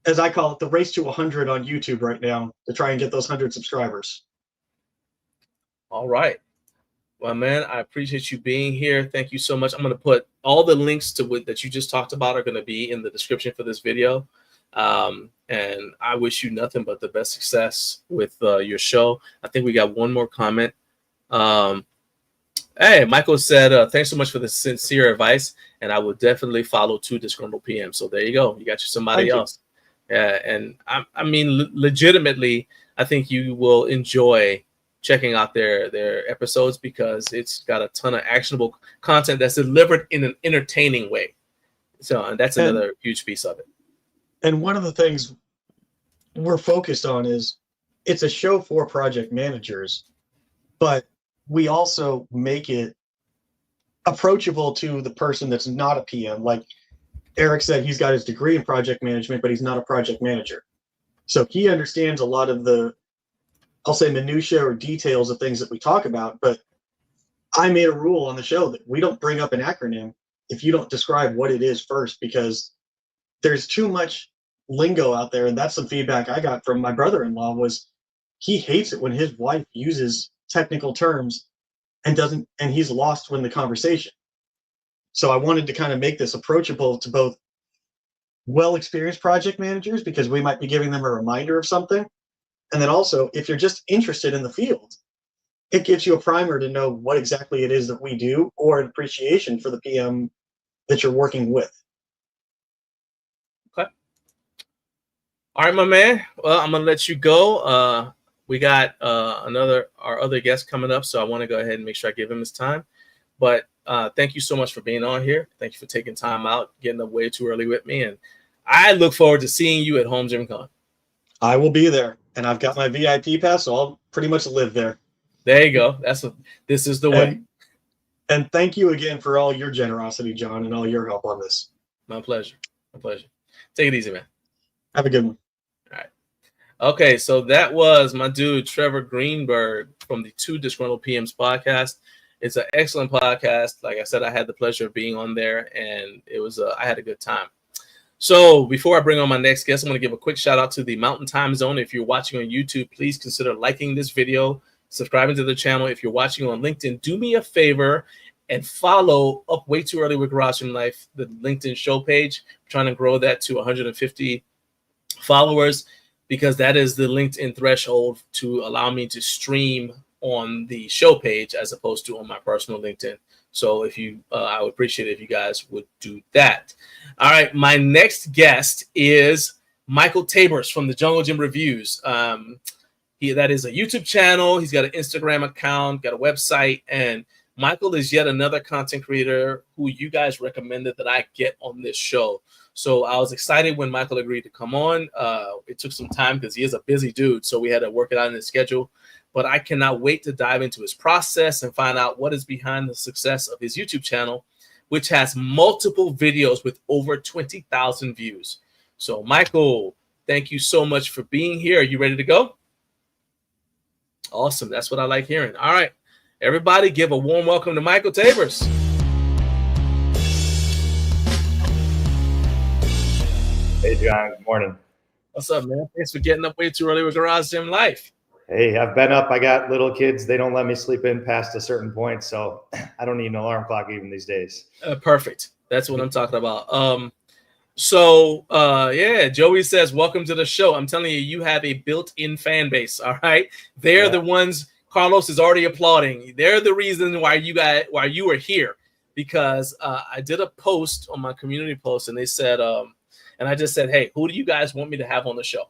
as I call it, the race to 100 on YouTube right now to try and get those 100 subscribers.
All right. Well, man, I appreciate you being here. Thank you so much. I'm going to put all the links to that you just talked about are going to be in the description for this video. And I wish you nothing but the best success with your show. I think we got one more comment. Hey, Michael said, thanks so much for the sincere advice, and I will definitely follow 2 Disgruntled PM. So there you go. You got somebody else. Yeah, and I mean, legitimately, I think you will enjoy checking out their episodes, because it's got a ton of actionable content that's delivered in an entertaining way. So, and that's another huge piece of it.
And one of the things we're focused on is, it's a show for project managers, but we also make it approachable to the person that's not a PM. Like Eric said, he's got his degree in project management, but he's not a project manager. So he understands a lot of the, I'll say, minutia or details of things that we talk about. But I made a rule on the show that we don't bring up an acronym if you don't describe what it is first, because there's too much lingo out there. And that's some feedback I got from my brother-in-law, was he hates it when his wife uses technical terms and he's lost in the conversation. So I wanted to kind of make this approachable to both well-experienced project managers, because we might be giving them a reminder of something. And then also, if you're just interested in the field, it gives you a primer to know what exactly it is that we do, or an appreciation for the PM that you're working with.
Okay. All right, my man. Well, I'm going to let you go. We got our other guest coming up, so I want to go ahead and make sure I give him his time. But thank you so much for being on here. Thank you for taking time out, getting up way too early with me. And I look forward to seeing you at Home Gym Con.
I will be there, and I've got my VIP pass, so I'll pretty much live there.
There you go. This is the way.
And thank you again for all your generosity, John, and all your help on this.
My pleasure. My pleasure. Take it easy, man.
Have a good one.
All right. Okay, so that was my dude, Trevor Greenberg from the 2 Disgruntled PMs podcast. It's an excellent podcast. Like I said, I had the pleasure of being on there, and it was I had a good time. So before I bring on my next guest, I'm going to give a quick shout out to the Mountain Time Zone. If you're watching on YouTube, please consider liking this video, subscribing to the channel. If you're watching on LinkedIn, do me a favor and follow Up Way Too Early with Garage Gym Life, the LinkedIn show page. I'm trying to grow that to 150 followers, because that is the LinkedIn threshold to allow me to stream on the show page as opposed to on my personal LinkedIn. So if you, I would appreciate it if you guys would do that. All right, my next guest is Michael Tabors from the Jungle Gym Reviews. That is a YouTube channel. He's got an Instagram account, got a website, and Michael is yet another content creator who you guys recommended that I get on this show. So I was excited when Michael agreed to come on. It took some time because he is a busy dude, so we had to work it out in his schedule. But I cannot wait to dive into his process and find out what is behind the success of his YouTube channel, which has multiple videos with over 20,000 views. So, Michael, thank you so much for being here. Are you ready to go? Awesome. That's what I like hearing. All right. Everybody give a warm welcome to Michael Tabors.
Hey, John. Good morning.
What's up, man? Thanks for getting up way too early with Garage Gym Life.
Hey, I've been up. I got little kids. They don't let me sleep in past a certain point, so I don't need an alarm clock even these days.
Perfect. That's what I'm talking about. Yeah, Joey says, welcome to the show. I'm telling you, you have a built-in fan base, all right? They're the ones Carlos is already applauding. They're the reason why you are here, because I did a post on my community post, and they said, and I just said, hey, who do you guys want me to have on the show?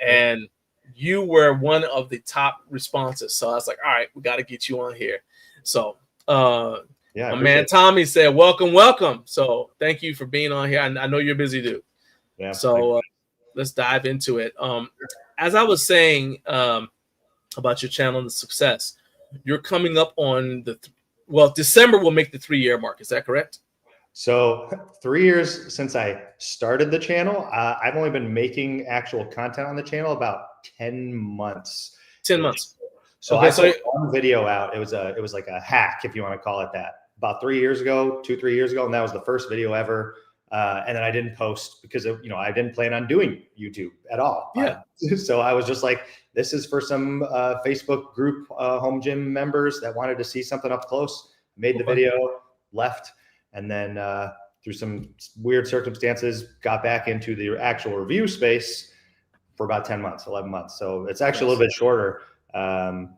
And you were one of the top responses. So I was like, all right, we got to get you on here. So my man Tommy said, welcome. So thank you for being on here. I know you're a busy dude. Yeah. So let's dive into it. As I was saying about your channel and the success, you're coming up on December will make the 3-year mark. Is that correct?
So 3 years since I started the channel. I've only been making actual content on the channel about 10 months.
10 months.
So I put one video out. It was like a hack, if you want to call it that, about 3 years ago, 2-3 years ago. And that was the first video ever. And then I didn't post because I didn't plan on doing YouTube at all.
Yeah.
So I was just like, this is for some Facebook group home gym members that wanted to see something up close. Made the video, left. And then through some weird circumstances, got back into the actual review space for about 10 months, 11 months. So it's actually a little bit shorter than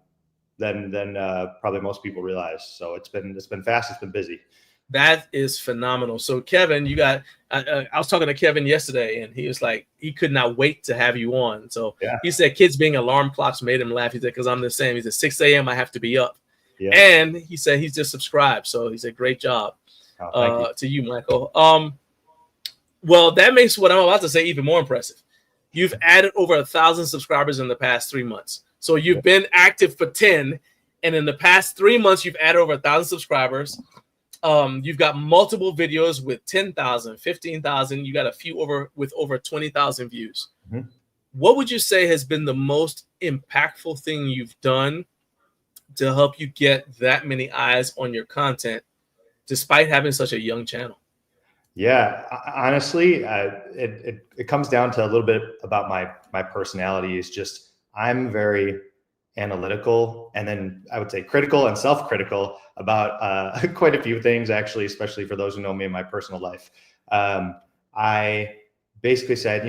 probably most people realize. So it's been fast. It's been busy.
That is phenomenal. So Kevin, I was talking to Kevin yesterday, and he was like, he could not wait to have you on. So he said kids being alarm clocks made him laugh. He said, because I'm the same. He said 6 a.m. I have to be up. Yeah. And he said he's just subscribed. So he said, great job. To you, Michael. Well, that makes what I'm about to say even more impressive. You've added over 1,000 subscribers in the past 3 months. So you've been active for 10, and in the past 3 months, you've added over 1,000 subscribers. You've got multiple videos with 10,000, 15,000. You got a few with over 20,000 views. Mm-hmm. What would you say has been the most impactful thing you've done to help you get that many eyes on your content, despite having such a young channel?
Yeah, honestly, it comes down to a little bit about my personality. Is just I'm very analytical, and then I would say critical and self-critical about quite a few things, actually, especially for those who know me in my personal life. I basically said,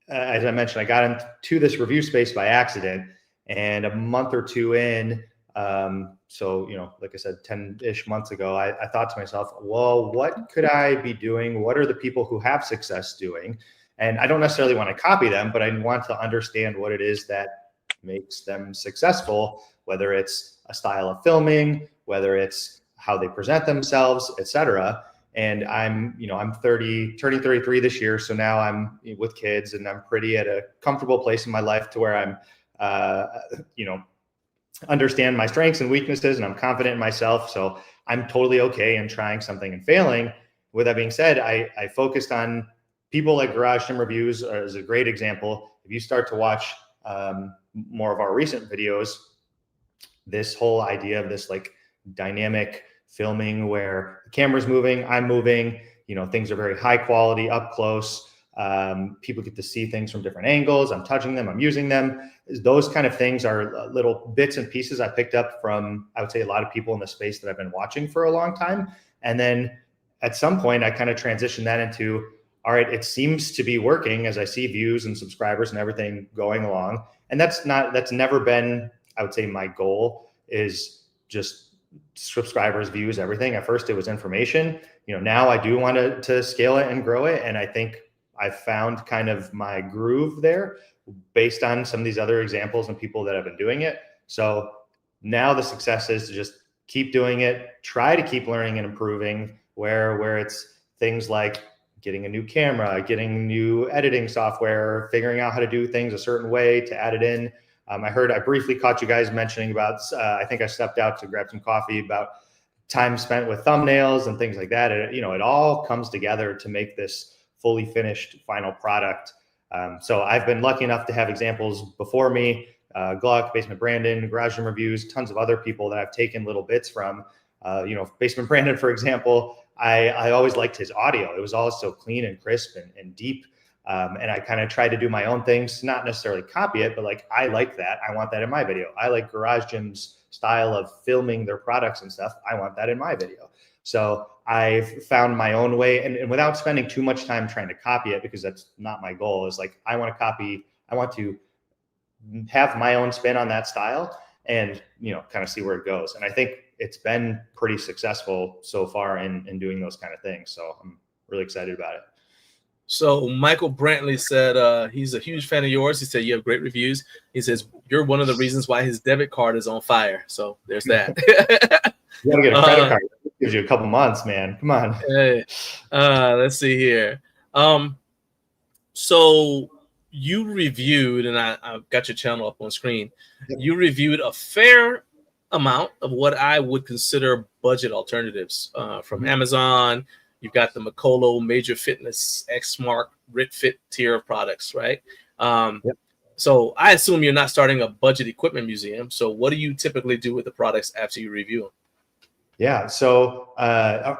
as I mentioned, I got into this review space by accident, and a month or two in, like I said, 10-ish months ago, I thought to myself, well, what could I be doing? What are the people who have success doing? And I don't necessarily want to copy them, but I want to understand what it is that makes them successful, whether it's a style of filming, whether it's how they present themselves, etc. And I'm 30, turning 33 this year. So now I'm with kids, and I'm pretty at a comfortable place in my life to where I'm, understand my strengths and weaknesses, and I'm confident in myself. So I'm totally okay in trying something and failing. With that being said, I focused on people like Garage Gym Reviews as a great example. If you start to watch more of our recent videos, this whole idea of this like dynamic filming where the camera's moving, I'm moving, things are very high quality, up close. People get to see things from different angles. I'm touching them, I'm using them. Those kind of things are little bits and pieces I picked up from, I would say, a lot of people in the space that I've been watching for a long time. And then at some point, I kind of transitioned that into, all right, it seems to be working as I see views and subscribers and everything going along. And that's never been I would say my goal is just subscribers, views, everything. At first it was information, now I do want to scale it and grow it. And I think I've found kind of my groove there based on some of these other examples and people that have been doing it. So now the success is to just keep doing it, try to keep learning and improving where it's things like getting a new camera, getting new editing software, figuring out how to do things a certain way to add it in. I briefly caught you guys mentioning about, I think I stepped out to grab some coffee, about time spent with thumbnails and things like that. It all comes together to make this fully finished final product. So I've been lucky enough to have examples before me, Gluck, Basement Brandon, Garage Gym Reviews, tons of other people that I've taken little bits from. Basement Brandon, for example, I always liked his audio. It was all so clean and crisp and deep. And I kind of tried to do my own things, not necessarily copy it, but like, I like that. I want that in my video. I like Garage Gym's style of filming their products and stuff. I want that in my video. So I've found my own way, and without spending too much time trying to copy it, because that's not my goal. Is like, I want to have my own spin on that style and, kind of see where it goes. And I think it's been pretty successful so far in doing those kind of things. So I'm really excited about it.
So Michael Brantley said he's a huge fan of yours. He said you have great reviews. He says you're one of the reasons why his debit card is on fire. So there's that.
You gotta get a credit card. It gives you a couple months, man. Come on.
Hey, let's see here. So you reviewed, and I've got your channel up on screen. Yep. You reviewed a fair amount of what I would consider budget alternatives from Amazon. You've got the Macolo Major Fitness X Mark RitFit tier of products, right? Yep. So I assume you're not starting a budget equipment museum. So what do you typically do with the products after you review them?
Yeah. So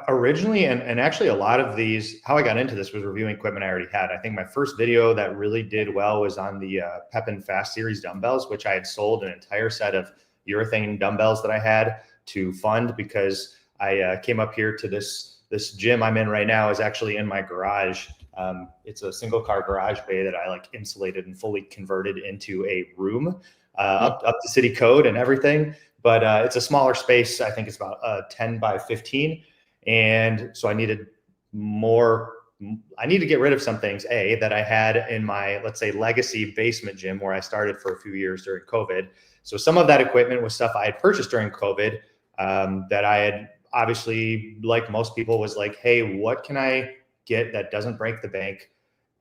originally, and actually a lot of these, how I got into this was reviewing equipment I already had. I think my first video that really did well was on the Pep & Fast series dumbbells, which I had sold an entire set of urethane dumbbells that I had to fund, because I came up here to this gym I'm in right now is actually in my garage. It's a single car garage bay that I like insulated and fully converted into a room up to city code and everything. But it's a smaller space. I think it's about 10 by 15. And so I needed to get rid of some things, that I had in my, let's say, legacy basement gym where I started for a few years during COVID. So some of that equipment was stuff I had purchased during COVID that I had obviously, like most people, was like, hey, what can I get that doesn't break the bank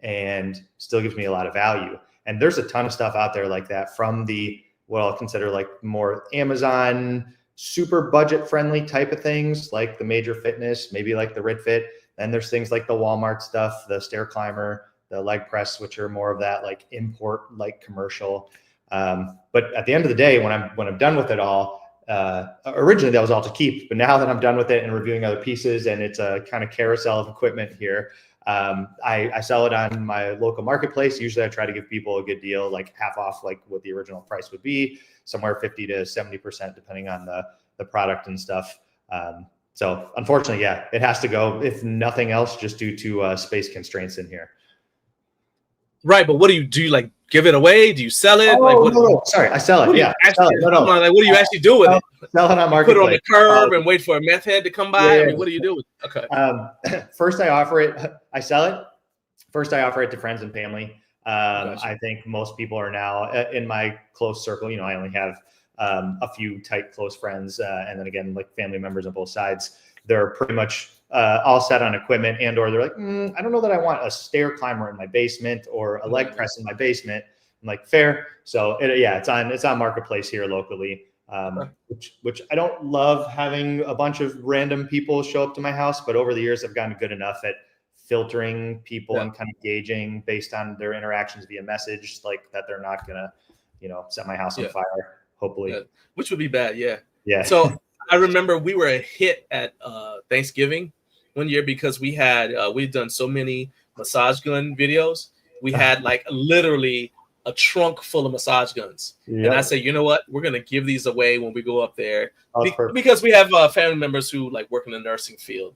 and still gives me a lot of value? And there's a ton of stuff out there like that, from the, what I'll consider like more Amazon, super budget friendly type of things, like the Major Fitness, maybe like the RitFit. Then there's things like the Walmart stuff, the stair climber, the leg press, which are more of that like import, like commercial. But at the end of the day, when I'm done with it all, originally that was all to keep, but now that I'm done with it and reviewing other pieces, and it's a kind of carousel of equipment here, I sell it on my local marketplace. Usually I try to give people a good deal, like half off, like what the original price would be, somewhere 50 to 70%, depending on the product and stuff. So unfortunately, yeah, it has to go, if nothing else, just due to space constraints in here.
Right, but what do? You like give it away? Do you sell it?
Oh,
like, what,
no. Sorry, I sell it. Yeah,
actually,
sell it. No.
Like, what do you actually do with it?
Sell it on marketplace.
Put it on the curb and wait for a meth head to come by.
Yeah.
I mean, what do you do with it? Okay.
First, I offer it. I sell it. First, I offer it to friends and family.
Gotcha.
I think most people are now in my close circle. I only have a few tight, close friends, and then again, like family members on both sides. They're pretty much all set on equipment, and/or they're like, I don't know that I want a stair climber in my basement or a leg press in my basement. I'm like, fair. So it's on marketplace here locally, which I don't love having a bunch of random people show up to my house, but over the years I've gotten good enough at filtering people and kind of gauging based on their interactions via message, like that they're not gonna, set my house on fire. Hopefully,
which would be bad. Yeah.
Yeah.
So I remember we were a hit at Thanksgiving one year because we had we'd done so many massage gun videos. We had like literally a trunk full of massage guns. Yep. And I said, you know what? We're going to give these away when we go up there because we have family members who like work in the nursing field.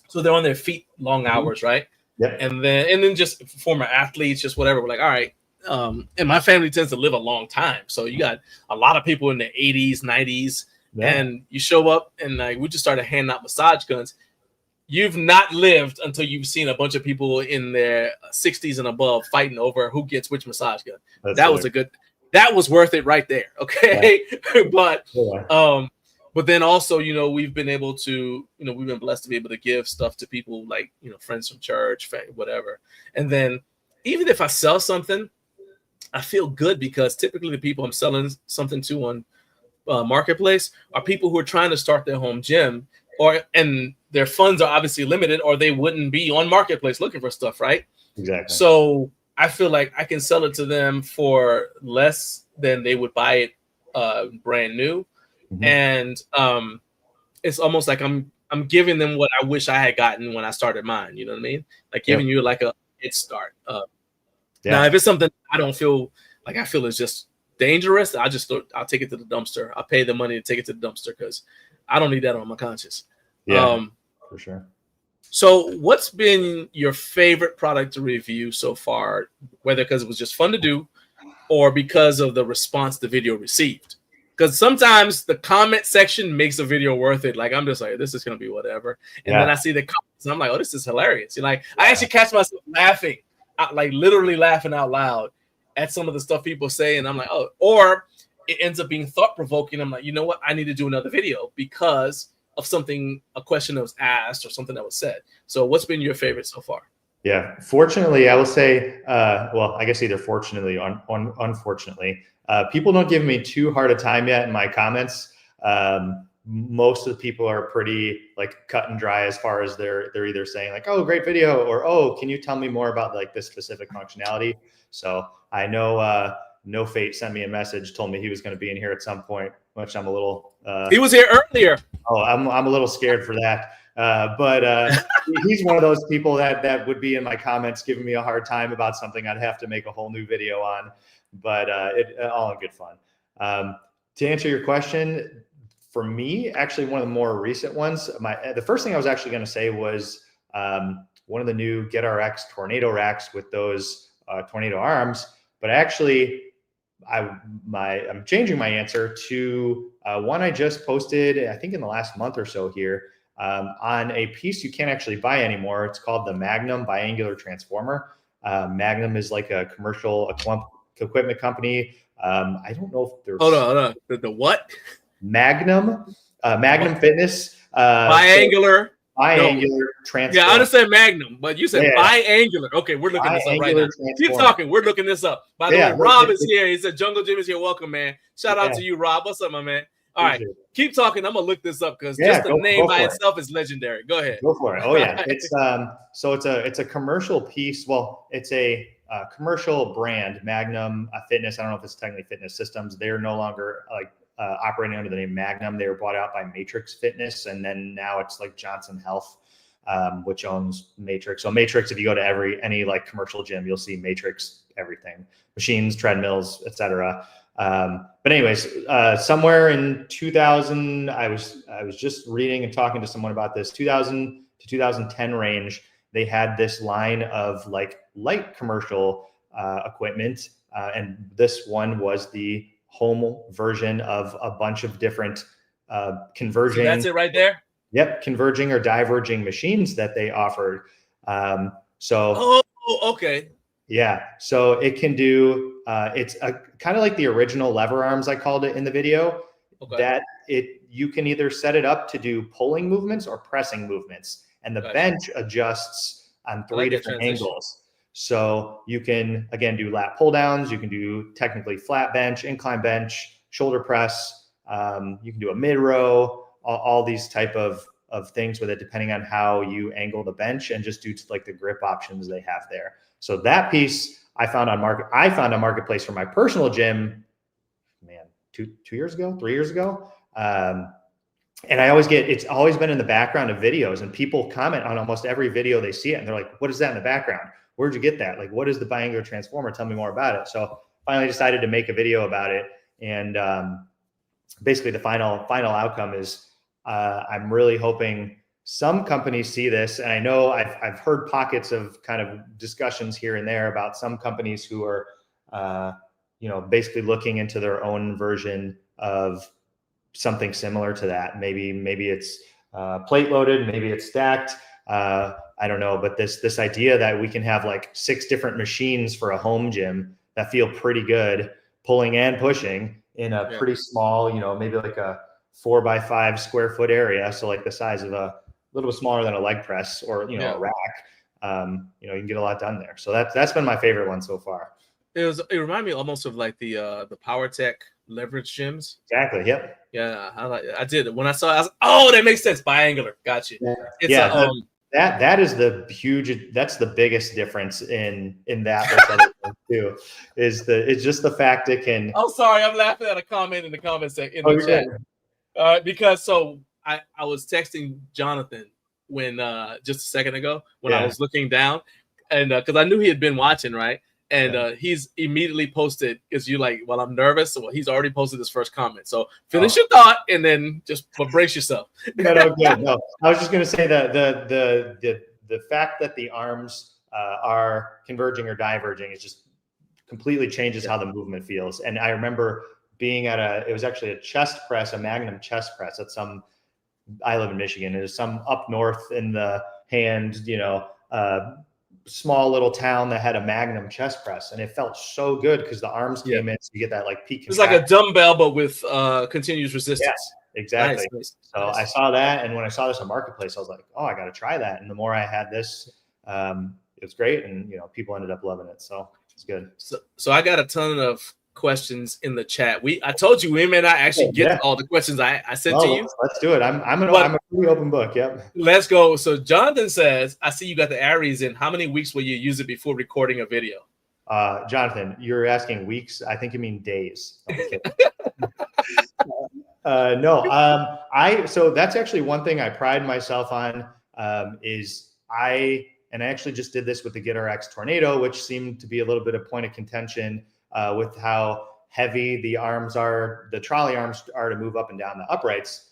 So they're on their feet long hours, right?
Yep.
And then just former athletes, just whatever. We're like, all right, and my family tends to live a long time. So you got a lot of people in the 80s, 90s, and you show up and like we just started handing out massage guns. You've not lived until you've seen a bunch of people in their 60s and above fighting over who gets which massage gun. That was worth it right there. Okay. Yeah. But then also, we've been able to, we've been blessed to be able to give stuff to people like, friends from church, whatever. And then even if I sell something, I feel good because typically the people I'm selling something to on Marketplace are people who are trying to start their home gym, and their funds are obviously limited, or they wouldn't be on Marketplace looking for stuff, right?
Exactly.
So I feel like I can sell it to them for less than they would buy it brand new. Mm-hmm. And it's almost like I'm giving them what I wish I had gotten when I started mine. You know what I mean? Like giving you like a head start. Now, if it's something I don't feel like I feel is just dangerous, I'll take it to the dumpster. I'll pay the money to take it to the dumpster because I don't need that on my conscience.
Yeah, for sure.
So what's been your favorite product to review so far, whether because it was just fun to do or because of the response the video received? Because sometimes the comment section makes a video worth it. Like, I'm just like, this is going to be whatever. And then I see the comments and I'm like, oh, this is hilarious. I actually catch myself laughing, like literally laughing out loud at some of the stuff people say. And I'm like, oh, or it ends up being thought-provoking. I'm like, you know what? I need to do another video because of a question that was asked or something that was said. So what's been your favorite so far?
Yeah, fortunately, I will say, well, I guess either fortunately or unfortunately, people don't give me too hard a time yet in my comments. Most of the people are pretty like cut and dry as far as they're either saying like, oh, great video, or, oh, can you tell me more about like this specific functionality? So I know No Fate sent me a message, told me he was going to be in here at some point, which I'm a little.
He was here earlier.
Oh, I'm a little scared for that. But he's one of those people that would be in my comments giving me a hard time about something I'd have to make a whole new video on. But it all in good fun. To answer your question, for me, actually one of the more recent ones, the first thing I was actually going to say was one of the new GetRx tornado racks with those tornado arms. But actually, I'm changing my answer to one I just posted, I think in the last month or so here, on a piece you can't actually buy anymore. It's called the Magnum Biangular Transformer. Magnum is like a commercial equipment company. I don't know if there's...
Hold on. The what?
Magnum Fitness.
Biangular.
Biangular transformer.
Yeah, I understand Magnum, but you said biangular. Okay, we're looking this up right now. Keep talking. We're looking this up. By the way, Rob is here. He said Jungle Jim is here. Welcome, man. Shout out to you, Rob. What's up, my man? All right, keep talking. I'm gonna look this up because just the name by itself is legendary. Go ahead.
Go for it. Oh yeah, it's so it's a commercial piece. Well, it's a commercial brand, Magnum Fitness. I don't know if it's technically Fitness Systems. They're no longer like operating under the name Magnum. They were bought out by Matrix Fitness, and then now it's like Johnson Health, which owns Matrix. So Matrix, if you go to any like commercial gym, you'll see Matrix everything, machines, treadmills, etc. But anyways, somewhere in 2000, I was just reading and talking to someone about this 2000 to 2010 range. They had this line of like light commercial equipment, and this one was the home version of a bunch of different converging.
So that's it right there.
Yep, converging or diverging machines that they offered.
Okay.
Yeah, so it can do. It's a kind of like the original lever arms I called it in the video. Okay. That you can either set it up to do pulling movements or pressing movements, and the bench adjusts on three different angles. So you can, again, do lat pull downs. You can do technically flat bench, incline bench, shoulder press. You can do a mid row, all these type of things with it, depending on how you angle the bench and just due to like the grip options they have there. So that piece I found on Marketplace for my personal gym, man, 3 years ago. And it's always been in the background of videos, and people comment on almost every video they see it. And they're like, what is that in the background? Where'd you get that? Like, what is the Biangular Transformer? Tell me more about it. So finally decided to make a video about it. And basically the final outcome is I'm really hoping some companies see this. And I know I've heard pockets of kind of discussions here and there about some companies who are basically looking into their own version of something similar to that. Maybe it's plate loaded, maybe it's stacked. I don't know, but this idea that we can have like 6 different machines for a home gym that feel pretty good, pulling and pushing in a pretty small, maybe like a 4x5 square foot area. So like the size of a little bit smaller than a leg press or, a rack. You can get a lot done there. So that's been my favorite one so far.
It reminded me almost of like the Power Tech leverage gyms.
Exactly. Yep.
Yeah, I did it when I saw it. I was like, oh, that makes sense. Biangular. Gotcha.
Yeah. That is that's the biggest difference in that too. It's just the fact it can.
Oh, sorry, I'm laughing at a comment in the comment section in the chat. Because I was texting Jonathan when just a second ago when I was looking down, and because I knew he had been watching, right? And he's immediately posted, because you're like, well, I'm nervous. So he's already posted his first comment. So finish your thought and then just brace yourself.
No, I was just going to say that the fact that the arms are converging or diverging is just completely changes how the movement feels. And I remember being it was actually a chest press, a Magnum chest press at I live in Michigan. It was some up north in the hand, small little town that had a Magnum chest press, and it felt so good because the arms came in, so you get that like peak.
It's like a dumbbell, but with continuous resistance.
Yeah, exactly.
Nice.
So I saw that, and when I saw this on Marketplace, I was like, oh, I got to try that. And the more I had this, it was great, and people ended up loving it. So it's good.
So I got a ton of questions in the chat. I told you we may not actually get all the questions I sent to you.
Let's do it. I'm a pretty open book. Yep.
Let's go. So Jonathan says, I see you got the Aries in. How many weeks will you use it before recording a video?
Jonathan, you're asking weeks. I think you mean days. So that's actually one thing I pride myself on, is I actually just did this with the GetRX Tornado, which seemed to be a little bit of point of contention with how heavy the trolley arms are to move up and down the uprights.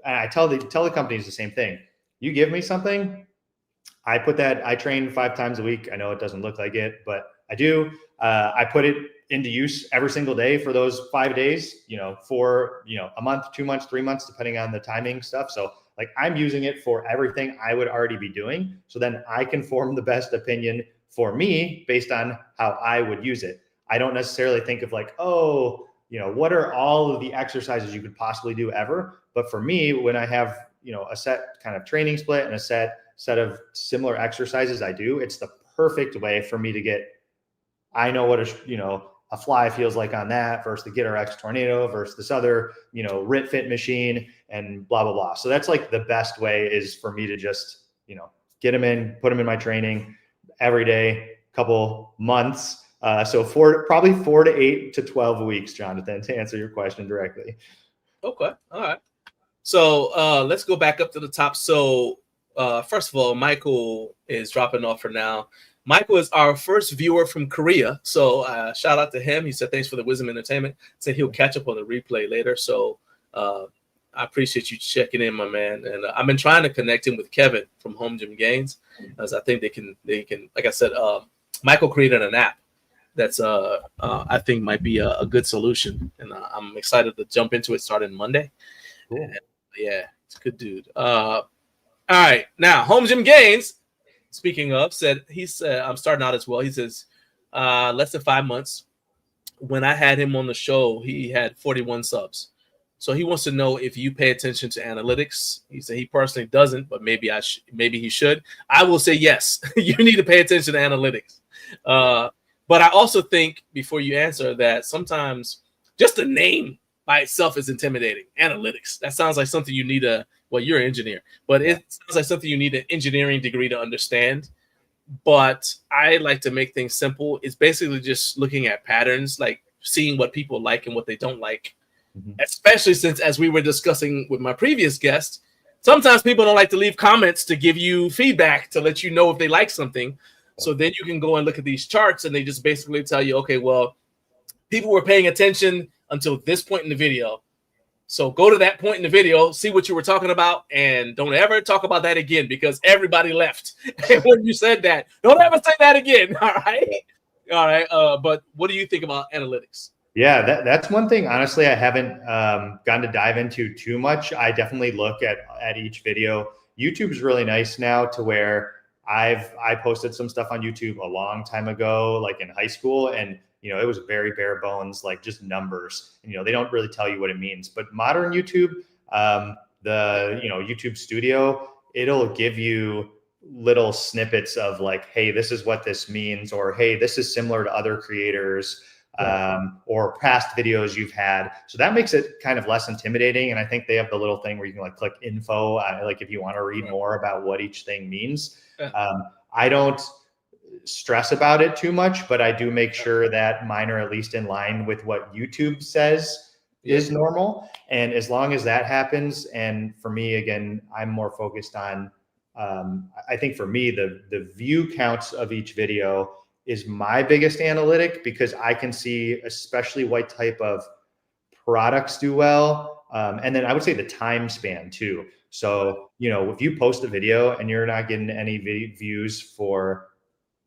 And I tell the companies the same thing. You give me something, I train 5 times a week. I know it doesn't look like it, but I do. I put it into use every single day for those 5 days, for, a month, 2 months, 3 months, depending on the timing stuff. So like I'm using it for everything I would already be doing. So then I can form the best opinion for me based on how I would use it. I don't necessarily think of like, what are all of the exercises you could possibly do ever? But for me, when I have, a set kind of training split and a set of similar exercises I do, it's the perfect way for me to I know what a fly feels like on that versus the GetRX Tornado versus this other, RIT Fit machine and blah, blah, blah. So that's like the best way is for me to just, get them in, put them in my training every day, couple months. So probably 4 to 8 to 12 weeks, Jonathan, to answer your question directly.
Okay. All right. So let's go back up to the top. So first of all, Michael is dropping off for now. Michael is our first viewer from Korea. So shout out to him. He said, thanks for the Wisdom Entertainment. Said he'll catch up on the replay later. So I appreciate you checking in, my man. And I've been trying to connect him with Kevin from Home Gym Gains, as I think they can, like I said, Michael created an app that's I think might be a good solution. And I'm excited to jump into it starting Monday. Cool. And, it's a good dude. All right. Now, Home Gym Gains, speaking of, he said, I'm starting out as well. He says, less than 5 months. When I had him on the show, he had 41 subs. So he wants to know if you pay attention to analytics. He said he personally doesn't, but maybe he should. I will say yes. You need to pay attention to analytics. But I also think, before you answer, that sometimes just the name by itself is intimidating. Analytics. That sounds like something you need you're an engineer, but it sounds like something you need an engineering degree to understand. But I like to make things simple. It's basically just looking at patterns, like seeing what people like and what they don't like. Mm-hmm. Especially since, as we were discussing with my previous guest, sometimes people don't like to leave comments to give you feedback to let you know if they like something. So then you can go and look at these charts and they just basically tell you, okay, well, people were paying attention until this point in the video. So go to that point in the video, see what you were talking about, and don't ever talk about that again because everybody left. And when you said that, don't ever say that again. All right. All right. But what do you think about analytics?
Yeah, that's one thing. Honestly, I haven't gotten to dive into too much. I definitely look at each video. YouTube is really nice now to where I posted some stuff on YouTube a long time ago, like in high school, and it was very bare bones, like just numbers. They don't really tell you what it means. But modern YouTube, the YouTube Studio, it'll give you little snippets of like, hey, this is what this means, or hey, this is similar to other creators. Or past videos you've had. So that makes it kind of less intimidating. And I think they have the little thing where you can like click info, like if you want to read more about what each thing means. I don't stress about it too much, but I do make sure that mine are at least in line with what YouTube says is normal. And as long as that happens, and for me, again, I'm more focused on, I think for me, the view counts of each video is my biggest analytic, because I can see especially what type of products do well. And then I would say the time span too. So, if you post a video and you're not getting any views for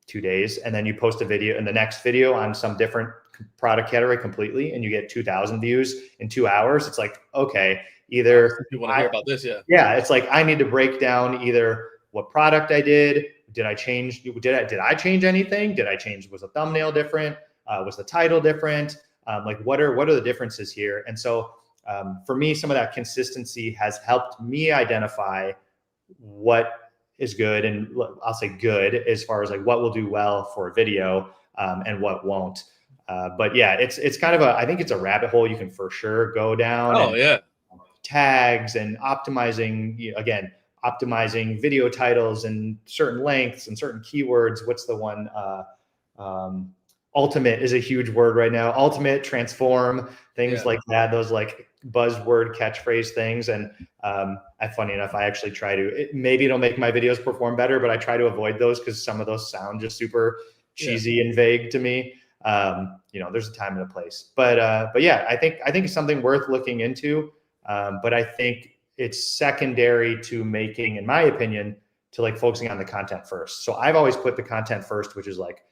2 days, and then you post a video and the next video on some different product category completely, and you get 2,000 views in 2 hours, it's like, okay, either
you want to hear about this.
Yeah. It's like, I need to break down either what product I did. Did I change? Did I change anything? Was the thumbnail different? Was the title different? Like what are the differences here? And so for me, some of that consistency has helped me identify what is good, and I'll say good as far as like what will do well for a video and what won't. But yeah, it's kind of I think it's a rabbit hole you can for sure go down.
Oh, yeah.
Tags and optimizing, again, optimizing video titles and certain lengths and certain keywords. What's the one? Ultimate is a huge word right now. Ultimate, transform, things like that. Those like buzzword catchphrase things. And funny enough, I actually try to, maybe it'll make my videos perform better, but I try to avoid those because some of those sound just super cheesy and vague to me. There's a time and a place, but yeah, I think it's something worth looking into. But I think it's secondary to making, in my opinion, to like focusing on the content first. So I've always put the content first, which is like,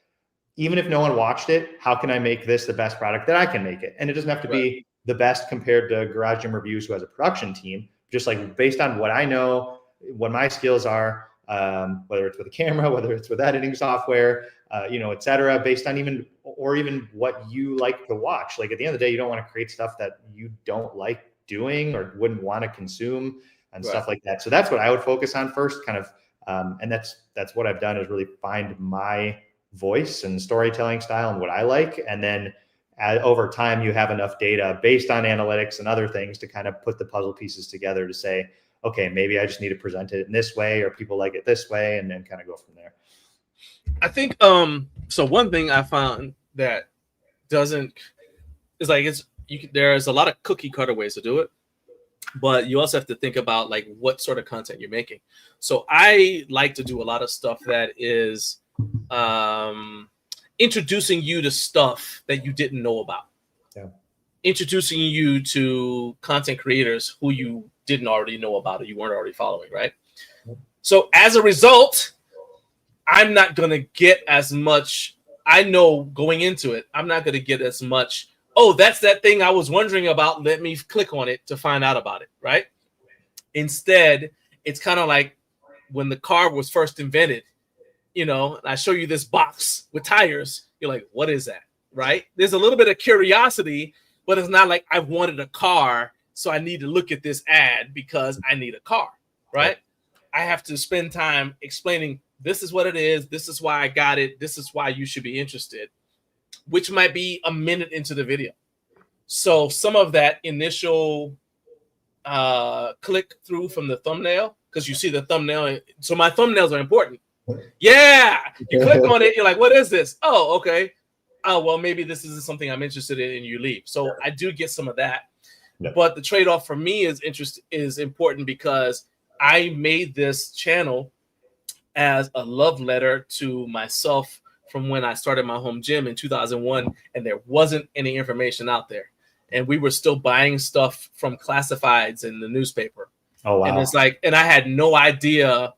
even if no one watched it, how can I make this the best product that I can make it? And it doesn't have to be the best compared to Garage Gym Reviews, who has a production team, just like based on what I know, what my skills are, whether it's with a camera, whether it's with editing software, et cetera, based on even what you like to watch. Like at the end of the day, you don't want to create stuff that you don't like doing or wouldn't want to consume and stuff like that. So that's what I would focus on first, kind of. And that's what I've done, is really find my voice and storytelling style and what I like. And then over time, you have enough data based on analytics and other things to kind of put the puzzle pieces together to say, okay, maybe I just need to present it in this way, or people like it this way, and then kind of go from there.
I think, so one thing I found that there's a lot of cookie cutter ways to do it, but you also have to think about like what sort of content you're making. So I like to do a lot of stuff that is introducing you to stuff that you didn't know about. Yeah. Introducing you to content creators who you didn't already know about or you weren't already following, right? So as a result, I'm not going to get as much, I know going into it, I'm not going to get as much, oh, that's that thing I was wondering about, let me click on it to find out about it, right? Instead, it's kind of like when the car was first invented, and I show you this box with tires, you're like, what is that, right? There's a little bit of curiosity, but it's not like I wanted a car, so I need to look at this ad because I need a car, right? I have to spend time explaining, this is what it is, this is why I got it, this is why you should be interested, which might be a minute into the video. So some of that initial click through from the thumbnail, because you see the thumbnail, so my thumbnails are important. Yeah, you click on it, you're like, what is this? Oh, okay. Oh, well, maybe this isn't something I'm interested in, and you leave. So I do get some of that. But the trade-off for me is important, because I made this channel as a love letter to myself from when I started my home gym in 2001, and there wasn't any information out there. And we were still buying stuff from classifieds in the newspaper. Oh, wow. And it's like, and I had no idea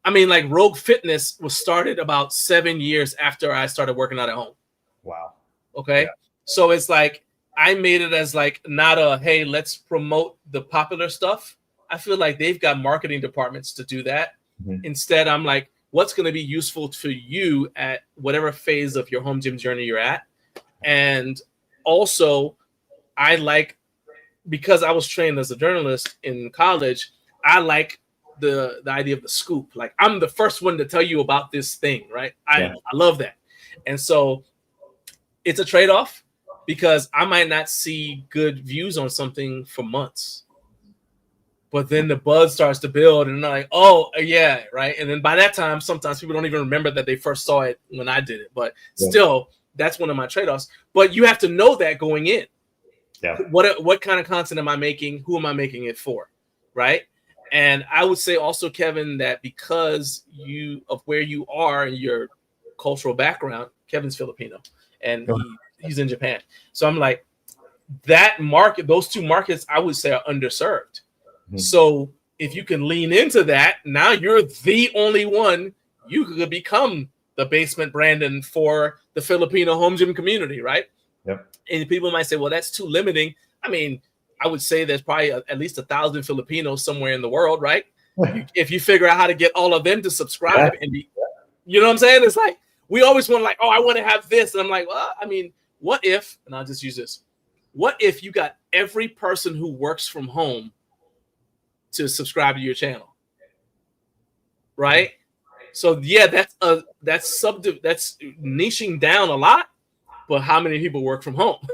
I mean, like Rogue Fitness was started about 7 years after I started working out at home.
Wow.
Okay. Yeah. So it's like I made it as like not a, hey, let's promote the popular stuff. I feel like they've got marketing departments to do that. Mm-hmm. Instead, I'm like, what's going to be useful to you at whatever phase of your home gym journey you're at? And also, I like, because I was trained as a journalist in college, I like the idea of the scoop. Like, I'm the first one to tell you about this thing, right? I love that. And so it's a trade-off, because I might not see good views on something for months. But then the buzz starts to build, and they're like, oh, yeah, right? And then by that time, sometimes people don't even remember that they first saw it when I did it. But still, that's one of my trade-offs. But you have to know that going in. Yeah. What kind of content am I making? Who am I making it for? Right? And I would say also, Kevin, that because of where you are and your cultural background, Kevin's Filipino, and he's in Japan. So I'm like, that market, those two markets, I would say are underserved. Mm-hmm. So if you can lean into that, now you're the only one. You could become the basement Brandon for the Filipino home gym community, right? Yep. And people might say, well, that's too limiting. I mean, I would say there's probably at least 1,000 Filipinos somewhere in the world, right? If you figure out how to get all of them to subscribe and be, you know what I'm saying? It's like, we always want like, oh, I want to have this. And I'm like, well, I mean, what if, and I'll just use this. What if you got every person who works from home to subscribe to your channel? Right? So yeah, that's niching down a lot, but how many people work from home?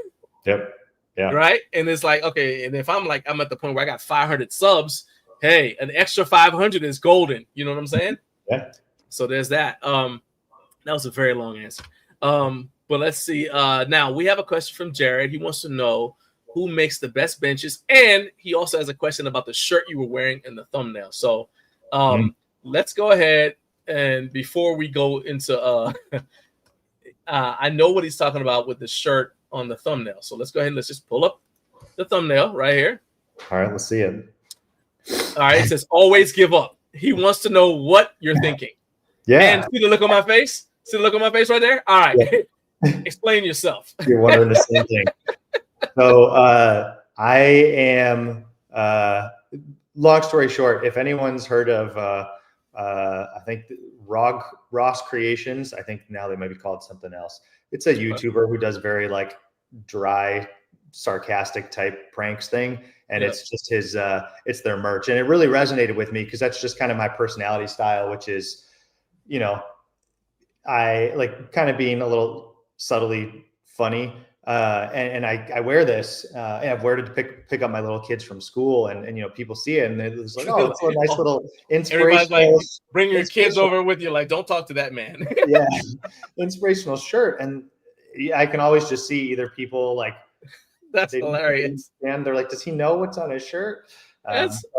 Yep. Yeah.
Right. And it's like, okay. And if I'm at the point where I got 500 subs, hey, an extra 500 is golden. You know what I'm saying?
Yeah.
So there's that. That was a very long answer. But let's see. Now we have a question from Jared. He wants to know who makes the best benches. And he also has a question about the shirt you were wearing in the thumbnail. So let's go ahead. And before we go into, I know what he's talking about with the shirt on the thumbnail. So let's go ahead and let's just pull up the thumbnail right here.
All right, let's see it.
All right, it says always give up. He wants to know what you're thinking.
Yeah.
And see the look on my face? See the look on my face right there? All right. Yeah. Explain yourself.
You're wondering the same thing. So I am, long story short, if anyone's heard of, I think Ross Creations, I think now they might be called something else. It's a YouTuber who does very like dry, sarcastic type pranks thing. And it's just his, it's their merch. And it really resonated with me because that's just kind of my personality style, which is, you know, I like kind of being a little subtly funny. And I wear this, and I've wear it to pick up my little kids from school, and you know, people see it and it's like, oh, it's a nice little inspirational.
Everybody's like, bring your kids over with you. Like, don't talk to that man.
Yeah, inspirational shirt, and I can always just see either people like,
that's hilarious,
and they're like, does he know what's on his shirt?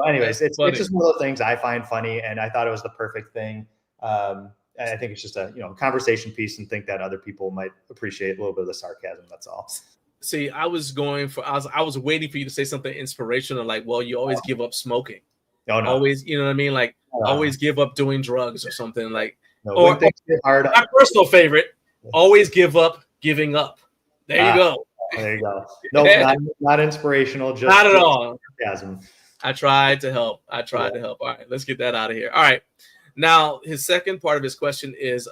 Anyways, it's just one of those things I find funny, and I thought it was the perfect thing. And I think it's just a conversation piece, and think that other people might appreciate a little bit of the sarcasm. That's all.
See, I was waiting for you to say something inspirational, like, well, you always give up smoking.
Oh, no.
Always, you know what I mean? Like, always give up doing drugs or something like.
No,
or hard. My personal favorite, always give up giving up. There you go.
There you go. No, not inspirational. Just
not at all.
Sarcasm.
I tried to help. All right, let's get that out of here. All right. Now, his second part of his question is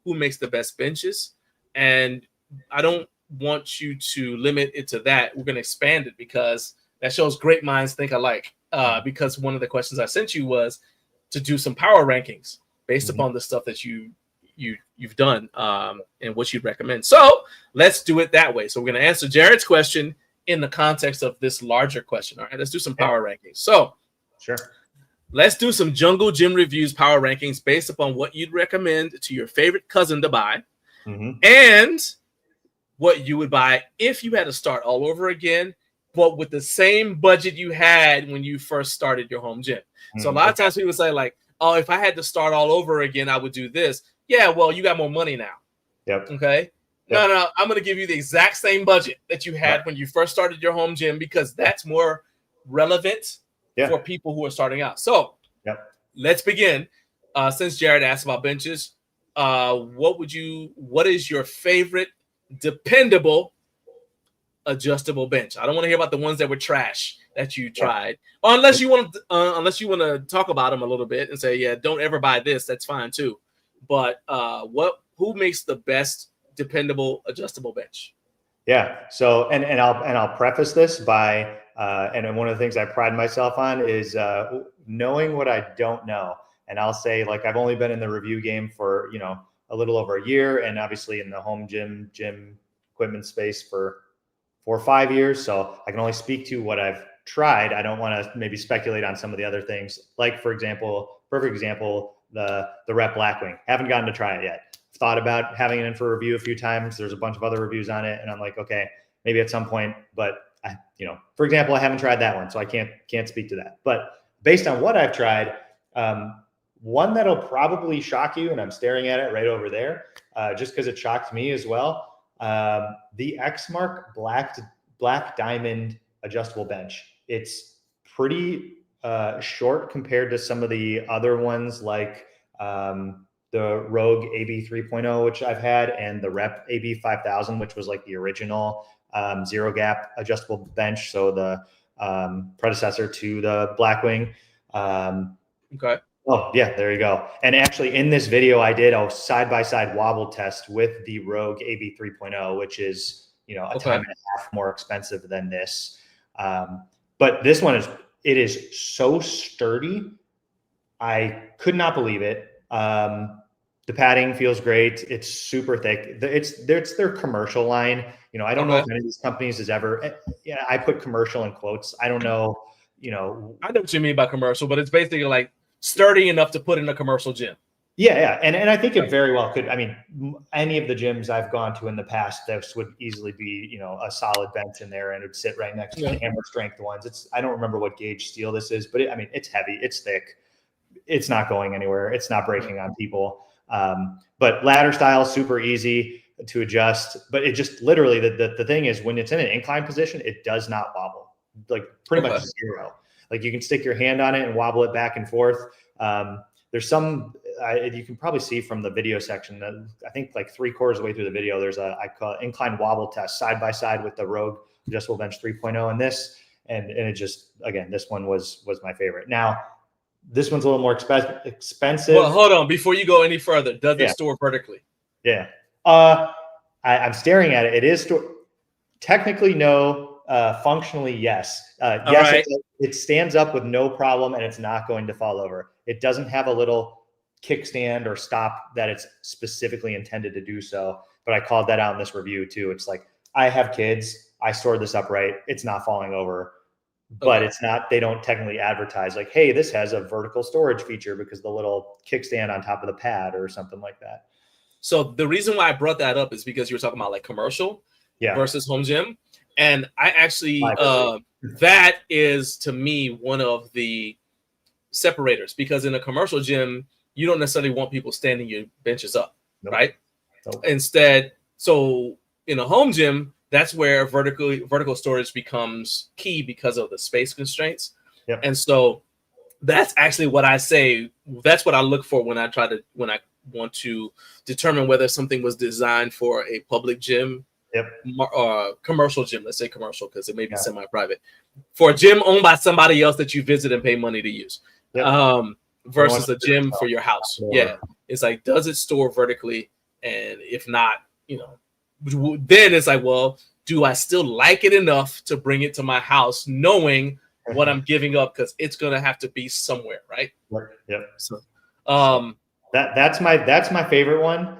who makes the best benches? And I don't want you to limit it to that. We're going to expand it because that shows great minds think alike. Because one of the questions I sent you was to do some power rankings based upon the stuff that you've done and what you'd recommend. So let's do it that way. So we're going to answer Jared's question in the context of this larger question. All right, let's do some power rankings. So
sure.
Let's do some Jungle Gym Reviews power rankings based upon what you'd recommend to your favorite cousin to buy and what you would buy if you had to start all over again, but with the same budget you had when you first started your home gym. So a lot of times people say like, oh, if I had to start all over again, I would do this. Yeah, well, you got more money now.
Yep.
Okay. Yep. No, I'm going to give you the exact same budget that you had when you first started your home gym because that's more relevant for people who are starting out. So let's begin. since Jared asked about benches, what is your favorite dependable adjustable bench? I don't want to hear about the ones that were trash that you tried, unless you want to talk about them a little bit and say, yeah, don't ever buy this. That's fine too. But who makes the best dependable adjustable bench?
Yeah. So, and I'll preface this by, and one of the things I pride myself on is knowing what I don't know. And I'll say, like, I've only been in the review game for, a little over a year, and obviously in the home gym equipment space for 4 or 5 years. So I can only speak to what I've tried. I don't want to maybe speculate on some of the other things. Like, for example, perfect example, the Rep Blackwing. Haven't gotten to try it yet. Thought about having it in for review a few times. There's a bunch of other reviews on it, and I'm like, okay, maybe at some point. But for example, I haven't tried that one, so I can't speak to that. But based on what I've tried, one that'll probably shock you, and I'm staring at it right over there, just because it shocked me as well. The Xmark Black Diamond adjustable bench. It's pretty short compared to some of the other ones, like the Rogue AB 3.0, which I've had, and the Rep AB 5000, which was like the original zero gap adjustable bench. So the predecessor to the Blackwing.
Okay.
Oh yeah, there you go. And actually in this video, I did a side-by-side wobble test with the Rogue AB 3.0, which is, a time and a half more expensive than this. But this one is so sturdy. I could not believe it. The padding feels great. It's super thick. It's their commercial line. I don't know if any of these companies has ever, I put commercial in quotes. I don't know,
I know what you mean by commercial, but it's basically like sturdy enough to put in a commercial gym.
Yeah. And I think it very well could. I mean, any of the gyms I've gone to in the past, this would easily be, a solid bench in there, and it would sit right next to the hammer strength ones. I don't remember what gauge steel this is, but it's heavy, it's thick. It's not going anywhere. It's not breaking on people. But ladder style, super easy to adjust. But it just literally, the thing is, when it's in an incline position, it does not wobble, like pretty much zero. Like you can stick your hand on it and wobble it back and forth. There's some, you can probably see from the video section that I think like 3/4 of the way through the video, there's I call it incline wobble test side by side with the Rogue adjustable bench 3.0 and this. And it just, again, this one was my favorite. Now, this one's a little more expensive.
Well, hold on. Before you go any further, does it store vertically?
Yeah. I'm staring at it. It is technically no. Functionally, yes. Yes, right. It stands up with no problem, and it's not going to fall over. It doesn't have a little kickstand or stop that it's specifically intended to do so. But I called that out in this review too. It's like, I have kids. I stored this upright. It's not falling over. But it's not, they don't technically advertise like, hey, this has a vertical storage feature because the little kickstand on top of the pad or something like that.
So the reason why I brought that up is because you were talking about like commercial versus home gym. And I actually, that is to me one of the separators, because in a commercial gym, you don't necessarily want people standing your benches up, right? Instead, so in a home gym, that's where vertical storage becomes key because of the space constraints. And so that's actually what I say. That's what I look for when I want to determine whether something was designed for a public gym or commercial gym. Let's say commercial because it may be semi-private, for a gym owned by somebody else that you visit and pay money to use, versus a gym for your house. It's like, does it store vertically? And if not, then it's like, well, do I still like it enough to bring it to my house, knowing what I'm giving up, because it's gonna have to be somewhere, right? So,
that's my favorite one.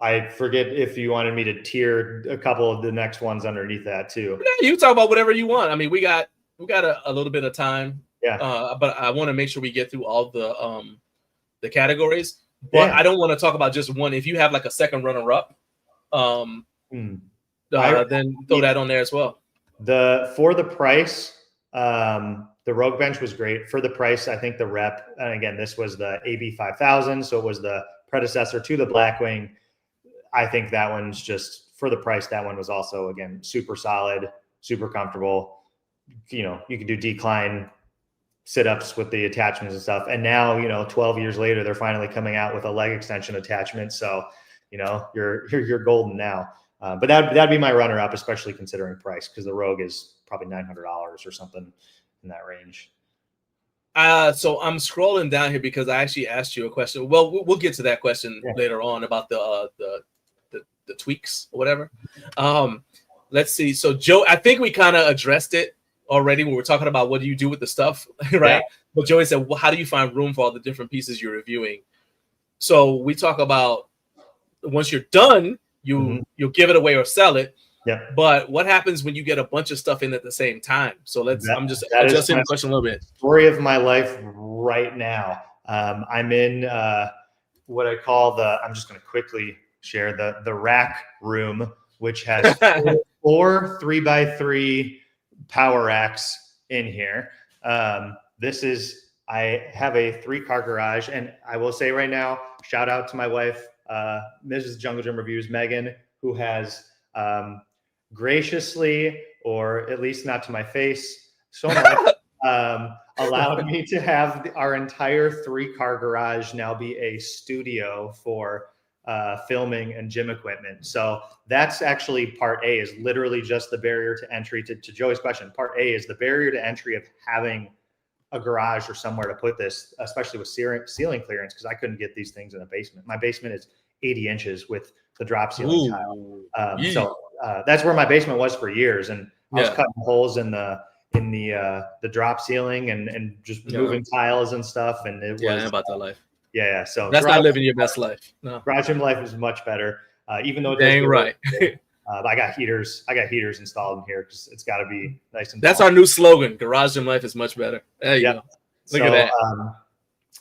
I forget if you wanted me to tier a couple of the next ones underneath that too.
Yeah, you talk about whatever you want. I mean, we got a little bit of time. But I want to make sure we get through all the categories. But I don't want to talk about just one. If you have like a second runner-up, then throw that on there as well.
For the price, the Rogue bench was great. For the price, I think the Rep, and again, this was the AB 5000, so it was the predecessor to the Blackwing. I think that one's just, for the price, that one was also, again, super solid, super comfortable. You can do decline sit-ups with the attachments and stuff. And now, 12 years later, they're finally coming out with a leg extension attachment. So, you're golden now. But that'd be my runner-up, especially considering price, because the Rogue is probably $900 or something in that range.
So I'm scrolling down here because I actually asked you a question. Well, we'll get to that question later on about the tweaks or whatever. Let's see. So Joe, I think we kind of addressed it already when we're talking about what do you do with the stuff, right? Yeah. But Joey said, well, how do you find room for all the different pieces you're reviewing? So we talk about once you're done, you'll give it away or sell it.
Yeah.
But what happens when you get a bunch of stuff in at the same time? So I'm just adjusting the question a little bit.
Story of my life right now. I'm in what I call I'm just going to quickly share the rack room, which has four 3x3 power racks in here. I have a 3-car garage, and I will say right now, shout out to my wife, Mrs. Jungle Gym Reviews, Megan, who has graciously, or at least not to my face so much, allowed me to have our entire 3-car garage now be a studio for filming and gym equipment. So that's actually part A, is literally just the barrier to entry. To Joey's question, part A is the barrier to entry of having a garage or somewhere to put this, especially with ceiling clearance, because I couldn't get these things in a basement. My basement is 80 inches with the drop ceiling tile. So that's where my basement was for years, and I was cutting holes in the drop ceiling and just moving tiles and stuff. And it was
about that life.
Yeah. So
that's not living your best life. No.
Garage gym life is much better. Even though
dang right.
I got heaters installed in here because it's got to be nice and.
That's our new slogan. Garage gym life is much better. There you go. Look at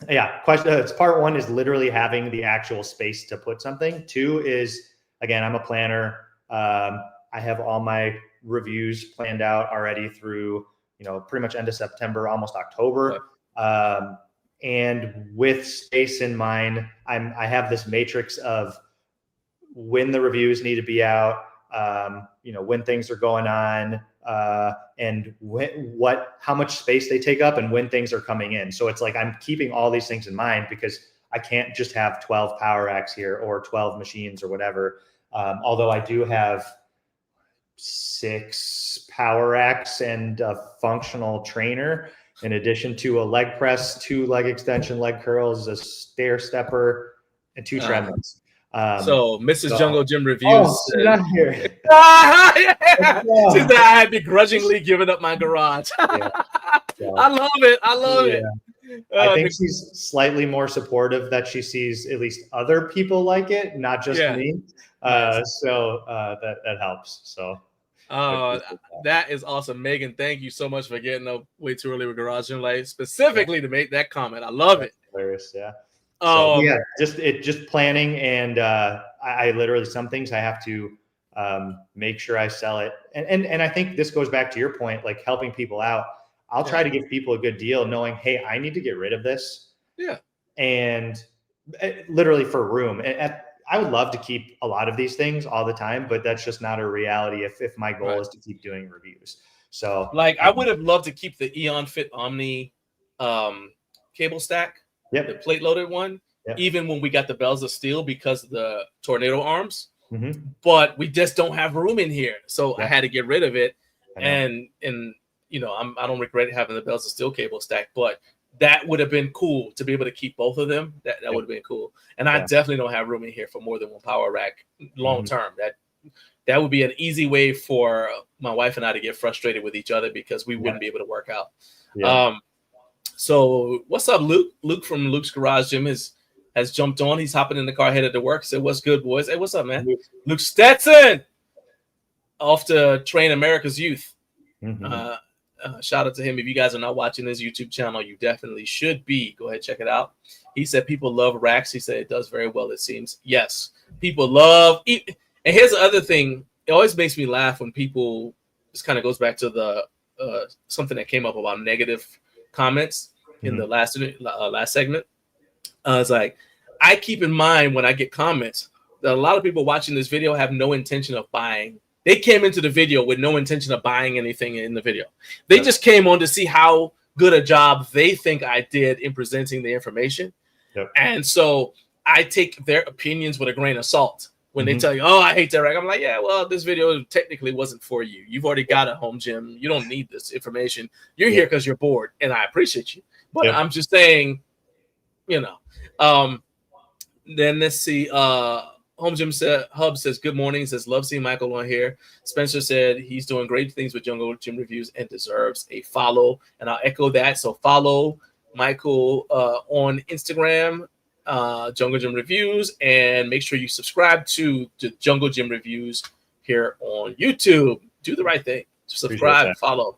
that.
Question. It's part one is literally having the actual space to put something. 2 is, again, I'm a planner. I have all my reviews planned out already through, pretty much end of September, almost October. And with space in mind, I have this matrix of when the reviews need to be out, when things are going on, and how much space they take up and when things are coming in. So it's like I'm keeping all these things in mind because I can't just have 12 power racks here or 12 machines or whatever. Although I do have 6 power racks and a functional trainer, in addition to a leg press, 2 leg extension, leg curls, a stair stepper, and 2 treadmills.
So Mrs. Jungle Gym Reviews.
Not here.
She said I had begrudgingly given up my garage. I love it.
I think she's slightly more supportive that she sees at least other people like it, not just me. So that helps. So.
That is awesome, Megan. Thank you so much for getting up way too early with Garage Gym Life, specifically to make that comment. I love it.
Hilarious, yeah. So, just planning, and I literally, some things I have to make sure I sell it, and I think this goes back to your point, like helping people out. I'll try to give people a good deal, knowing, hey, I need to get rid of this. Yeah, and literally for room. I would love to keep a lot of these things all the time, but that's just not a reality if my goal is to keep doing reviews. So
like I would have loved to keep the Eon Fit Omni cable stack, the plate loaded one, even when we got the Bells of Steel because of the tornado arms, but we just don't have room in here. So I had to get rid of it. And I don't regret having the Bells of Steel cable stack, but that would have been cool to be able to keep both of them. That would have been cool. And I definitely don't have room in here for more than one power rack long term. That would be an easy way for my wife and I to get frustrated with each other because we wouldn't be able to work out. So what's up, Luke? Luke from Luke's Garage Gym has jumped on. He's hopping in the car headed to work. Said, what's good, boys? Hey, what's up, man? Luke Stetson off to train America's youth. Shout out to him. If you guys are not watching his YouTube channel, you definitely should be. Go ahead, check it out. He said people love racks. He said it does very well, it seems. Yes, people love it. And here's the other thing. It always makes me laugh when people, this kind of goes back to the something that came up about negative comments in the last segment. It's like, I keep in mind when I get comments that a lot of people watching this video have no intention of buying. They came into the video with no intention of buying anything in the video. They just came on to see how good a job they think I did in presenting the information.
Yep.
And so I take their opinions with a grain of salt. When they tell you, oh, I hate that rack, I'm like, yeah, well, this video technically wasn't for you. You've already got a home gym. You don't need this information. You're here because you're bored, and I appreciate you. But I'm just saying, you know. Then let's see. Home Gym Hub says, good morning. Says, love seeing Michael on here. Spencer said he's doing great things with Jungle Gym Reviews and deserves a follow. And I'll echo that. So follow Michael on Instagram, Jungle Gym Reviews, and make sure you subscribe to Jungle Gym Reviews here on YouTube. Do the right thing. Subscribe, follow.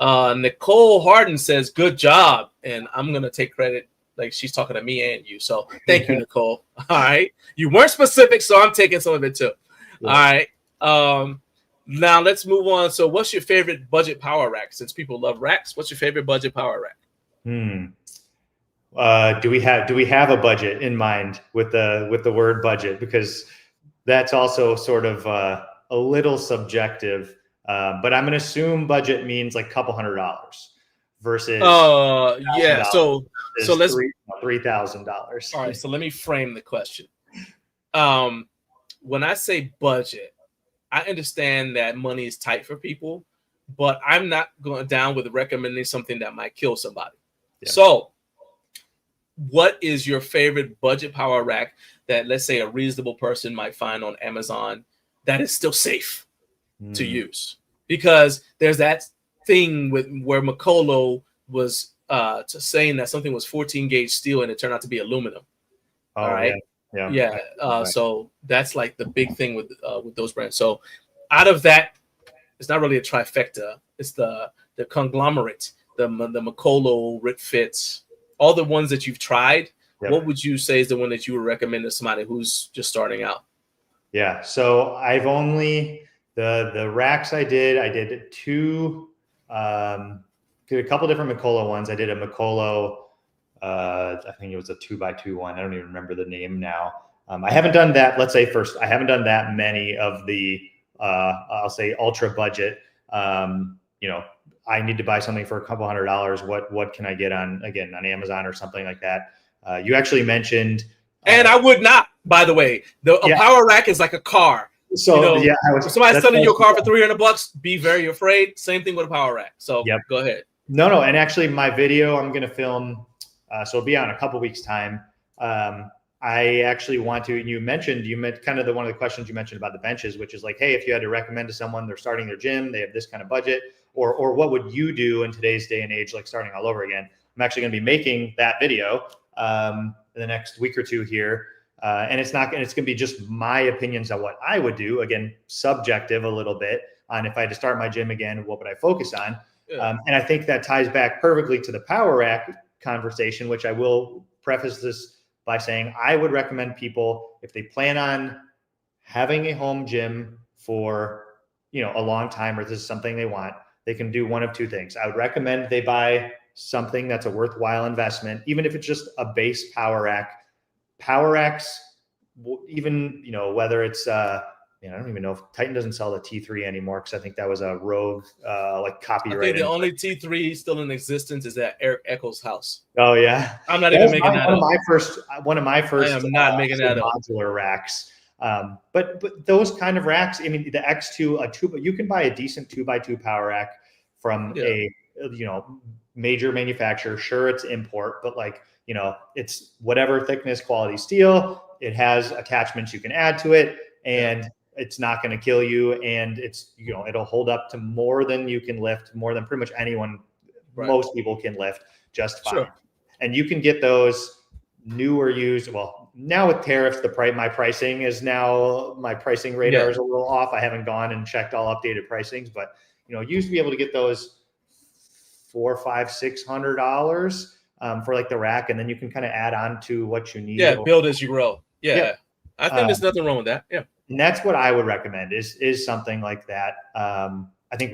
Nicole Harden says, good job. And I'm going to take credit. Like she's talking to me and you. So thank you, Nicole. All right. You weren't specific, so I'm taking some of it too. Yeah. All right. Now let's move on. So what's your favorite budget power rack? Since people love racks, what's your favorite budget power rack?
Do we have a budget in mind with the word budget? Because that's also sort of a little subjective. But I'm gonna assume budget means like a couple $100 versus
yeah. So let's
$3,000.
All right. So let me frame the question. When I say budget, I understand that money is tight for people, but I'm not going down with recommending something that might kill somebody. Yeah. So what is your favorite budget power rack that, let's say, a reasonable person might find on Amazon that is still safe to use? Because there's that thing where Makolo was saying that something was 14 gauge steel and it turned out to be aluminum. All right. Yeah. So that's like the big thing with those brands. So out of that, it's not really a trifecta. It's the conglomerate, the Makolo, Rit Fits, all the ones that you've tried. Yep. What would you say is the one that you would recommend to somebody who's just starting out?
Yeah. So I've only the racks I did two. Did a couple different Makolo ones. I did a Makolo, I think it was a 2x2 one. I don't even remember the name now. I haven't done that. Let's say first, I haven't done that many of the, I'll say ultra budget. You know, I need to buy something for a couple $100. What can I get on Amazon or something like that? You actually mentioned,
and I would not, by the way, a power rack is like a car. So if somebody's selling you a car for $300, be very afraid. Same thing with a power rack. So go ahead.
No. And actually my video I'm going to film, so it'll be on a couple weeks time. I actually want to, you meant kind of one of the questions you mentioned about the benches, which is like, hey, if you had to recommend to someone, they're starting their gym, they have this kind of budget, or what would you do in today's day and age, like starting all over again? I'm actually going to be making that video in the next week or two here. And it's going to be just my opinions on what I would do. Again, subjective a little bit on if I had to start my gym again, what would I focus on? Yeah. And I think that ties back perfectly to the power rack conversation, which I will preface this by saying I would recommend people, if they plan on having a home gym for, a long time, or this is something they want, they can do one of two things. I would recommend they buy something that's a worthwhile investment, even if it's just a base power rack. Power racks, even, whether it's, I don't even know if Titan doesn't sell the T3 anymore, because I think that was a rogue, copyright.
I think the only T3 still in existence is at Eric Eccles' house.
Oh yeah,
I'm not even making that up.
One of my first.
I am not making that up.
Modular racks. But those kind of racks, I mean, the X2, but you can buy a decent 2x2 power rack from a major manufacturer. Sure, it's import, but it's whatever thickness, quality steel. It has attachments you can add to it, and it's not going to kill you, and it's it'll hold up to more than you can lift, more than pretty much anyone, most people can lift just fine. Sure. And you can get those new or used. Well, now with tariffs, my pricing radar is a little off. I haven't gone and checked all updated pricings, but used to be able to get those $400, $500, $600 for like the rack, and then you can kind of add on to what you need.
Yeah, build as you grow. Yeah. I think there's nothing wrong with that. Yeah.
And that's what I would recommend is something like that. I think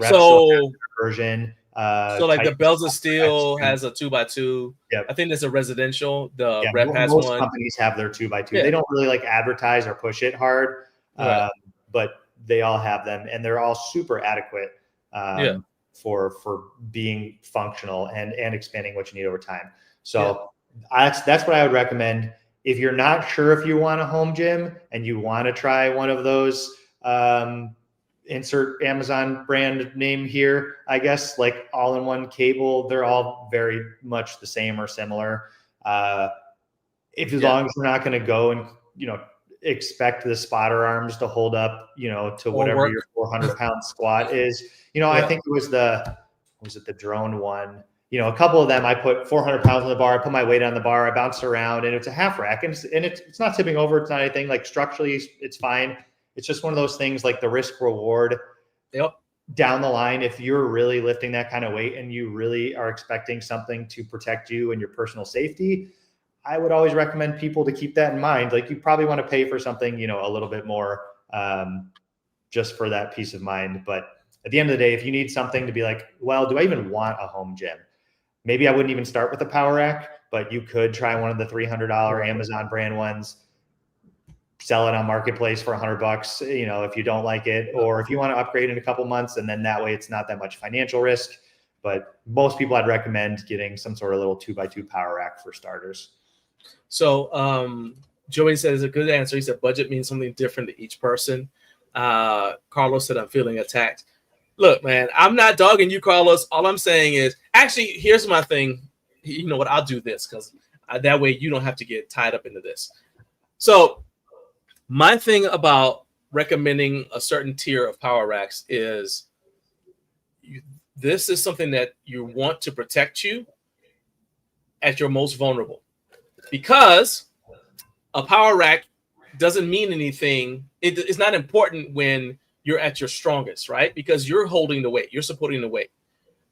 version.
So like the Bells of Steel has a 2x2. Yeah. I think there's a residential. The Rep has
most
one.
Companies have their 2x2. Yeah. They don't really advertise or push it hard, but they all have them, and they're all super adequate. for being functional and expanding what you need over time. So that's what I would recommend. If you're not sure if you want a home gym and you want to try one of those, insert Amazon brand name here, I guess, like all-in-one cable, they're all very much the same or similar. As long as we're not going to go and, expect the spotter arms to hold up, to whatever your 400-pound squat is. I think it was the drone one. A couple of them, I put 400 pounds on the bar, I put my weight on the bar, I bounced around, and it's a half rack, and it's not tipping over. It's not anything like structurally, it's fine. It's just one of those things like the risk reward down the line. If you're really lifting that kind of weight and you really are expecting something to protect you and your personal safety, I would always recommend people to keep that in mind. Like, you probably want to pay for something, a little bit more, just for that peace of mind. But at the end of the day, if you need something to be like, well, do I even want a home gym? Maybe I wouldn't even start with the power rack, but you could try one of the $300 Amazon brand ones, sell it on Marketplace for $100, if you don't like it, or if you want to upgrade in a couple months, and then that way it's not that much financial risk. But most people, I'd recommend getting some sort of little 2x2 power rack for starters.
So Joey says a good answer. He said budget means something different to each person. Carlos said I'm feeling attacked. Look, man, I'm not dogging you, Carlos. All I'm saying is, actually, here's my thing. You know what? I'll do this because that way you don't have to get tied up into this. So my thing about recommending a certain tier of power racks is this is something that you want to protect you at your most vulnerable, because a power rack doesn't mean anything. It's not important when you're at your strongest, right? Because you're holding the weight, you're supporting the weight.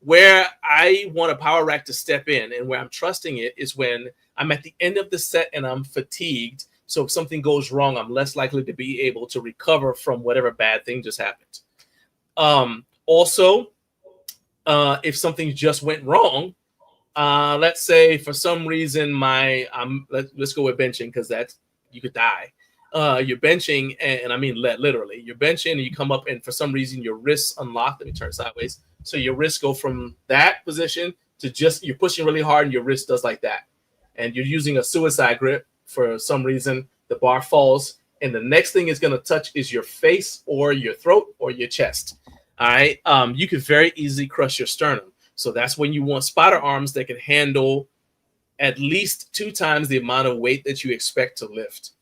Where I want a power rack to step in and where I'm trusting it is when I'm at the end of the set and I'm fatigued. So if something goes wrong, I'm less likely to be able to recover from whatever bad thing just happened. Also, if something just went wrong, let's say for some reason let's go with benching, because that's, you could die. You're benching, and I mean literally, you're benching and you come up and for some reason your wrists unlock. Let me turn sideways. So your wrists go from that position to just, you're pushing really hard and your wrist does like that. And you're using a suicide grip. For some reason, the bar falls and the next thing it's going to touch is your face or your throat or your chest. All right. You could very easily crush your sternum. So that's when you want spotter arms that can handle at least 2 times the amount of weight that you expect to lift.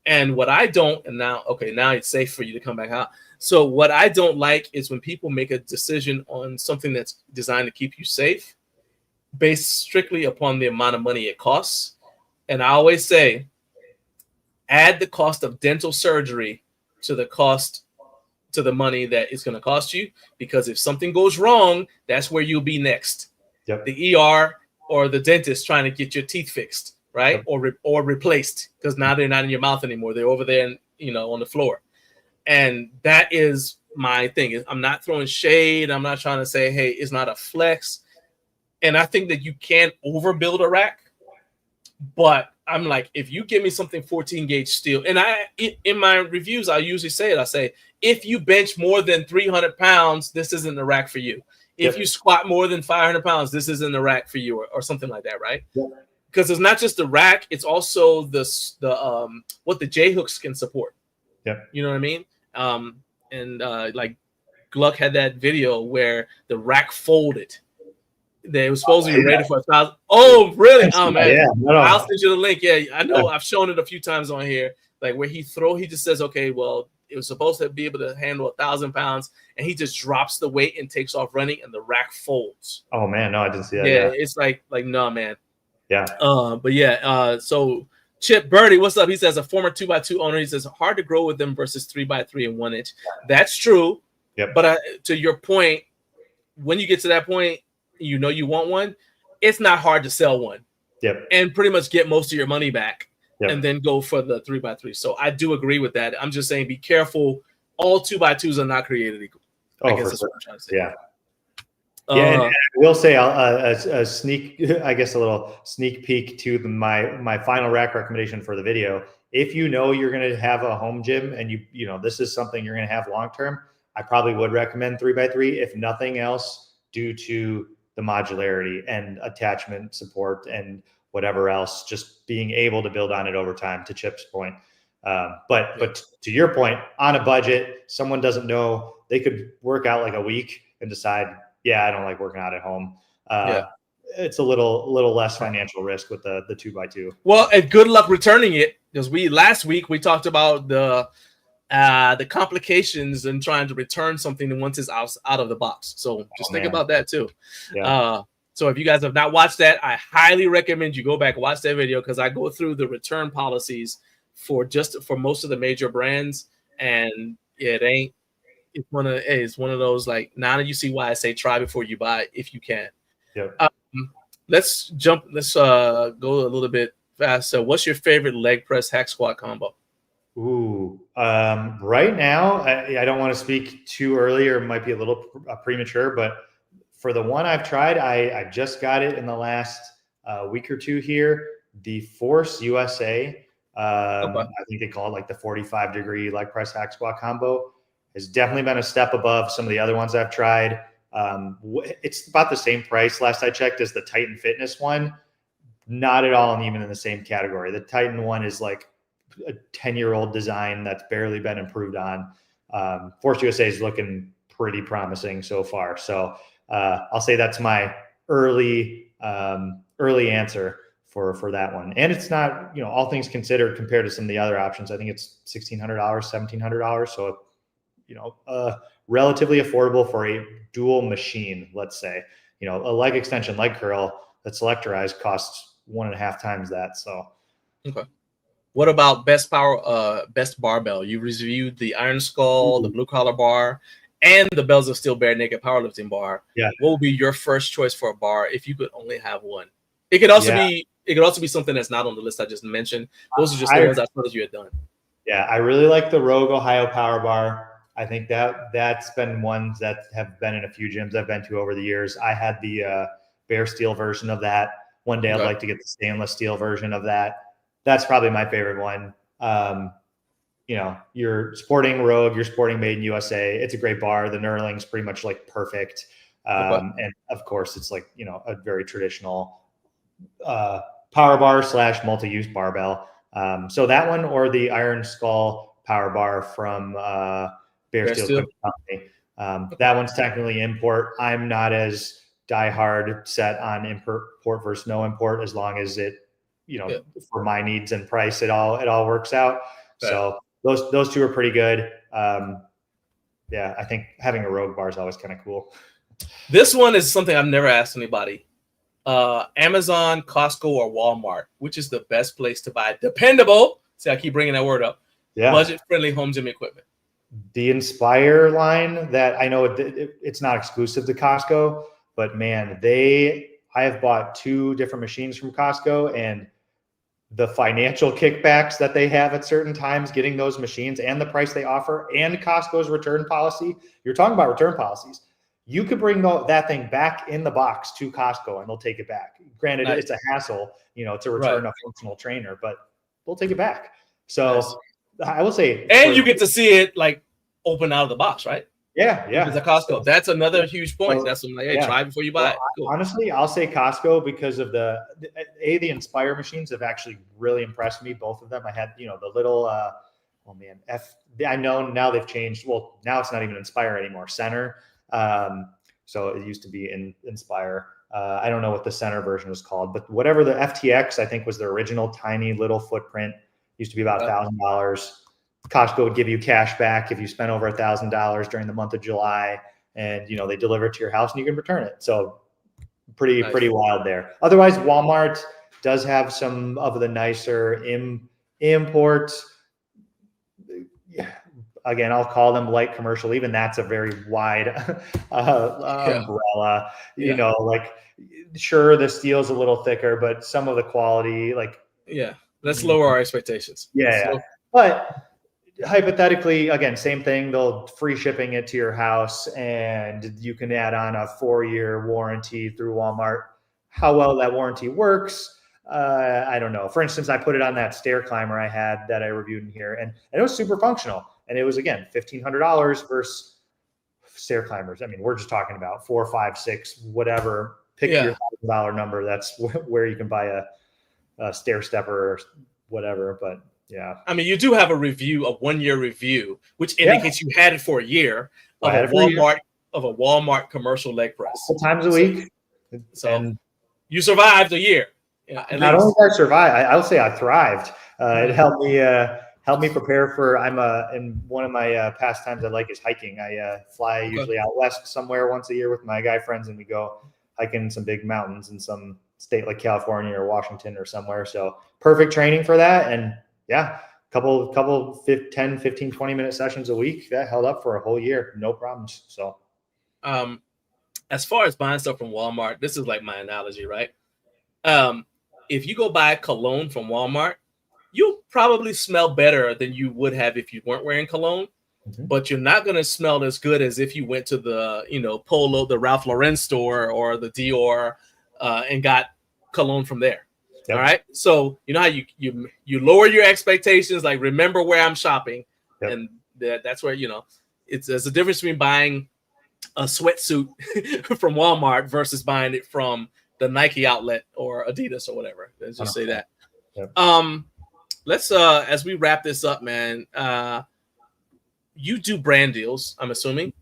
And what I don't, and now it's safe for you to come back out. So what I don't like is when people make a decision on something that's designed to keep you safe based strictly upon the amount of money it costs. And I always say, add the cost of dental surgery to the money that it's going to cost you, because if something goes wrong, that's where you'll be next. Yep. The ER or the dentist trying to get your teeth fixed, right? Yep. Or replaced, because now they're not in your mouth anymore. They're over there, on the floor. And that is my thing. I'm not throwing shade. I'm not trying to say, hey, it's not a flex. And I think that you can overbuild a rack. But I'm like, if you give me something 14 gauge steel, and in my reviews, I usually say it. I say, if you bench more than 300 pounds, this isn't the rack for you. If you squat more than 500 pounds, this isn't the rack for you, or something like that, right? Because it's not just the rack; it's also the what the J hooks can support. Yeah, you know what I mean. Like Gluck had that video where the rack folded. They were supposed to be rated for 1,000. Oh, really? Oh, man. Yeah, no. I'll send you the link. Yeah, I know. I've shown it a few times on here. Like where he just says, okay, well, it was supposed to be able to handle 1,000 pounds, and he just drops the weight and takes off running, and the rack folds.
Oh, man. No, I didn't see that.
Yeah, it's like no, man.
Yeah.
But yeah, so Chip Birdie, what's up? He says, a former 2x2 owner, he says, hard to grow with them versus 3x3 and 1 inch. That's true. Yep. But to your point, when you get to that point, you want one, it's not hard to sell one. Yep. And pretty much get most of your money back. Yep. And then go for the 3x3. So I do agree with that. I'm just saying, be careful. All 2x2s are not created equal. I guess that's what I'm trying to say.
Yeah. And I will say a sneak, I guess a little sneak peek to my final rack recommendation for the video. If you're going to have a home gym and this is something you're going to have long term, I probably would recommend 3x3. If nothing else, due to the modularity and attachment support and whatever else, just being able to build on it over time, to Chip's point. But to your point, on a budget, someone doesn't know, they could work out like a week and decide, yeah, I don't like working out at home. It's a little less financial risk with the 2x2.
Well, and good luck returning it, because last week we talked about the complications in trying to return something once it's out of the box. So just think about that too.
Yeah.
So if you guys have not watched that, I highly recommend you go back and watch that video, because I go through the return policies for most of the major brands, and it's one of those, like, now you see why I say try before you buy if you can.
Yep.
Let's go a little bit fast. So what's your favorite leg press hack squat combo?
Ooh, right now, I don't want to speak too early, or it might be a little premature, but for the one I've tried, I just got it in the last week or two here, the Force USA. I think they call it like the 45-degree leg press hack squat combo. Has definitely been a step above some of the other ones I've tried. It's about the same price last I checked as the Titan Fitness one. Not at all, and even in the same category. The Titan one is like a 10-year-old design that's barely been improved on. Force USA is looking pretty promising so far. So I'll say that's my early answer for that one. And it's not, all things considered, compared to some of the other options, I think it's $1,600, $1,700. So, relatively affordable for a dual machine, let's say. A leg extension, leg curl that's selectorized costs 1.5 times that. So,
okay. What about best barbell? You reviewed the Iron Skull, the Blue Collar Bar, and the Bells of Steel Bare Naked Powerlifting Bar.
Yeah.
What would be your first choice for a bar if you could only have one? It could also be something that's not on the list I just mentioned. Those are just the ones I thought you had done.
Yeah, I really like the Rogue Ohio Power Bar. I think that's been ones that have been in a few gyms I've been to over the years. I had the bare steel version of that. One day I'd like to get the stainless steel version of that. That's probably my favorite one. You're sporting Rogue, you're sporting Made in USA. It's a great bar. The knurling's pretty much like perfect. And of course it's like, a very traditional power bar / multi-use barbell. So that one, or the Iron Skull Power Bar from Bare Steel Company. That one's technically import. I'm not as diehard set on import versus no import, as long as it, for my needs and price, it all works out. Okay. So those two are pretty good. I think having a Rogue bar is always kind of cool.
This one is something I've never asked anybody. Amazon, Costco, or Walmart, which is the best place to buy dependable? See, I keep bringing that word up. Yeah. Budget-friendly home gym equipment.
The Inspire line, that I know it's not exclusive to Costco, but man, I have bought 2 different machines from Costco, and the financial kickbacks that they have at certain times getting those machines, and the price they offer, and Costco's return policy. You're talking about return policies. You could bring that thing back in the box to Costco and they'll take it back. Granted, it's a hassle, to return a functional trainer, but they'll take it back. So I will say,
and you get to see it like open out of the box, right?
Yeah.
It's a Costco. That's another huge point. That's something like, try before you buy it. Cool.
Honestly, I'll say Costco because of the Inspire machines have actually really impressed me. Both of them. I had, the little, I know now they've changed. Well, now it's not even Inspire anymore. Center. So it used to be Inspire. I don't know what the Center version was called, but whatever the FTX, I think, was the original tiny little footprint. Used to be about $1,000. Costco would give you cash back if you spent over $1,000 during the month of July, and they deliver it to your house and you can return it. So pretty wild there. Otherwise, Walmart does have some of the nicer imports. Again, I'll call them light commercial. Even that's a very wide umbrella. Sure, the steel's a little thicker, but some of the quality,
let's lower our expectations.
But hypothetically, again, same thing. They'll free shipping it to your house, and you can add on a 4-year warranty through Walmart. How well that warranty works, I don't know. For instance, I put it on that stair climber I had that I reviewed in here, and it was super functional. And it was, again, $1,500 versus stair climbers. I mean, we're just talking about 4, 5, 6, whatever. Pick your $1,000 number. That's where you can buy a stair stepper or whatever. But yeah,
I mean, you do have a 1-year review, which indicates you had it for a year of a Walmart commercial leg press.
Couple times a week.
So you survived a year. Yeah,
not only did I survive, I'll say I thrived. It helped me prepare for. In one of my pastimes I like is hiking. I fly usually out west somewhere once a year with my guy friends, and we go hiking some big mountains in some state like California or Washington or somewhere. So perfect training for that. And yeah, couple 10, 15, 20-minute sessions a week that held up for a whole year, no problems. So
as far as buying stuff from Walmart, this is like my analogy, right? If you go buy cologne from Walmart, you'll probably smell better than you would have if you weren't wearing cologne, but you're not going to smell as good as if you went to the, Polo, the Ralph Lauren store or the Dior, and got cologne from there. Yep. All right. So you know how you lower your expectations, like remember where I'm shopping. Yep. And that's where, there's a difference between buying a sweatsuit from Walmart versus buying it from the Nike outlet or Adidas or whatever. Let's just say that. Yep. Let's as we wrap this up, man, you do brand deals, I'm assuming,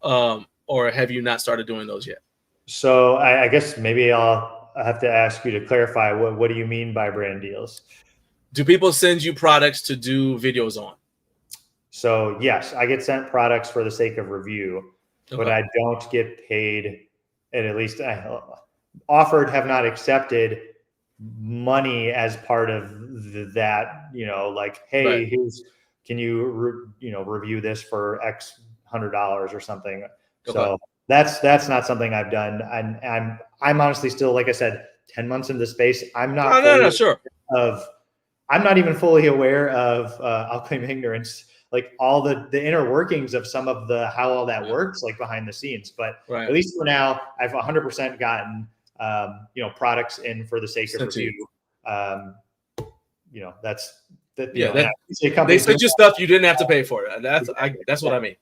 or have you not started doing those yet?
So I guess maybe I'll have to ask you to clarify. What do you mean by brand deals?
Do people send you products to do videos on?
So yes, I get sent products for the sake of review, but I don't get paid, and at least offered, have not accepted money as part of that, like, hey, can you review this for X $100 or something. So that's not something I've done. And I'm honestly still, like I said, 10 months into the space. I'm not I'm not even fully aware of I'll claim ignorance, like all the inner workings of some of how all that works, like behind the scenes. But at least for now, I've 100% gotten products in for the sake of review.
They sent you stuff you didn't have to pay for it. That's what I mean.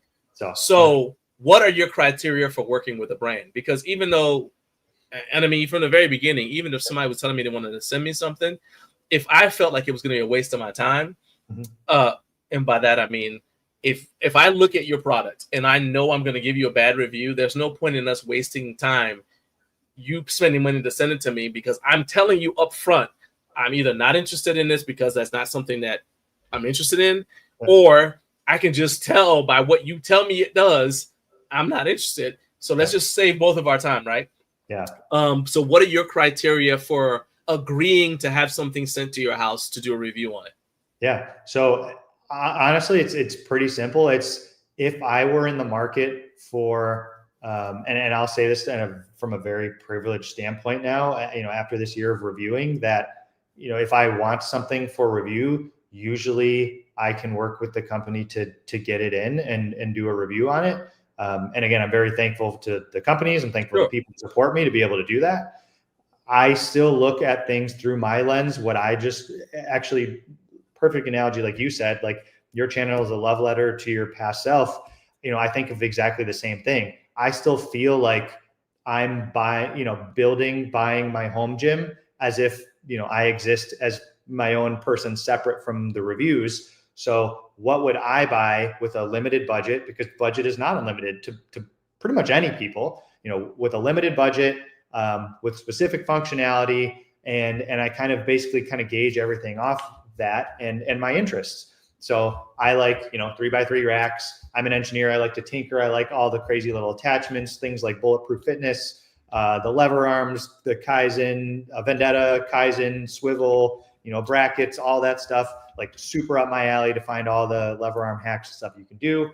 So what are your criteria for working with a brand? Because even though, and I mean, from the very beginning, even if somebody was telling me they wanted to send me something, if I felt like it was going to be a waste of my time, and by that I mean, if I look at your product and I know I'm going to give you a bad review, there's no point in us wasting time, you spending money to send it to me, because I'm telling you up front, I'm either not interested in this because that's not something that I'm interested in, or I can just tell by what you tell me it does, I'm not interested. So let's just save both of our time, right?
Yeah.
So what are your criteria for agreeing to have something sent to your house to do a review on it?
Yeah. So honestly, it's pretty simple. It's if I were in the market for, and I'll say this from a very privileged standpoint now, after this year of reviewing, that, if I want something for review, usually I can work with the company to get it in and do a review on it. And again, I'm very thankful to the companies. I'm thankful to the people who support me to be able to do that. I still look at things through my lens. What I just actually, perfect analogy, like you said, like your channel is a love letter to your past self. I think of exactly the same thing. I still feel like I'm buying my home gym as if, I exist as my own person separate from the reviews. So what would I buy with a limited budget? Because budget is not unlimited to pretty much any people, with a limited budget, with specific functionality. And I basically gauge everything off that and my interests. So I like, 3x3 racks. I'm an engineer. I like to tinker. I like all the crazy little attachments, things like bulletproof fitness, the lever arms, the Kaizen, Vendetta, Kaizen, swivel, brackets, all that stuff, like super up my alley to find all the lever arm hacks and stuff you can do.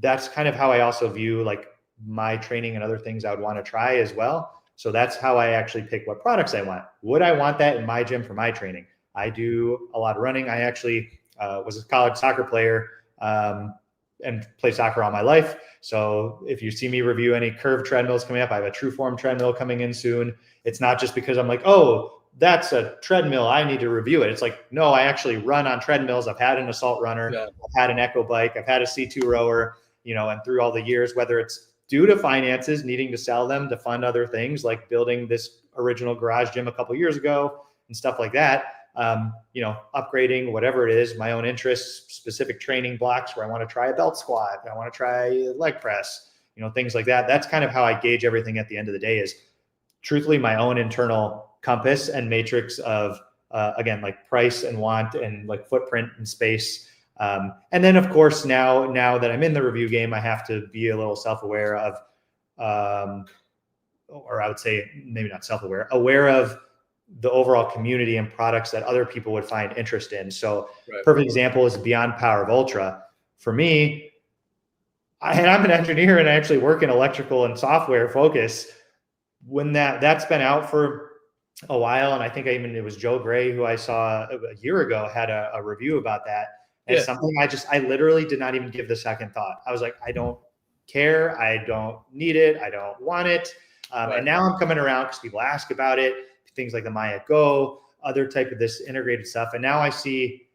That's kind of how I also view like my training and other things I would want to try as well. So that's how I actually pick what products I want. Would I want that in my gym for my training? I do a lot of running. I actually was a college soccer player and played soccer all my life. So if you see me review any curved treadmills coming up, I have a True Form treadmill coming in soon. It's not just because I'm like, oh, that's a treadmill, I need to review it. It's like, no, I actually run on treadmills. I've had an assault runner. I've had an echo bike. I've had a C2 rower. and through all the years, whether it's due to finances, needing to sell them to fund other things like building this original garage gym a couple years ago and stuff like that, upgrading, whatever it is, my own interests, specific training blocks where I want to try a belt squat, I want to try leg press, things like that. That's kind of how I gauge everything at the end of the day, is truthfully my own internal compass and matrix of, again, like price and want and like footprint and space. And then of course, now that I'm in the review game, I have to be a little self-aware of, or I would say maybe not self-aware, aware of the overall community and products that other people would find interest in. So perfect example is Beyond Power of Ultra. For me, I'm an engineer and I actually work in electrical and software focus. When that's been out for a while, and I think it was Joe Gray who I saw a year ago had a review about that. And it's something I literally did not even give the second thought. I was like, I don't care. I don't need it. I don't want it. And now I'm coming around because people ask about it, things like the Maya Go, other type of this integrated stuff. And now I see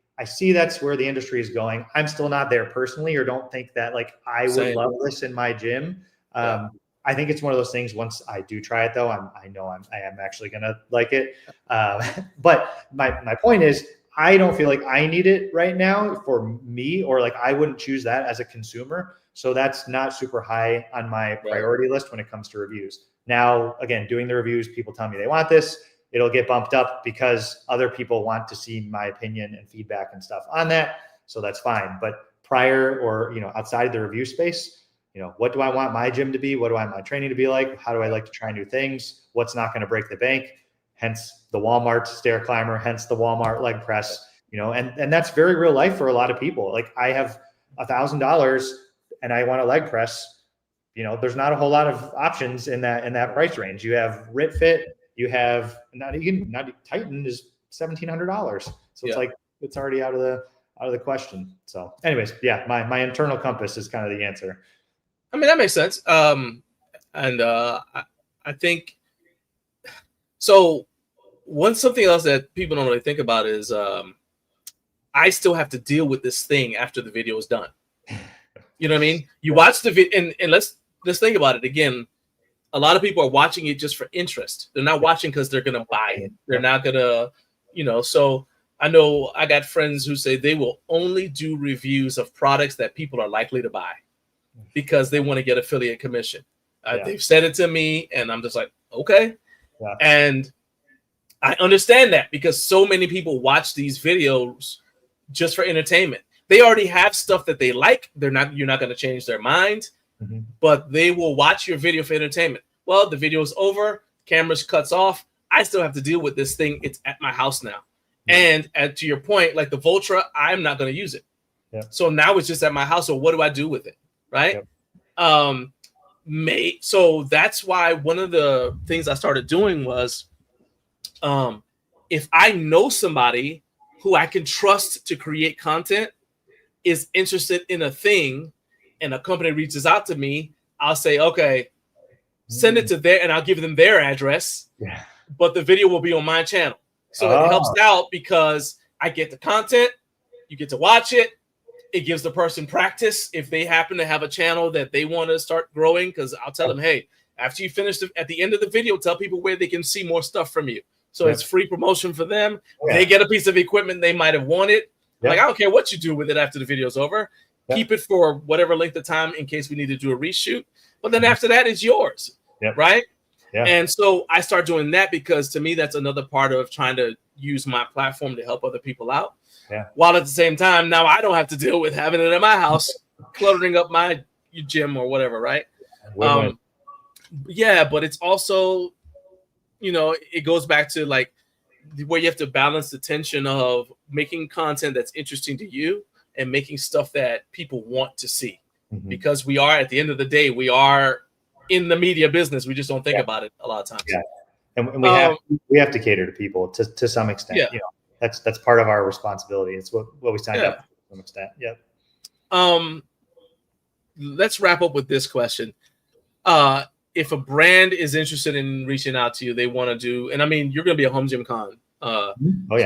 that's where the industry is going. I'm still not there personally, or don't think that like I would love this in my gym. I think it's one of those things. Once I do try it though, I know I am actually going to like it. But my point is, I don't feel like I need it right now for me, or like I wouldn't choose that as a consumer. So that's not super high on my priority list when it comes to reviews. Now, again, doing the reviews, people tell me they want this, it'll get bumped up because other people want to see my opinion and feedback and stuff on that. So that's fine. But prior or, outside the review space, what do I want my gym to be? What do I want my training to be like? How do I like to try new things? What's not going to break the bank? Hence the Walmart stair climber, hence the Walmart leg press, and that's very real life for a lot of people. Like I have $1,000 and I want a leg press. There's not a whole lot of options in that price range. You have RitFit, you have not Titan is $1,700. So it's like, it's already out of the question. So anyways, my internal compass is kind of the answer.
I mean, that makes sense. I think so. Something else that people don't really think about is I still have to deal with this thing after the video is done. You know what I mean? You watch the video, and let's think about it again. A lot of people are watching it just for interest. They're not watching because they're going to buy it. They're not going to, so I know I got friends who say they will only do reviews of products that people are likely to buy because they want to get affiliate commission. They've said it to me and I'm just like, okay. Yeah. And I understand that because so many people watch these videos just for entertainment. They already have stuff that they like. You're not going to change their mind, but they will watch your video for entertainment. Well, the video is over, cameras cuts off. I still have to deal with this thing. It's at my house now. And to your point, like the Voltra, I'm not going to use it. Yeah. So now it's just at my house. So what do I do with it? Right. Yep. So that's why one of the things I started doing was, if I know somebody who I can trust to create content is interested in a thing and a company reaches out to me, I'll say, okay, send it to and I'll give them their address, but the video will be on my channel. So it helps out because I get the content, you get to watch it. It gives the person practice if they happen to have a channel that they want to start growing. Cause I'll tell them, hey, after you finish at the end of the video, tell people where they can see more stuff from you. So it's free promotion for them. They get a piece of equipment they might have wanted. Like, I don't care what you do with it after the video's over. Keep it for whatever length of time in case we need to do a reshoot. But then after that, it's yours, right? Yeah. And so I start doing that because to me, that's another part of trying to use my platform to help other people out. Yeah. While at the same time, now I don't have to deal with having it in my house, cluttering up my gym or whatever, right? But it's also, it goes back to like where you have to balance the tension of making content that's interesting to you and making stuff that people want to see. Because we are, at the end of the day, we are in the media business. We just don't think about it a lot of times. Yeah.
And we have to cater to people to some extent. Yeah. That's part of our responsibility. It's what we signed up for to some extent. Yeah.
Let's wrap up with this question. If a brand is interested in reaching out to you, they want to do, and I mean, you're going to be a Home Gym Con.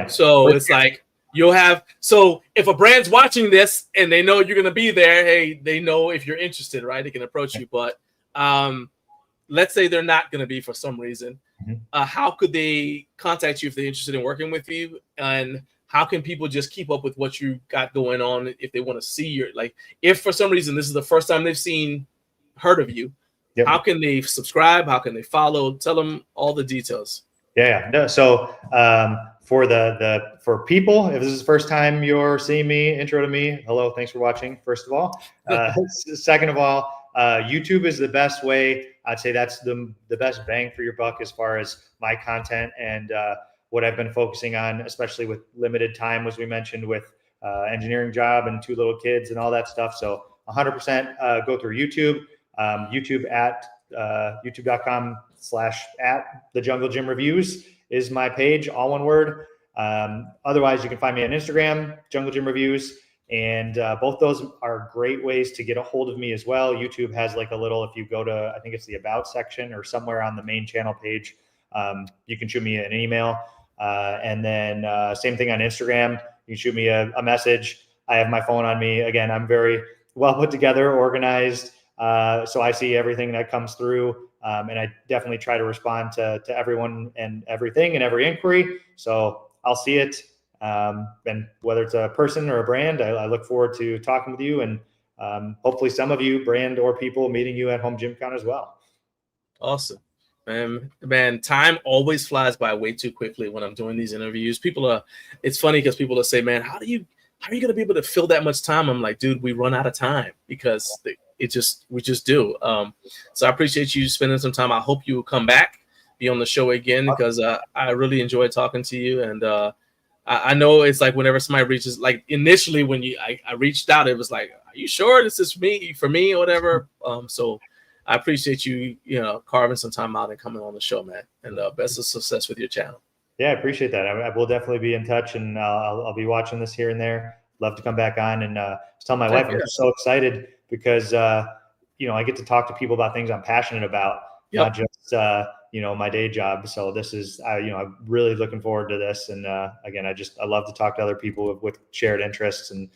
So it's like, You'll have, so if a brand's watching this and they know you're going to be there, hey, they know if you're interested, right? They can approach you. But let's say they're not going to be for some reason. How could they contact you if they're interested in working with you? And how can people just keep up with what you got going on if they want to see your, like, if for some reason this is the first time they've heard of you, how can they subscribe? How can they follow? Tell them all the details.
Yeah. No, so for people, if this is the first time you're seeing me, intro to me, hello, thanks for watching, first of all. Second of all, YouTube is the best way. I'd say that's the best bang for your buck as far as my content and what I've been focusing on, especially with limited time, as we mentioned, with engineering job and 2 little kids and all that stuff. So 100% go through YouTube, YouTube at youtube.com/@thejunglegymreviews is my page, all one word. Otherwise, you can find me on Instagram, Jungle Gym Reviews, and both those are great ways to get a hold of me as well. YouTube has like a little, if you go to, I think it's the About section or somewhere on the main channel page, you can shoot me an email. And then same thing on Instagram. You can shoot me a message. I have my phone on me. Again, I'm very well put together, organized. So I see everything that comes through. And I definitely try to respond to everyone and everything and every inquiry. So I'll see it. And whether it's a person or a brand, I look forward to talking with you and hopefully some of you, brand or people, meeting you at Home Gym Con as well.
Awesome. Man, time always flies by way too quickly when I'm doing these interviews. It's funny because people will say, man, how are you going to be able to fill that much time? I'm like, dude, we run out of time because we just do. So I appreciate you spending some time. I hope you will come back, be on the show again, because I really enjoyed talking to you. And I know it's like whenever somebody reaches, like initially when I reached out, it was like, are you sure this is for me or whatever? So I appreciate you, carving some time out and coming on the show, man. And best of success with your channel.
Yeah, I appreciate that. I will definitely be in touch, and I'll be watching this here and there. Love to come back on and tell my wife I'm so excited because I get to talk to people about things I'm passionate about, not just my day job. So this is I'm really looking forward to this. And again, I love to talk to other people with shared interests, and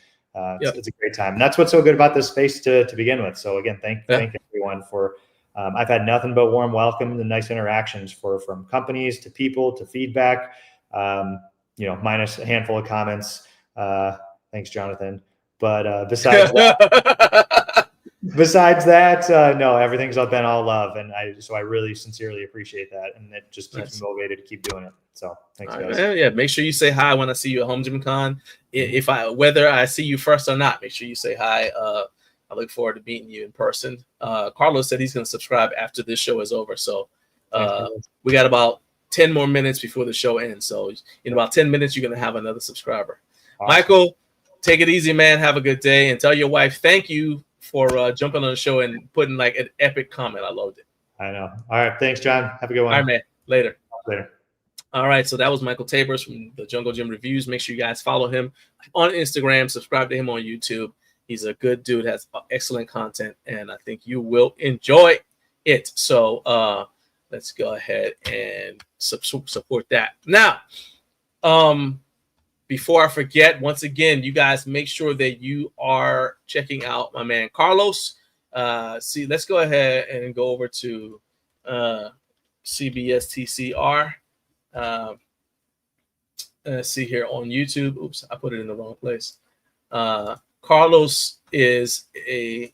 it's a great time. And that's what's so good about this space to begin with. So again, thank everyone for. I've had nothing but warm welcome and nice interactions from companies to people to feedback. Minus a handful of comments. Thanks, Jonathan. But besides that, no, everything's been all love, and I really sincerely appreciate that, and it just keeps me motivated to keep doing it. So thanks, guys.
Right, yeah, make sure you say hi when I see you at Home Gym Con. Whether I see you first or not, make sure you say hi. I look forward to meeting you in person. Carlos said he's going to subscribe after this show is over. So we got about 10 more minutes before the show ends. So in about 10 minutes, you're going to have another subscriber. Awesome. Michael, take it easy, man. Have a good day. And tell your wife thank you for jumping on the show and putting like an epic comment. I loved it.
I know. All right. Thanks, John. Have a good one.
All right, man. Later.
Later.
All right. So that was Michael Tabors from the Jungle Gym Reviews. Make sure you guys follow him on Instagram. Subscribe to him on YouTube. He's a good dude, has excellent content, and I think you will enjoy it. So let's go ahead and support that. Now, before I forget, once again, you guys make sure that you are checking out my man Carlos. Let's go ahead and go over to CBSTCR. See here on YouTube. Oops, I put it in the wrong place. Carlos is a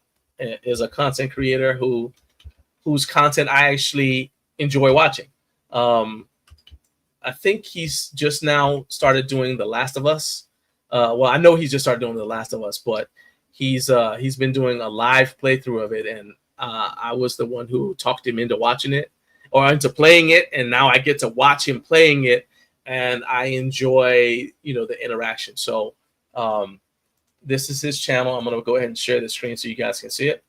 content creator whose content I actually enjoy watching. I think he's just now started doing The Last of Us. Well, I know he's just started doing The Last of Us, but he's been doing a live playthrough of it, and I was the one who talked him into watching it or into playing it, and now I get to watch him playing it, and I enjoy the interaction. So this is his channel. I'm going to go ahead and share the screen so you guys can see it.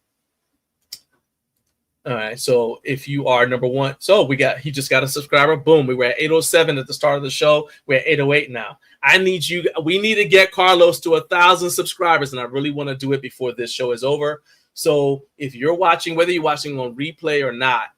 All right. So if you are number one, he just got a subscriber. Boom. We were at 807 at the start of the show. We're at 808 now. We need to get Carlos to 1,000 subscribers, and I really want to do it before this show is over. So if you're watching, whether you're watching on replay or not,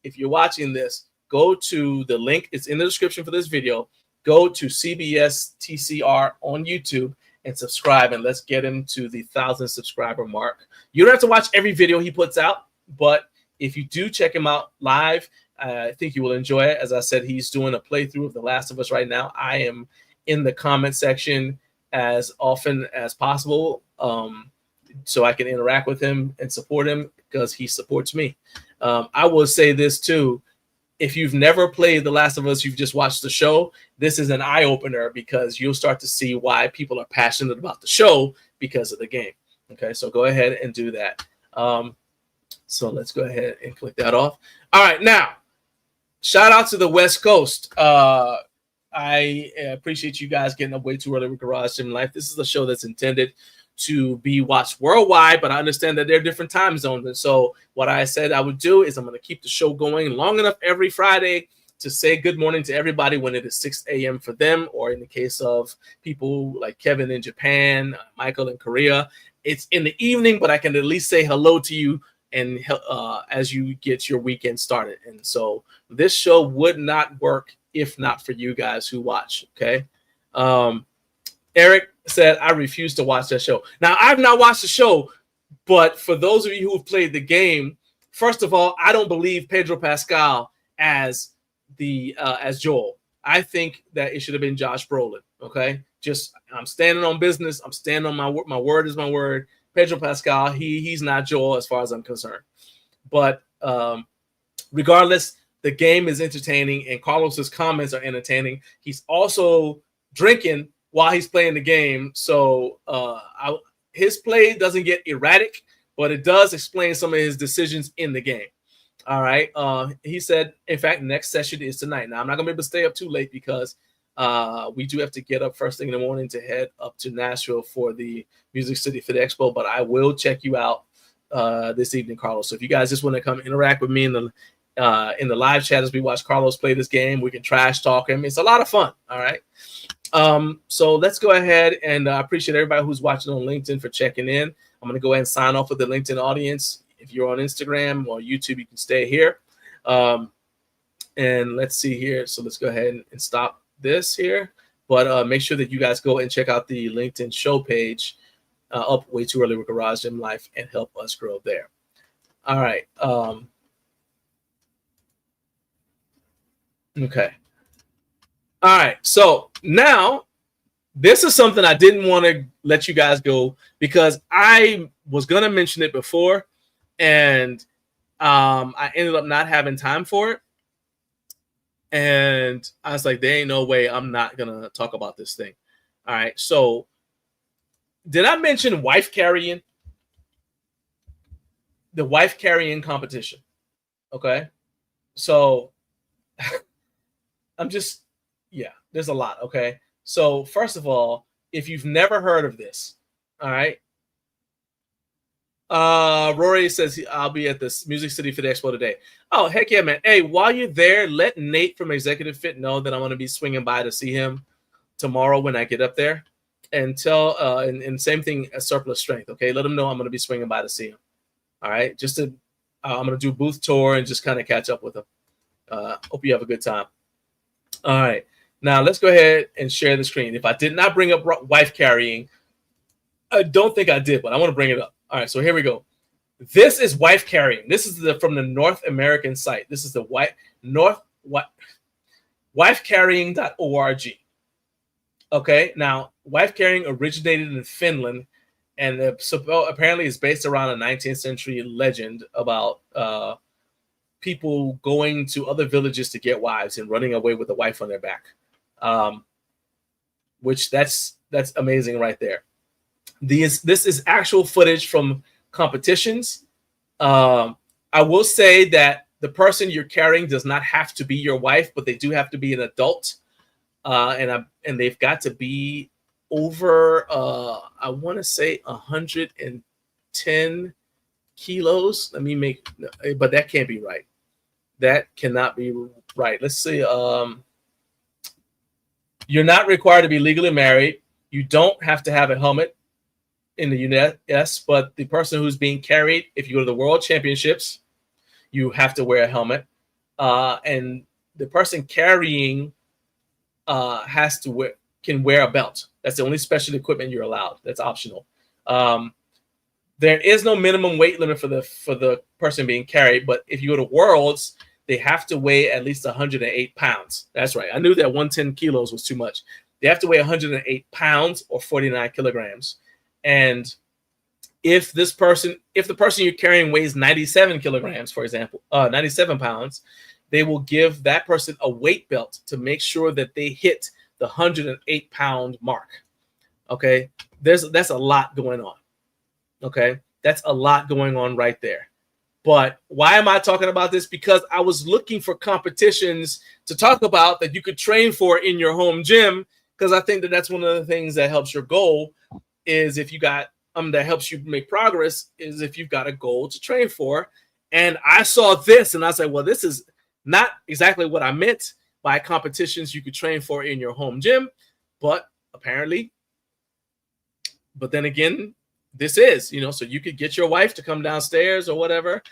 if you're watching this, go to the link. It's in the description for this video. go to CBS TCR on YouTube and subscribe, and let's get him to the 1,000 subscriber mark. You don't have to watch every video he puts out, but if you do check him out live, I think you will enjoy it. As I said, he's doing a playthrough of The Last of Us right now. I am in the comment section as often as possible, so I can interact with him and support him because he supports me. I will say this too. If you've never played The Last of Us, you've just watched the show, this is an eye-opener because you'll start to see why people are passionate about the show because of the game. Okay, so go ahead and do that. So let's go ahead and click that off. All right, now, shout out to the West Coast. I appreciate you guys getting up way too early with Garage Gym Life. This is a show that's intended to be watched worldwide, but I understand that there are different time zones. And so what I said I would do is I'm going to keep the show going long enough every Friday to say good morning to everybody when it is 6 a.m. for them, or in the case of people like Kevin in Japan, Michael in Korea, it's in the evening, but I can at least say hello to you and as you get your weekend started. And so this show would not work if not for you guys who watch, okay? Eric said, I refuse to watch that show. Now, I've not watched the show, but for those of you who have played the game, first of all, I don't believe Pedro Pascal as Joel. I think that it should have been Josh Brolin, okay? Just, I'm standing on business. I'm standing on my word is my word. Pedro Pascal, he's not Joel as far as I'm concerned. But regardless, the game is entertaining, and Carlos's comments are entertaining. He's also drinking while he's playing the game. So his play doesn't get erratic, but it does explain some of his decisions in the game. All right. He said, in fact, next session is tonight. Now, I'm not going to be able to stay up too late because we do have to get up first thing in the morning to head up to Nashville for the Music City Fit Expo, but I will check you out this evening, Carlos. So if you guys just want to come interact with me in the live chat as we watch Carlos play this game, we can trash talk him. It's a lot of fun. All right. So let's go ahead, and I appreciate everybody who's watching on LinkedIn for checking in. I'm going to go ahead and sign off with the LinkedIn audience. If you're on Instagram or YouTube, you can stay here. And let's see here. So let's go ahead and stop this here. But make sure that you guys go and check out the LinkedIn show page, Up Way Too Early with Garage Gym Life, and help us grow there. All right. Okay. All right. So now this is something I didn't want to let you guys go because I was going to mention it before, and I ended up not having time for it. And I was like, there ain't no way I'm not going to talk about this thing. All right. So did I mention wife carrying? The wife carrying competition. Okay. So there's a lot. Okay. So first of all, if you've never heard of this, all right. Rory says I'll be at this Music City Fit Expo today. Oh, heck yeah, man. Hey, while you're there, let Nate from Executive Fit know that I'm going to be swinging by to see him tomorrow when I get up there. And tell, and same thing as Surplus Strength. Okay. Let him know I'm going to be swinging by to see him. All right. I'm going to do booth tour and just kind of catch up with him. Hope you have a good time. All right. Now let's go ahead and share the screen. If I did not bring up wife carrying, I don't think I did, but I want to bring it up. All right, so here we go. This is wife carrying. This is from the North American site. This is the wifecarrying.org. Okay, now wife carrying originated in Finland, and apparently is based around a 19th century legend about people going to other villages to get wives and running away with a wife on their back. Which that's amazing right there. This is actual footage from competitions. I will say that the person you're carrying does not have to be your wife, but they do have to be an adult, and they've got to be over I want to say 110 kilos. But that can't be right. That cannot be right. Let's see. You're not required to be legally married. You don't have to have a helmet in the US, but the person who's being carried, if you go to the World Championships, you have to wear a helmet. And the person carrying can wear a belt. That's the only special equipment you're allowed. That's optional. There is no minimum weight limit for the person being carried, but if you go to Worlds, they have to weigh at least 108 pounds. That's right. I knew that 110 kilos was too much. They have to weigh 108 pounds or 49 kilograms. And if the person you're carrying weighs 97 kilograms, for example, 97 pounds, they will give that person a weight belt to make sure that they hit the 108 pound mark. Okay. That's a lot going on. Okay. That's a lot going on right there. But why am I talking about this? Because I was looking for competitions to talk about that you could train for in your home gym. Because I think that that's one of the things that helps your goal is if you got that helps you make progress is if you've got a goal to train for. And I saw this and I said, well, this is not exactly what I meant by competitions you could train for in your home gym, but apparently, but then again, this is, so you could get your wife to come downstairs or whatever,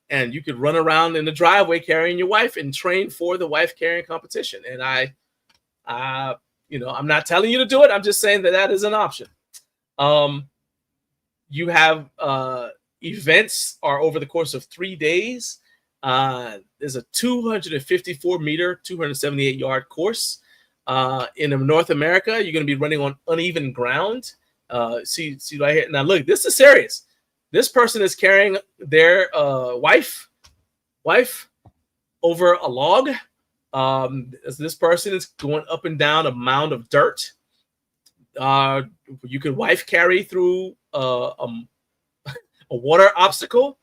and you could run around in the driveway carrying your wife and train for the wife carrying competition. And I'm not telling you to do it. I'm just saying that is an option. You have events are over the course of 3 days. There's a 254 meter, 278 yard course. In North America, you're going to be running on uneven ground. See right here. Now look, this is serious. This person is carrying their wife over a log. This person is going up and down a mound of dirt. You could wife carry through a water obstacle.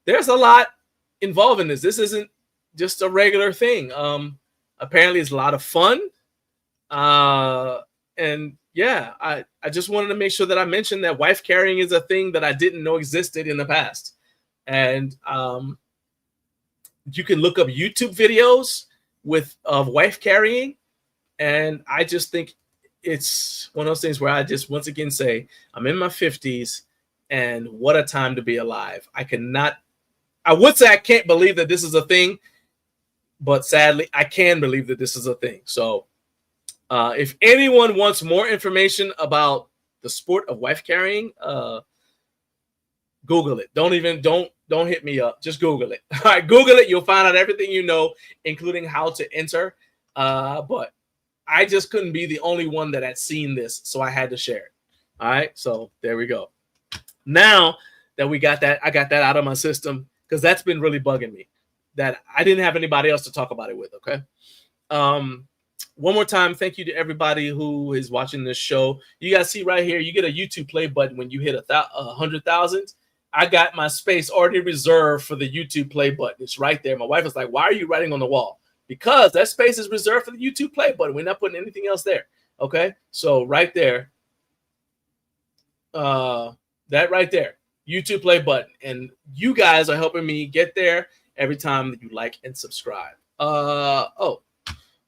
There's a lot involved in this. This isn't just a regular thing. Apparently it's a lot of fun. And yeah, I just wanted to make sure that I mentioned that wife carrying is a thing that I didn't know existed in the past. And you can look up YouTube videos of wife carrying. And I just think it's one of those things where I just once again say I'm in my 50s and what a time to be alive. I would say I can't believe that this is a thing, but sadly I can believe that this is a thing. So if anyone wants more information about the sport of wife carrying, Google it. Don't hit me up. Just Google it. All right, Google it. You'll find out everything you know, including how to enter. But I just couldn't be the only one that had seen this, so I had to share it. All right, so there we go. Now that we got that, I got that out of my system because that's been really bugging me that I didn't have anybody else to talk about it with. Okay. One more time, thank you to everybody who is watching this show. You guys see right here, you get a YouTube play button when you hit 100,000. I got my space already reserved for the YouTube play button. It's right there. My wife was like, why are you writing on the wall? Because that space is reserved for the YouTube play button. We're not putting anything else there. Okay. So right there, that right there, YouTube play button. And you guys are helping me get there every time that you like and subscribe.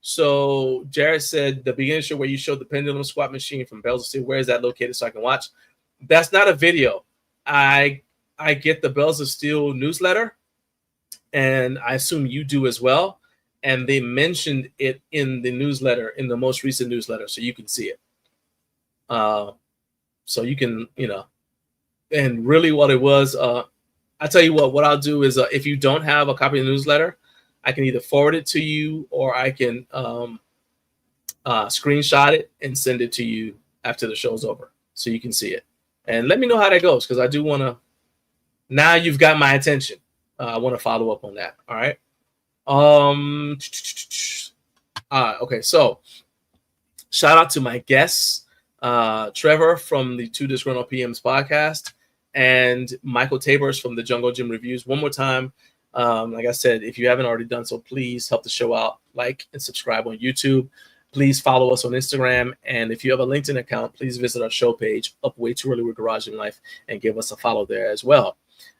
So Jared said the beginning show where you showed the pendulum squat machine from Bells of Steel. Where is that located so I can watch? That's not a video. I get the Bells of Steel newsletter, and I assume you do as well. And they mentioned it in the newsletter, in the most recent newsletter, so you can see it. So you can, and really what it was, I tell you what I'll do is if you don't have a copy of the newsletter, I can either forward it to you or I can screenshot it and send it to you after the show's over so you can see it. And let me know how that goes because I do want to, now you've got my attention. I want to follow up on that. All right. Okay. So shout out to my guests, Trevor from the Two Disgruntled PMs podcast and Michael Tabors from the Jungle Gym Reviews. One more time. Like I said, if you haven't already done so, please help the show out, like and subscribe on YouTube. Please follow us on Instagram. And if you have a LinkedIn account, please visit our show page, Up Way Too Early with Garage in Life, and give us a follow there as well.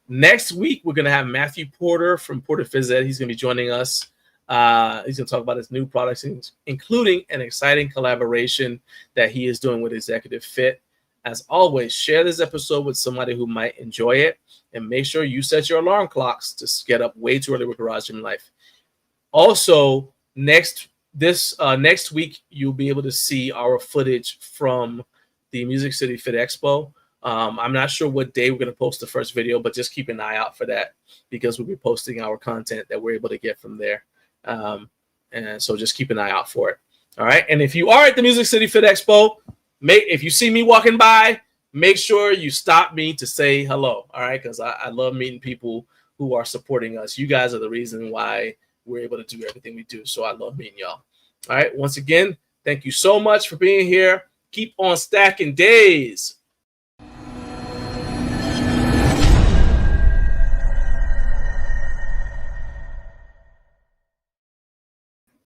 Next week, we're going to have Matthew Porter from Porter Phys Ed. He's going to be joining us. He's going to talk about his new products, including an exciting collaboration that he is doing with Executive Fit. As always, share this episode with somebody who might enjoy it, and make sure you set your alarm clocks to get up way too early with Garage in Life. Also, next this next week, you'll be able to see our footage from the Music City Fit Expo. I'm not sure what day we're going to post the first video, but just keep an eye out for that because we'll be posting our content that we're able to get from there. And so just keep an eye out for it. All right. And if you are at the Music City Fit Expo, if you see me walking by, make sure you stop me to say hello. All right. Because I love meeting people who are supporting us. You guys are the reason why we're able to do everything we do. So I love meeting y'all. All right. Once again, thank you so much for being here. Keep on stacking days.